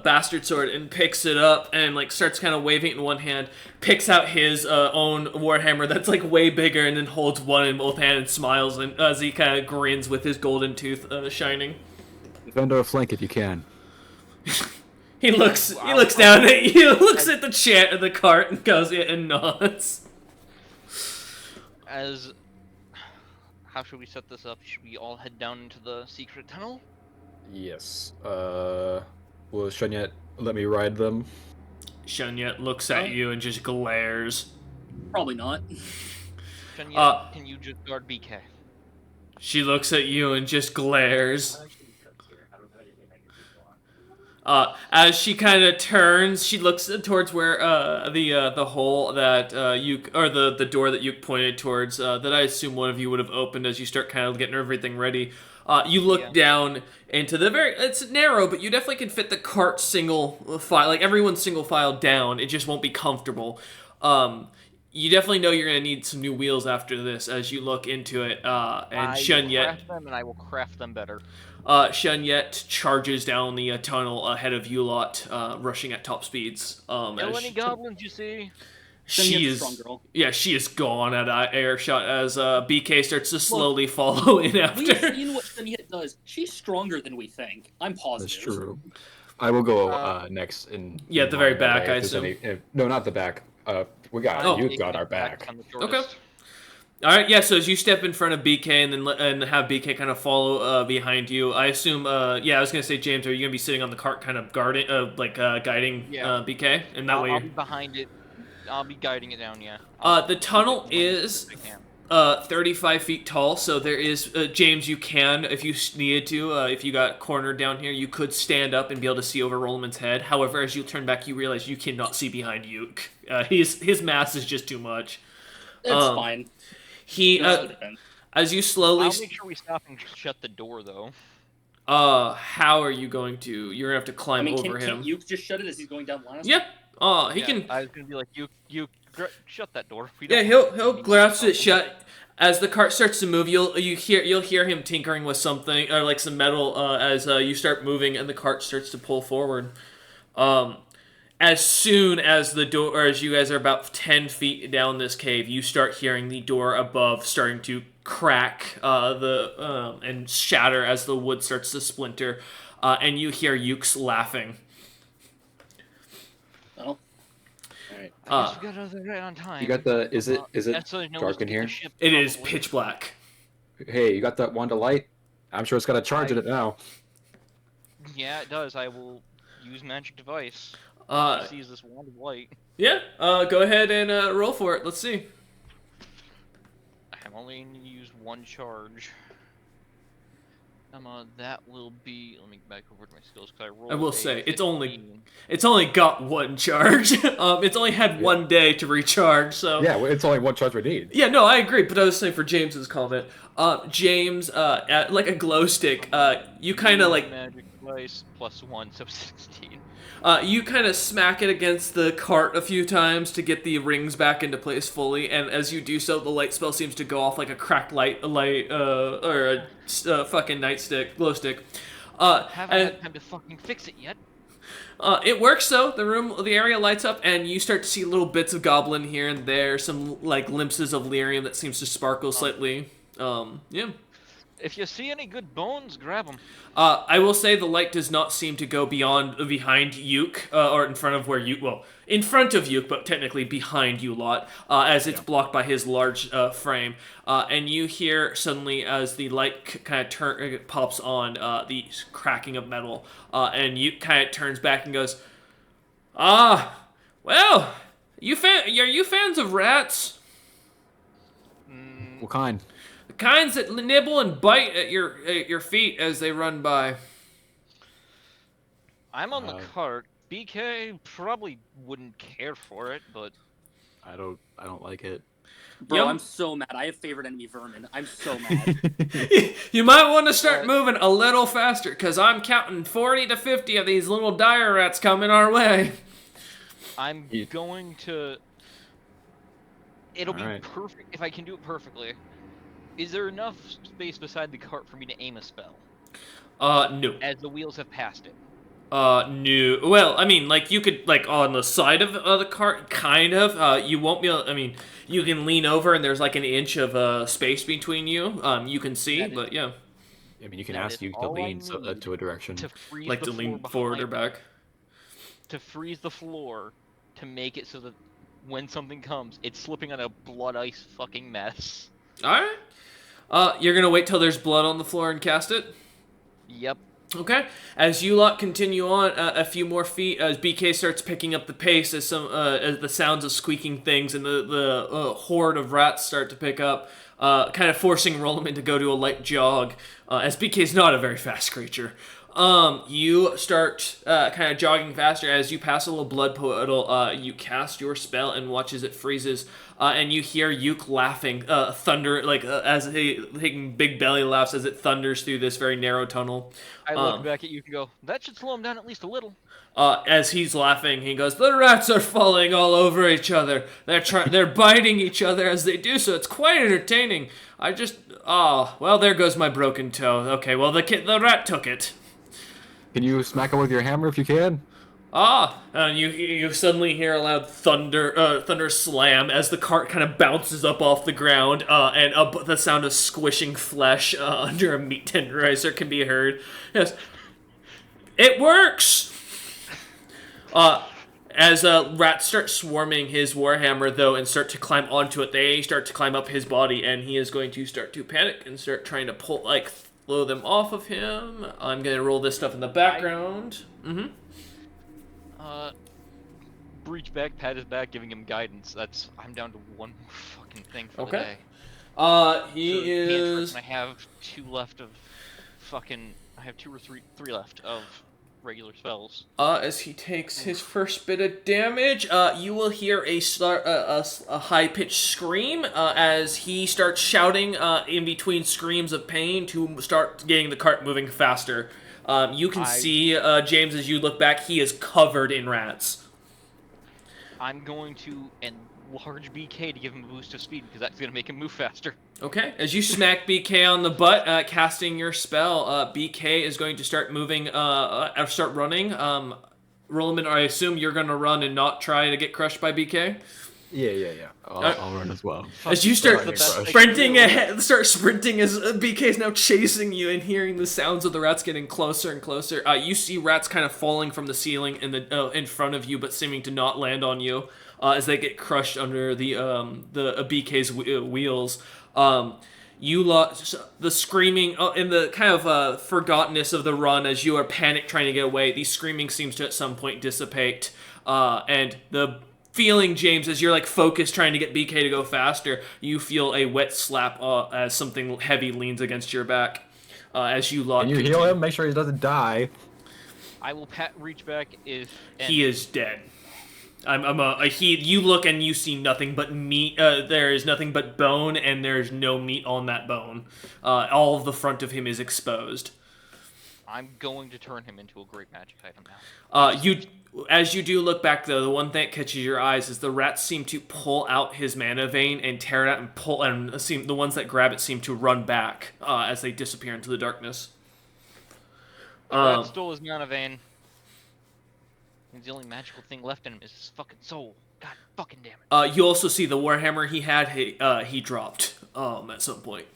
bastard sword, and picks it up and like starts kind of waving it in one hand. Picks out his own warhammer that's like way bigger, and then holds one in both hands and smiles, and as he kind of grins with his golden tooth shining. Defend our flank if you can. He looks down at you, looks at the cart, and goes and nods. How should we set this up? Should we all head down into the secret tunnel? Yes. Will Shenhiet let me ride them? Shenhiet looks at you and just glares. Probably not. Shenhiet, can you just guard BK? She looks at you and just glares. As she kind of turns, she looks towards where the hole that the door that you pointed towards that I assume one of you would have opened as you start kind of getting everything ready. You look down into it's narrow, but you definitely can fit the cart single file, like everyone's single file down. It just won't be comfortable. You definitely know you're gonna need some new wheels after this as you look into it. And Shenhiet, craft them, and I will craft them better. Shenhiet charges down the tunnel ahead of you lot, rushing at top speeds. Kill any goblins you see? She is strong girl. Yeah, she is gone at air shot as BK starts to slowly follow in after. We've seen what Shenhiet does. She's stronger than we think. I'm positive. That's true. I will go next in. Yeah, at the very back, I assume. No, not the back. We got you got our back. Okay. All right, yeah. So as you step in front of BK and have BK kind of follow behind you, I assume. I was gonna say, James, are you gonna be sitting on the cart, kind of guiding BK, and that way I'll be behind it. I'll be guiding it down. Yeah. The tunnel is 35 feet tall, so there is James. You can, if you needed to, if you got cornered down here, you could stand up and be able to see over Roland's head. However, as you turn back, you realize you cannot see behind Yuke. His mass is just too much. It's fine. As you slowly... I'll make sure we stop and shut the door, though. How are you going to... You're going to have to climb over him. Can't you just shut it as he's going down last? Yeah. He can... I was going to be like, you shut that door. He'll grasp it shut. As the cart starts to move, you'll hear him tinkering with something, or like some metal, as you start moving and the cart starts to pull forward. As soon as the door, or as you guys are about 10 feet down this cave, you start hearing the door above starting to crack and shatter as the wood starts to splinter, and you hear Yuke's laughing. Oh. Alright. I guess we got out of there right on time. You got the... Is it dark in here? It is pitch black. Hey, you got that wand of light? I'm sure it's got a charge in it now. Yeah, it does. I will use magic device. Sees this wand of light. Yeah, go ahead and roll for it. Let's see. I'm only going to use one charge. That will be. Let me get back over to my skills because I rolled. I will say it's only got one charge. It's only had one day to recharge. So yeah, it's only one charge we need. Yeah, no, I agree. But I was saying for James's comment, James, like a glow stick, you kind of like magic device +1, so 16. You kind of smack it against the cart a few times to get the rings back into place fully, and as you do so, the light spell seems to go off like a cracked light, or a fucking glow stick. Haven't had time to fucking fix it yet. It works though. The area lights up, and you start to see little bits of goblin here and there. Some like glimpses of lyrium that seems to sparkle slightly. Yeah. If you see any good bones, grab them. I will say the light does not seem to go behind Yuke, or in front of where you, well, in front of Yuke, but technically behind you lot, as it's blocked by his large frame. And you hear suddenly as the light kind of pops on, the cracking of metal, and Yuke kind of turns back and goes, well, are you fans of rats? What kind? The kinds that nibble and bite at your feet as they run by. I'm on the cart. BK probably wouldn't care for it, but I don't like it. Bro, Yum. I'm so mad. I have favorite enemy vermin. I'm so mad. You might want to start moving a little faster, because I'm counting 40 to 50 of these little dire rats coming our way. I'm going to... It'll be Alright. perfect if I can do it perfectly. Is there enough space beside the cart for me to aim a spell? No. As the wheels have passed it. No. Well, I mean, like, you could, like, on the side of the cart, kind of. You won't be able, I mean, you can lean over and there's, like, an inch of space between you. You can see, but yeah. I mean, you can That ask is you to all I lean need to a direction. To freeze Like the to floor lean behind forward or me. back. To freeze the floor to make it so that when something comes, it's slipping on a blood ice fucking mess. Alright. You're gonna wait till there's blood on the floor and cast it? Yep. Okay. As you lot continue on a few more feet, as BK starts picking up the pace, as as the sounds of squeaking things and the horde of rats start to pick up, kind of forcing Rollman to go to a light jog, as BK's not a very fast creature. You start kind of jogging faster as you pass a little blood puddle. You cast your spell and watch as it freezes, and you hear Yuke laughing, thunder, like as he taking big belly laughs as it thunders through this very narrow tunnel. I look back at you and go, that should slow him down at least a little. As he's laughing, he goes, "The rats are falling all over each other. They're biting each other as they do so. It's quite entertaining. Well, there goes my broken toe. Okay, well the rat took it." Can you smack him with your hammer if you can? And you suddenly hear a loud thunder slam as the cart kind of bounces up off the ground, and the sound of squishing flesh under a meat tenderizer can be heard. Yes, it works. As rats start swarming his warhammer though and start to climb onto it, they start to climb up his body, and he is going to start to panic and start trying to blow them off of him. I'm gonna roll this stuff in the background. Breach back, pat his back, giving him guidance. I'm down to one more fucking thing for the Okay. day. He is. I have two left of fucking. I have two or three left of regular spells. As he takes his first bit of damage, you will hear a high-pitched scream as he starts shouting in between screams of pain to start getting the cart moving faster. You can see, James, as you look back, he is covered in rats. I'm going to enlarge BK to give him a boost of speed, because that's going to make him move faster. Okay, as you smack BK on the butt, casting your spell, BK is going to start moving, start running. Rollman, I assume you're going to run and not try to get crushed by BK? Yeah. I'll run as well. As you start the best sprinting ahead, start sprinting as BK is now chasing you and hearing the sounds of the rats getting closer and closer. You see rats kind of falling from the ceiling in front of you, but seeming to not land on you as they get crushed under the BK's wheels. You lost the screaming in the kind of forgottenness of the run as you are panicked trying to get away. The screaming seems to at some point dissipate, and the feeling, James, as you're like focused trying to get BK to go faster, you feel a wet slap as something heavy leans against your back. As you lock. Can you heal him? Make sure he doesn't die. I will reach back if he is dead. You look and you see nothing but meat. There is nothing but bone, and there's no meat on that bone. All of the front of him is exposed. I'm going to turn him into a great magic item now. As you do look back, though, the one thing that catches your eyes is the rats seem to pull out his mana vein and tear it out and pull, and the ones that grab it seem to run back as they disappear into the darkness. Rat stole his mana vein. And the only magical thing left in him is his fucking soul. God fucking damn it. You also see the warhammer he had. He dropped at some point.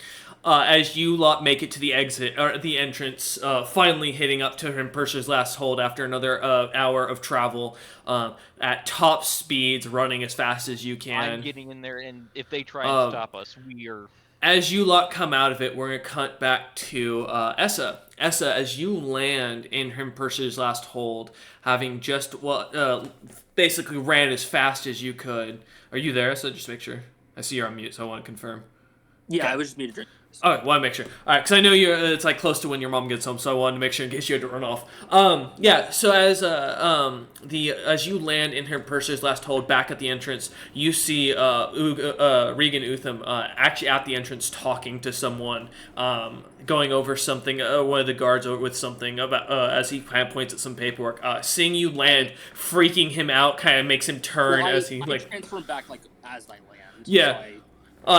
As you lot make it to the exit or the entrance, finally hitting up to Purser's last hold after another hour of travel at top speeds, running as fast as you can. I'm getting in there, and if they try and stop us, we are. As you lot come out of it, we're going to cut back to Essa. Essa, as you land in Purser's last hold, having just basically ran as fast as you could. Are you there, Essa? Just make sure. I see you're on mute, so I want to confirm. Yeah, Okay. I was just muted. All right, want to make sure. All right, because I know it's like close to when your mom gets home, so I wanted to make sure in case you had to run off. Yeah. So as you land in Purser's last hold back at the entrance, you see Regan Utham actually at the entrance talking to someone, going over something. One of the guards with something about as he kind of points at some paperwork. Seeing you land, freaking him out, kind of makes him turn as he I transfer him back as I land. Yeah.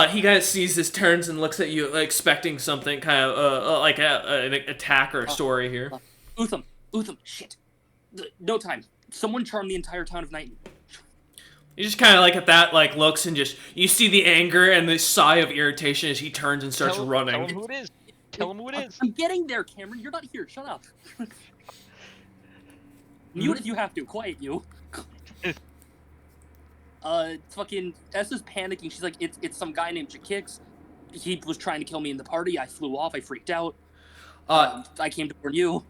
He kind of sees this, turns and looks at you, expecting something, kind of like an attack or a story here. Utham, shit. No time. Someone charm the entire town of Knighton. You just kind of at that, looks and just, you see the anger and the sigh of irritation as he turns and starts running. Tell him who it is. Tell him who it is. I'm getting there, Cameron. You're not here. Shut up. Mute if you have to. Quiet you. Fucking Essa's panicking. She's like, it's some guy named Jakix. He was trying to kill me in the party. I flew off. I freaked out. I came to warn you.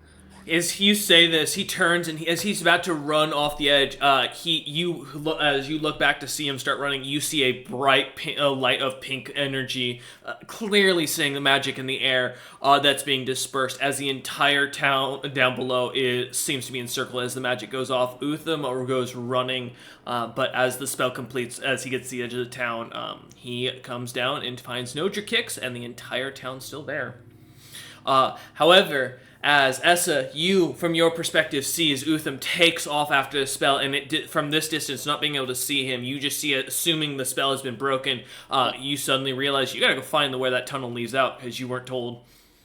As you say this, he turns and as he's about to run off the edge, as you look back to see him start running, you see a bright light of pink energy, clearly seeing the magic in the air that's being dispersed as the entire town down below seems to be encircled as the magic goes off. Utham goes running, but as the spell completes, as he gets to the edge of the town, he comes down and finds no Jakix and the entire town's still there. However, as Essa, you, from your perspective, see as Utham takes off after the spell, and from this distance, not being able to see him, you just see it, assuming the spell has been broken, you suddenly realize you gotta go find where that tunnel leads out, because you weren't told.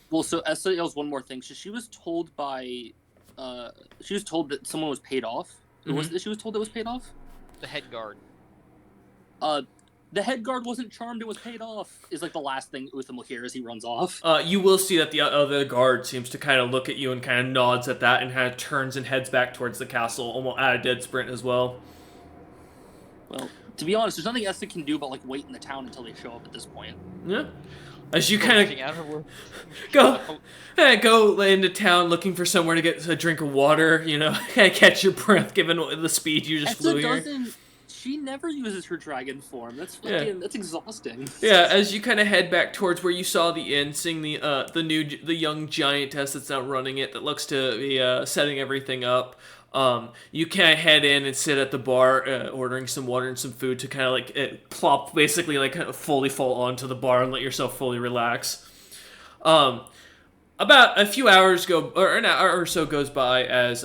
Well, so Essa yells one more thing. So she was told that someone was paid off. Who was it that she was told that was paid off? The head guard. The head guard wasn't charmed and was paid off, is the last thing Utham will hear as he runs off. You will see that the other guard seems to kind of look at you and kind of nods at that and kind of turns and heads back towards the castle, almost at a dead sprint as well. Well, to be honest, there's nothing Essa can do but wait in the town until they show up at this point. Yeah. As you kind of go into town looking for somewhere to get a drink of water, kind of catch your breath given the speed you just flew here. She never uses her dragon form. That's that's exhausting. Yeah, as you kind of head back towards where you saw the inn, seeing the young giantess that's now running it, that looks to be setting everything up. You kind of head in and sit at the bar, ordering some water and some food to kind of plop, basically kind of fully fall onto the bar and let yourself fully relax. About a few hours or an hour or so goes by as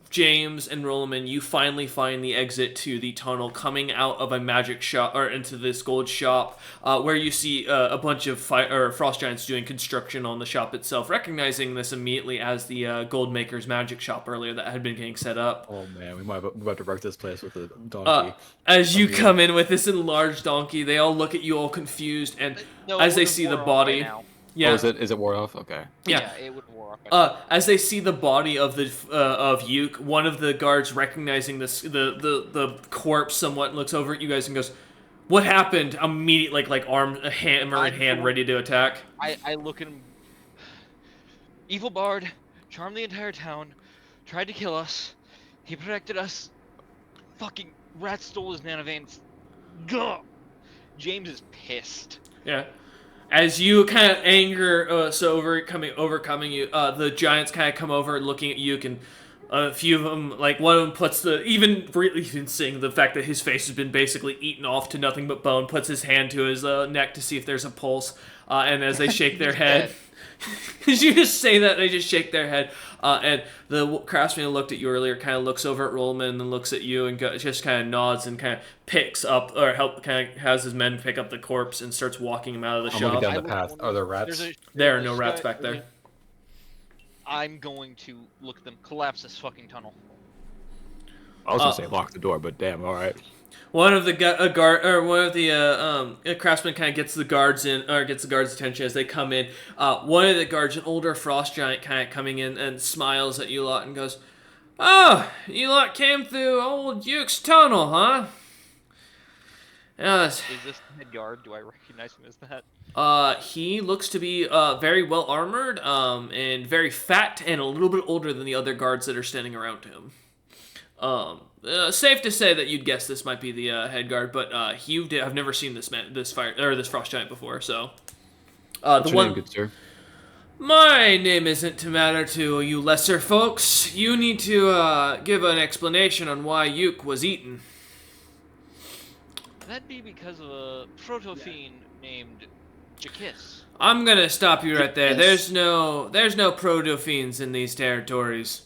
James and Rolliman, you finally find the exit to the tunnel coming out of a magic shop, or into this gold shop, where you see a bunch of frost giants doing construction on the shop itself, recognizing this immediately as the gold maker's magic shop earlier that had been getting set up. Oh man, we might have to wreck this place with a donkey. As you come in with this enlarged donkey, they all look at you all confused, and as they see the body... Yeah. Oh, is it wore off? Okay. Yeah, it would wore off. As they see the body of Yuke, one of the guards, recognizing the corpse somewhat, looks over at you guys and goes, "What happened?" Immediately, hammer in hand, ready to attack. I look at him. Evil bard, charmed the entire town, tried to kill us. He protected us. Fucking rat stole his mana veins. Gah! James is pissed. Yeah. As you kind of anger, overcoming you, the giants kind of come over looking at you, and a few of them, one of them puts even seeing the fact that his face has been basically eaten off to nothing but bone, puts his hand to his neck to see if there's a pulse, and as they shake their head, as you just say that, they just shake their head, and the craftsman who looked at you earlier kind of looks over at Rollman and then looks at you and just kind of nods and kind of picks up, or has his men pick up the corpse and starts walking him out of the shop. Moving down the path. Are there rats? There are no rats back there. I'm going to look at them. Collapse this fucking tunnel. I was gonna say lock the door, but damn, all right. One of the craftsmen kind of gets the guards attention as they come in. One of the guards, an older frost giant, kind of coming in and smiles at you lot and goes, "Oh, you lot came through old Duke's tunnel, huh?" Yes. Is this the head guard? Do I recognize him as that? He looks to be very well armored, and very fat, and a little bit older than the other guards that are standing around him. Safe to say that you'd guess this might be the head guard, but I've never seen this frost giant before. So, What's your name, good sir? My name isn't to matter to you lesser folks. You need to give an explanation on why Yuke was eaten. That'd be because of a proto-fiend named Jakis. I'm gonna stop you right there. There's no proto-fiends in these territories.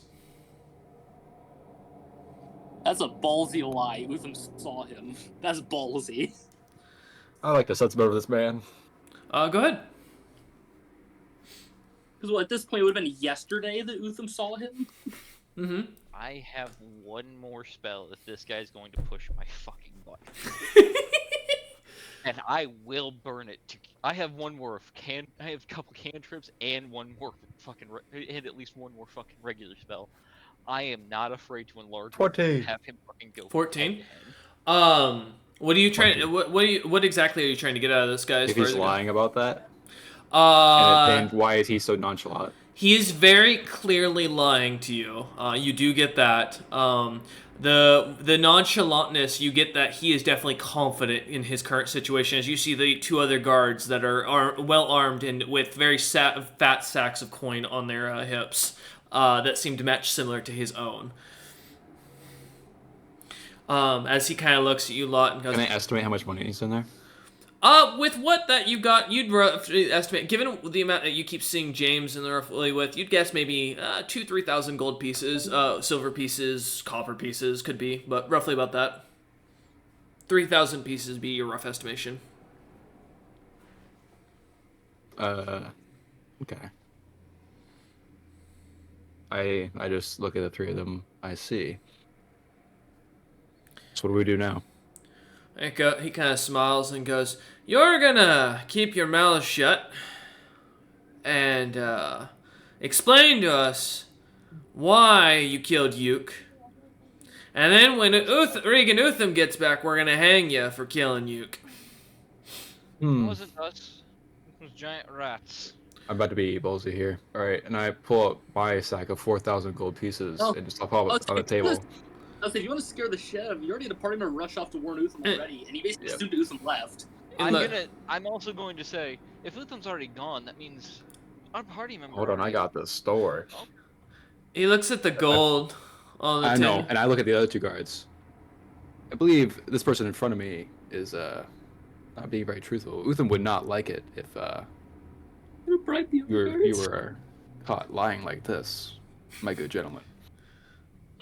That's a ballsy lie. Utham saw him. That's ballsy. I like the sentiment of this man. Go ahead. Because at this point it would have been yesterday that Utham saw him. Mm-hmm. I have one more spell if this guy's going to push my fucking button. And I will burn it. I have one more I have a couple cantrips and one more and at least one more fucking regular spell. I am not afraid to enlarge. 14. Have him fucking go. 14. What are you trying? What exactly are you trying to get out of this guy? If he's lying about that, and why is he so nonchalant? He is very clearly lying to you. You do get that. The nonchalantness, you get that he is definitely confident in his current situation. As you see the two other guards that are well armed and with very fat sacks of coin on their hips that seem to match similar to his own. As he kind of looks at you lot and goes, "Can I estimate how much money is in there?" With what that you got, you'd roughly estimate, given the amount that you keep seeing James and roughly with, you'd guess maybe 2,000-3,000 gold pieces, silver pieces, copper pieces could be, but roughly about that. 3,000 pieces be your rough estimation. Okay. I just look at the three of them. I see. So what do we do now? He kind of smiles and goes, "You're gonna keep your mouth shut and explain to us why you killed Yuke. And then when Regan Utham gets back, we're gonna hang you for killing Yuke." It wasn't us. It was giant rats. I'm about to be ballsy here. All right, and I pull up my sack of 4,000 gold pieces and just pop it on the table. I said, if you want to scare the shit out of him, you already had a party member rush off to warn Utham already, and he basically assumed Utham left. I'm also going to say, if Utham's already gone, that means our party member. Hold on, I got the store. He looks at the gold on the table. I know, and I look at the other two guards. I believe this person in front of me is not being very truthful. Utham would not like it if you were caught lying like this, my good gentleman.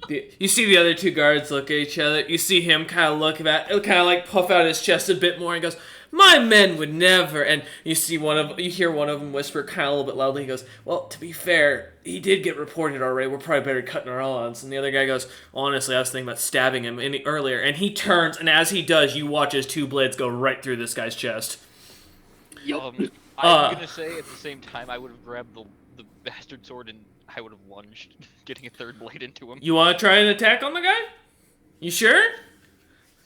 You see the other two guards look at each other. You see him kind of like puff out his chest a bit more and goes, "My men would never." And you hear one of them whisper kind of a little bit loudly. He goes, "Well, to be fair, he did get reported already. We're probably better cutting our odds." And the other guy goes, "Honestly, I was thinking about stabbing him earlier." And he turns, and as he does, you watch his two blades go right through this guy's chest. I'm gonna say at the same time, I would have grabbed the bastard sword and I would have lunged, getting a third blade into him. You want to try an attack on the guy? You sure?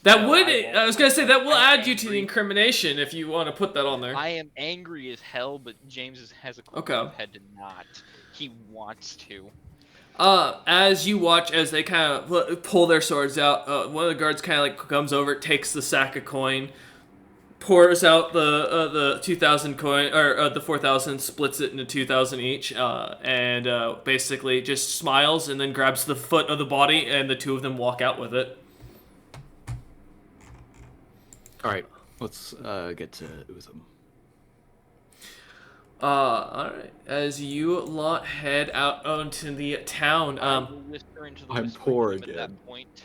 I was going to say, that will add you to the incrimination if you want to put that on there. I am angry as hell, but James has a cool head to not. He wants to. As you watch, as they kind of pull their swords out, one of the guards kind of like comes over, takes the sack of coin, pours out the 2,000 coin, or the 4,000, splits it into 2,000 each, and basically just smiles and then grabs the foot of the body, and the two of them walk out with it. All right, let's get to Utham. All right. As you lot head out onto the town, I'm poor again. At that point.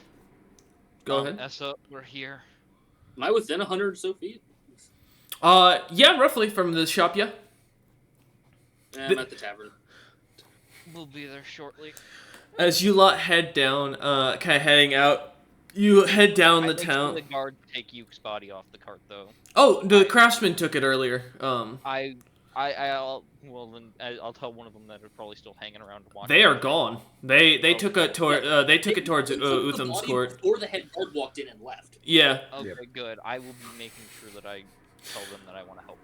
Go ahead. Essa, we're here. Am I within 100 or so feet? Yeah, roughly from the shop, yeah. I'm at the tavern. We'll be there shortly. As you lot head down, kind of heading out, you head down I the make sure town. the guards take Yuke's body off the cart, though. Oh, the I- craftsman took it earlier. I'll tell one of them that are probably still hanging around watching. They are gone. They Oh, took it toward they took it towards They took the Utham's body court. before the head guard walked in and left. Yeah. Okay, Yep. good. I will be making sure that I tell them that I want to help.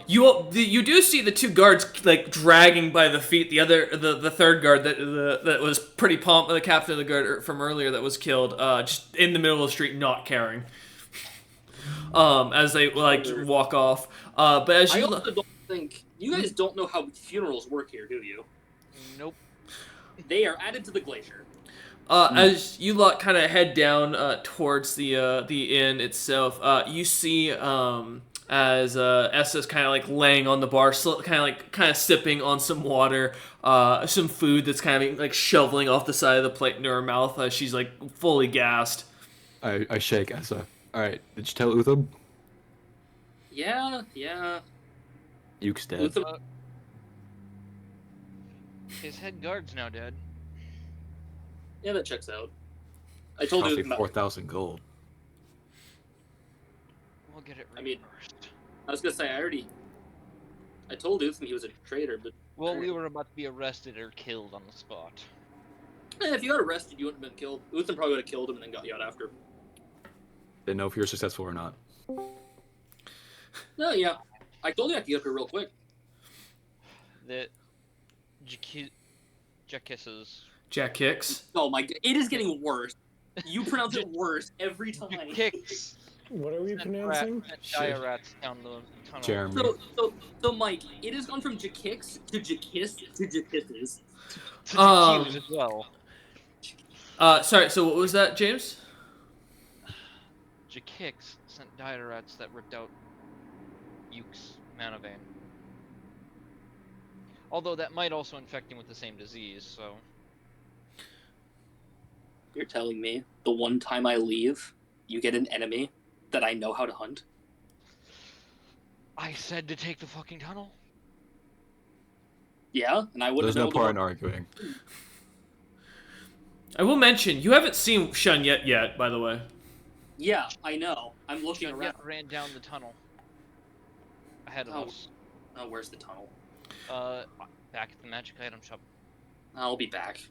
You do see the two guards like dragging by the feet the third guard that was pretty pumped, the captain of the guard from earlier that was killed, just in the middle of the street, not caring. As they like walk off. But as I you also don't think you guys don't know how funerals work here, do you? Nope. They are added to the glacier. as you lot kind of head down towards the inn itself, you see as Essa's kind of like laying on the bar, kind of sipping on some water, some food that's kind of like shoveling off the side of the plate into her mouth. She's like fully gassed. I shake Essa. All right, did you tell Utham? Yeah. Yuke's dead. Utham- His head guard's now dead. Yeah, that checks out. I told Cost you. me 4,000 gold. We'll get it I mean- reimbursed. I was gonna say I told Utham he was a traitor, but Well, we were about to be arrested or killed on the spot. if you got arrested, you wouldn't have been killed. Utham probably would have killed him and then got you out after. Didn't know if you were successful or not. No, yeah. I told you I could get up here real quick. The Jakisses. Jack kicks. Oh my god, it is getting worse. You pronounce it worse every time. Kicks. What are we pronouncing? Dire rats down the tunnel. Jeremy. So Mike, it has gone from Jakix to Jakiss to Jakisses. To accuse as well. Sorry. So what was that, James? Jakix sent dire rats that ripped out Yuke's mana vein. Although that might also infect him with the same disease, so... You're telling me the one time I leave, you get an enemy that I know how to hunt? I said to take the fucking tunnel. Yeah, and I wouldn't There's no have been point in able arguing. I will mention you haven't seen Shun yet. By the way. to... Yeah, I know. I'm looking around. Shunyet ran down the tunnel. Ahead of Oh. us. Oh, where's the tunnel? Back at the magic item shop. I'll be back.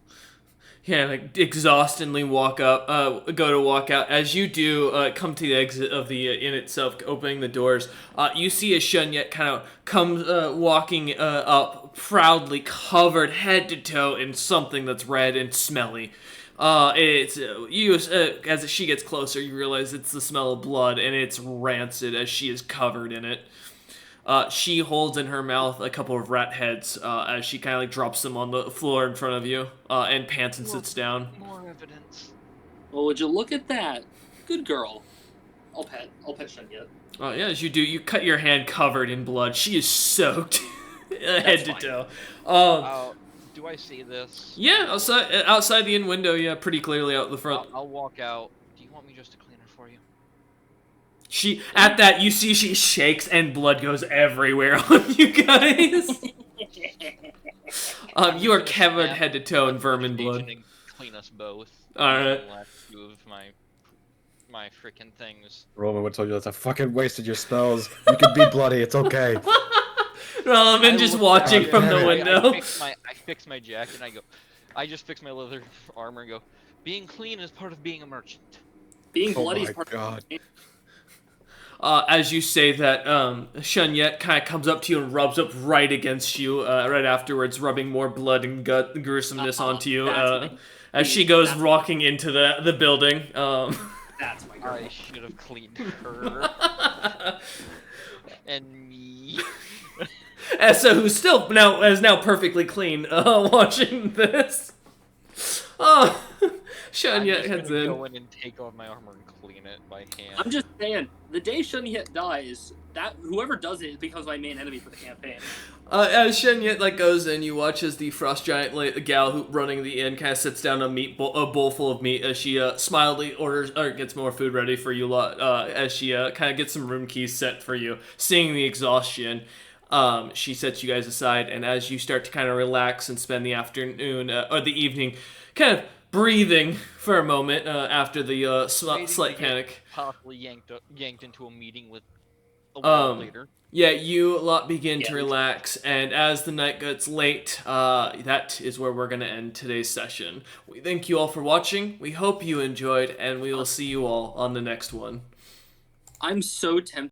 Yeah, like exhaustingly go to walk out. As you do, come to the exit of the inn itself, opening the doors. You see a Shunyet kind of comes walking up, proudly covered head to toe in something that's red and smelly. It's as she gets closer, you realize it's the smell of blood, and it's rancid as she is covered in it. She holds in her mouth a couple of rat heads as she kind of like drops them on the floor in front of you and pants and sits down. More evidence. Well, would you look at that? Good girl. I'll pet Shunyet. Yeah, as you do, you cut your hand covered in blood. She is soaked head to fine. toe. Do I see this? Yeah, outside the inn window, yeah, pretty clearly out the front. I'll walk out. Do you want me just to clean her for you? At that, you see she shakes and blood goes everywhere on you guys. You are covered head to toe in vermin blood. And clean us both. Alright. The last two of my freaking things. Roman would tell you that's a fucking wasted your spells. You can be bloody, it's okay. Relevant just watching from the window. I fix my jacket and I go. I just fix my leather armor and go. Being clean is part of being a merchant. Being Oh bloody my is part God. of As you say that, Shunyet kind of comes up to you and rubs up right against you right afterwards, rubbing more blood and gut and gruesomeness onto you as she goes walking into the building. That's my girl. I should have cleaned her and me. Essa, who's still is now perfectly clean, watching this. Oh, Shunyet I'm heads just gonna in. go in and take off my armor and clean it by hand. I'm just saying, the day Shunyet dies, that whoever does it becomes my main enemy for the campaign. As Shunyet goes in, you watch as the frost giant gal who running the inn kind of sits down a bowl full of meat as she smilingly orders or gets more food ready for you lot. As she kind of gets some room keys set for you, seeing the exhaustion. She sets you guys aside, and as you start to kind of relax and spend the afternoon or the evening kind of breathing for a moment after the Waiting slight to get panic, possibly yanked into a meeting with a world leader. yeah, you lot begin to Yeah. relax, and as the night gets late, that is where we're going to end today's session. We thank you all for watching. We hope you enjoyed, and we will see you all on the next one. I'm so tempted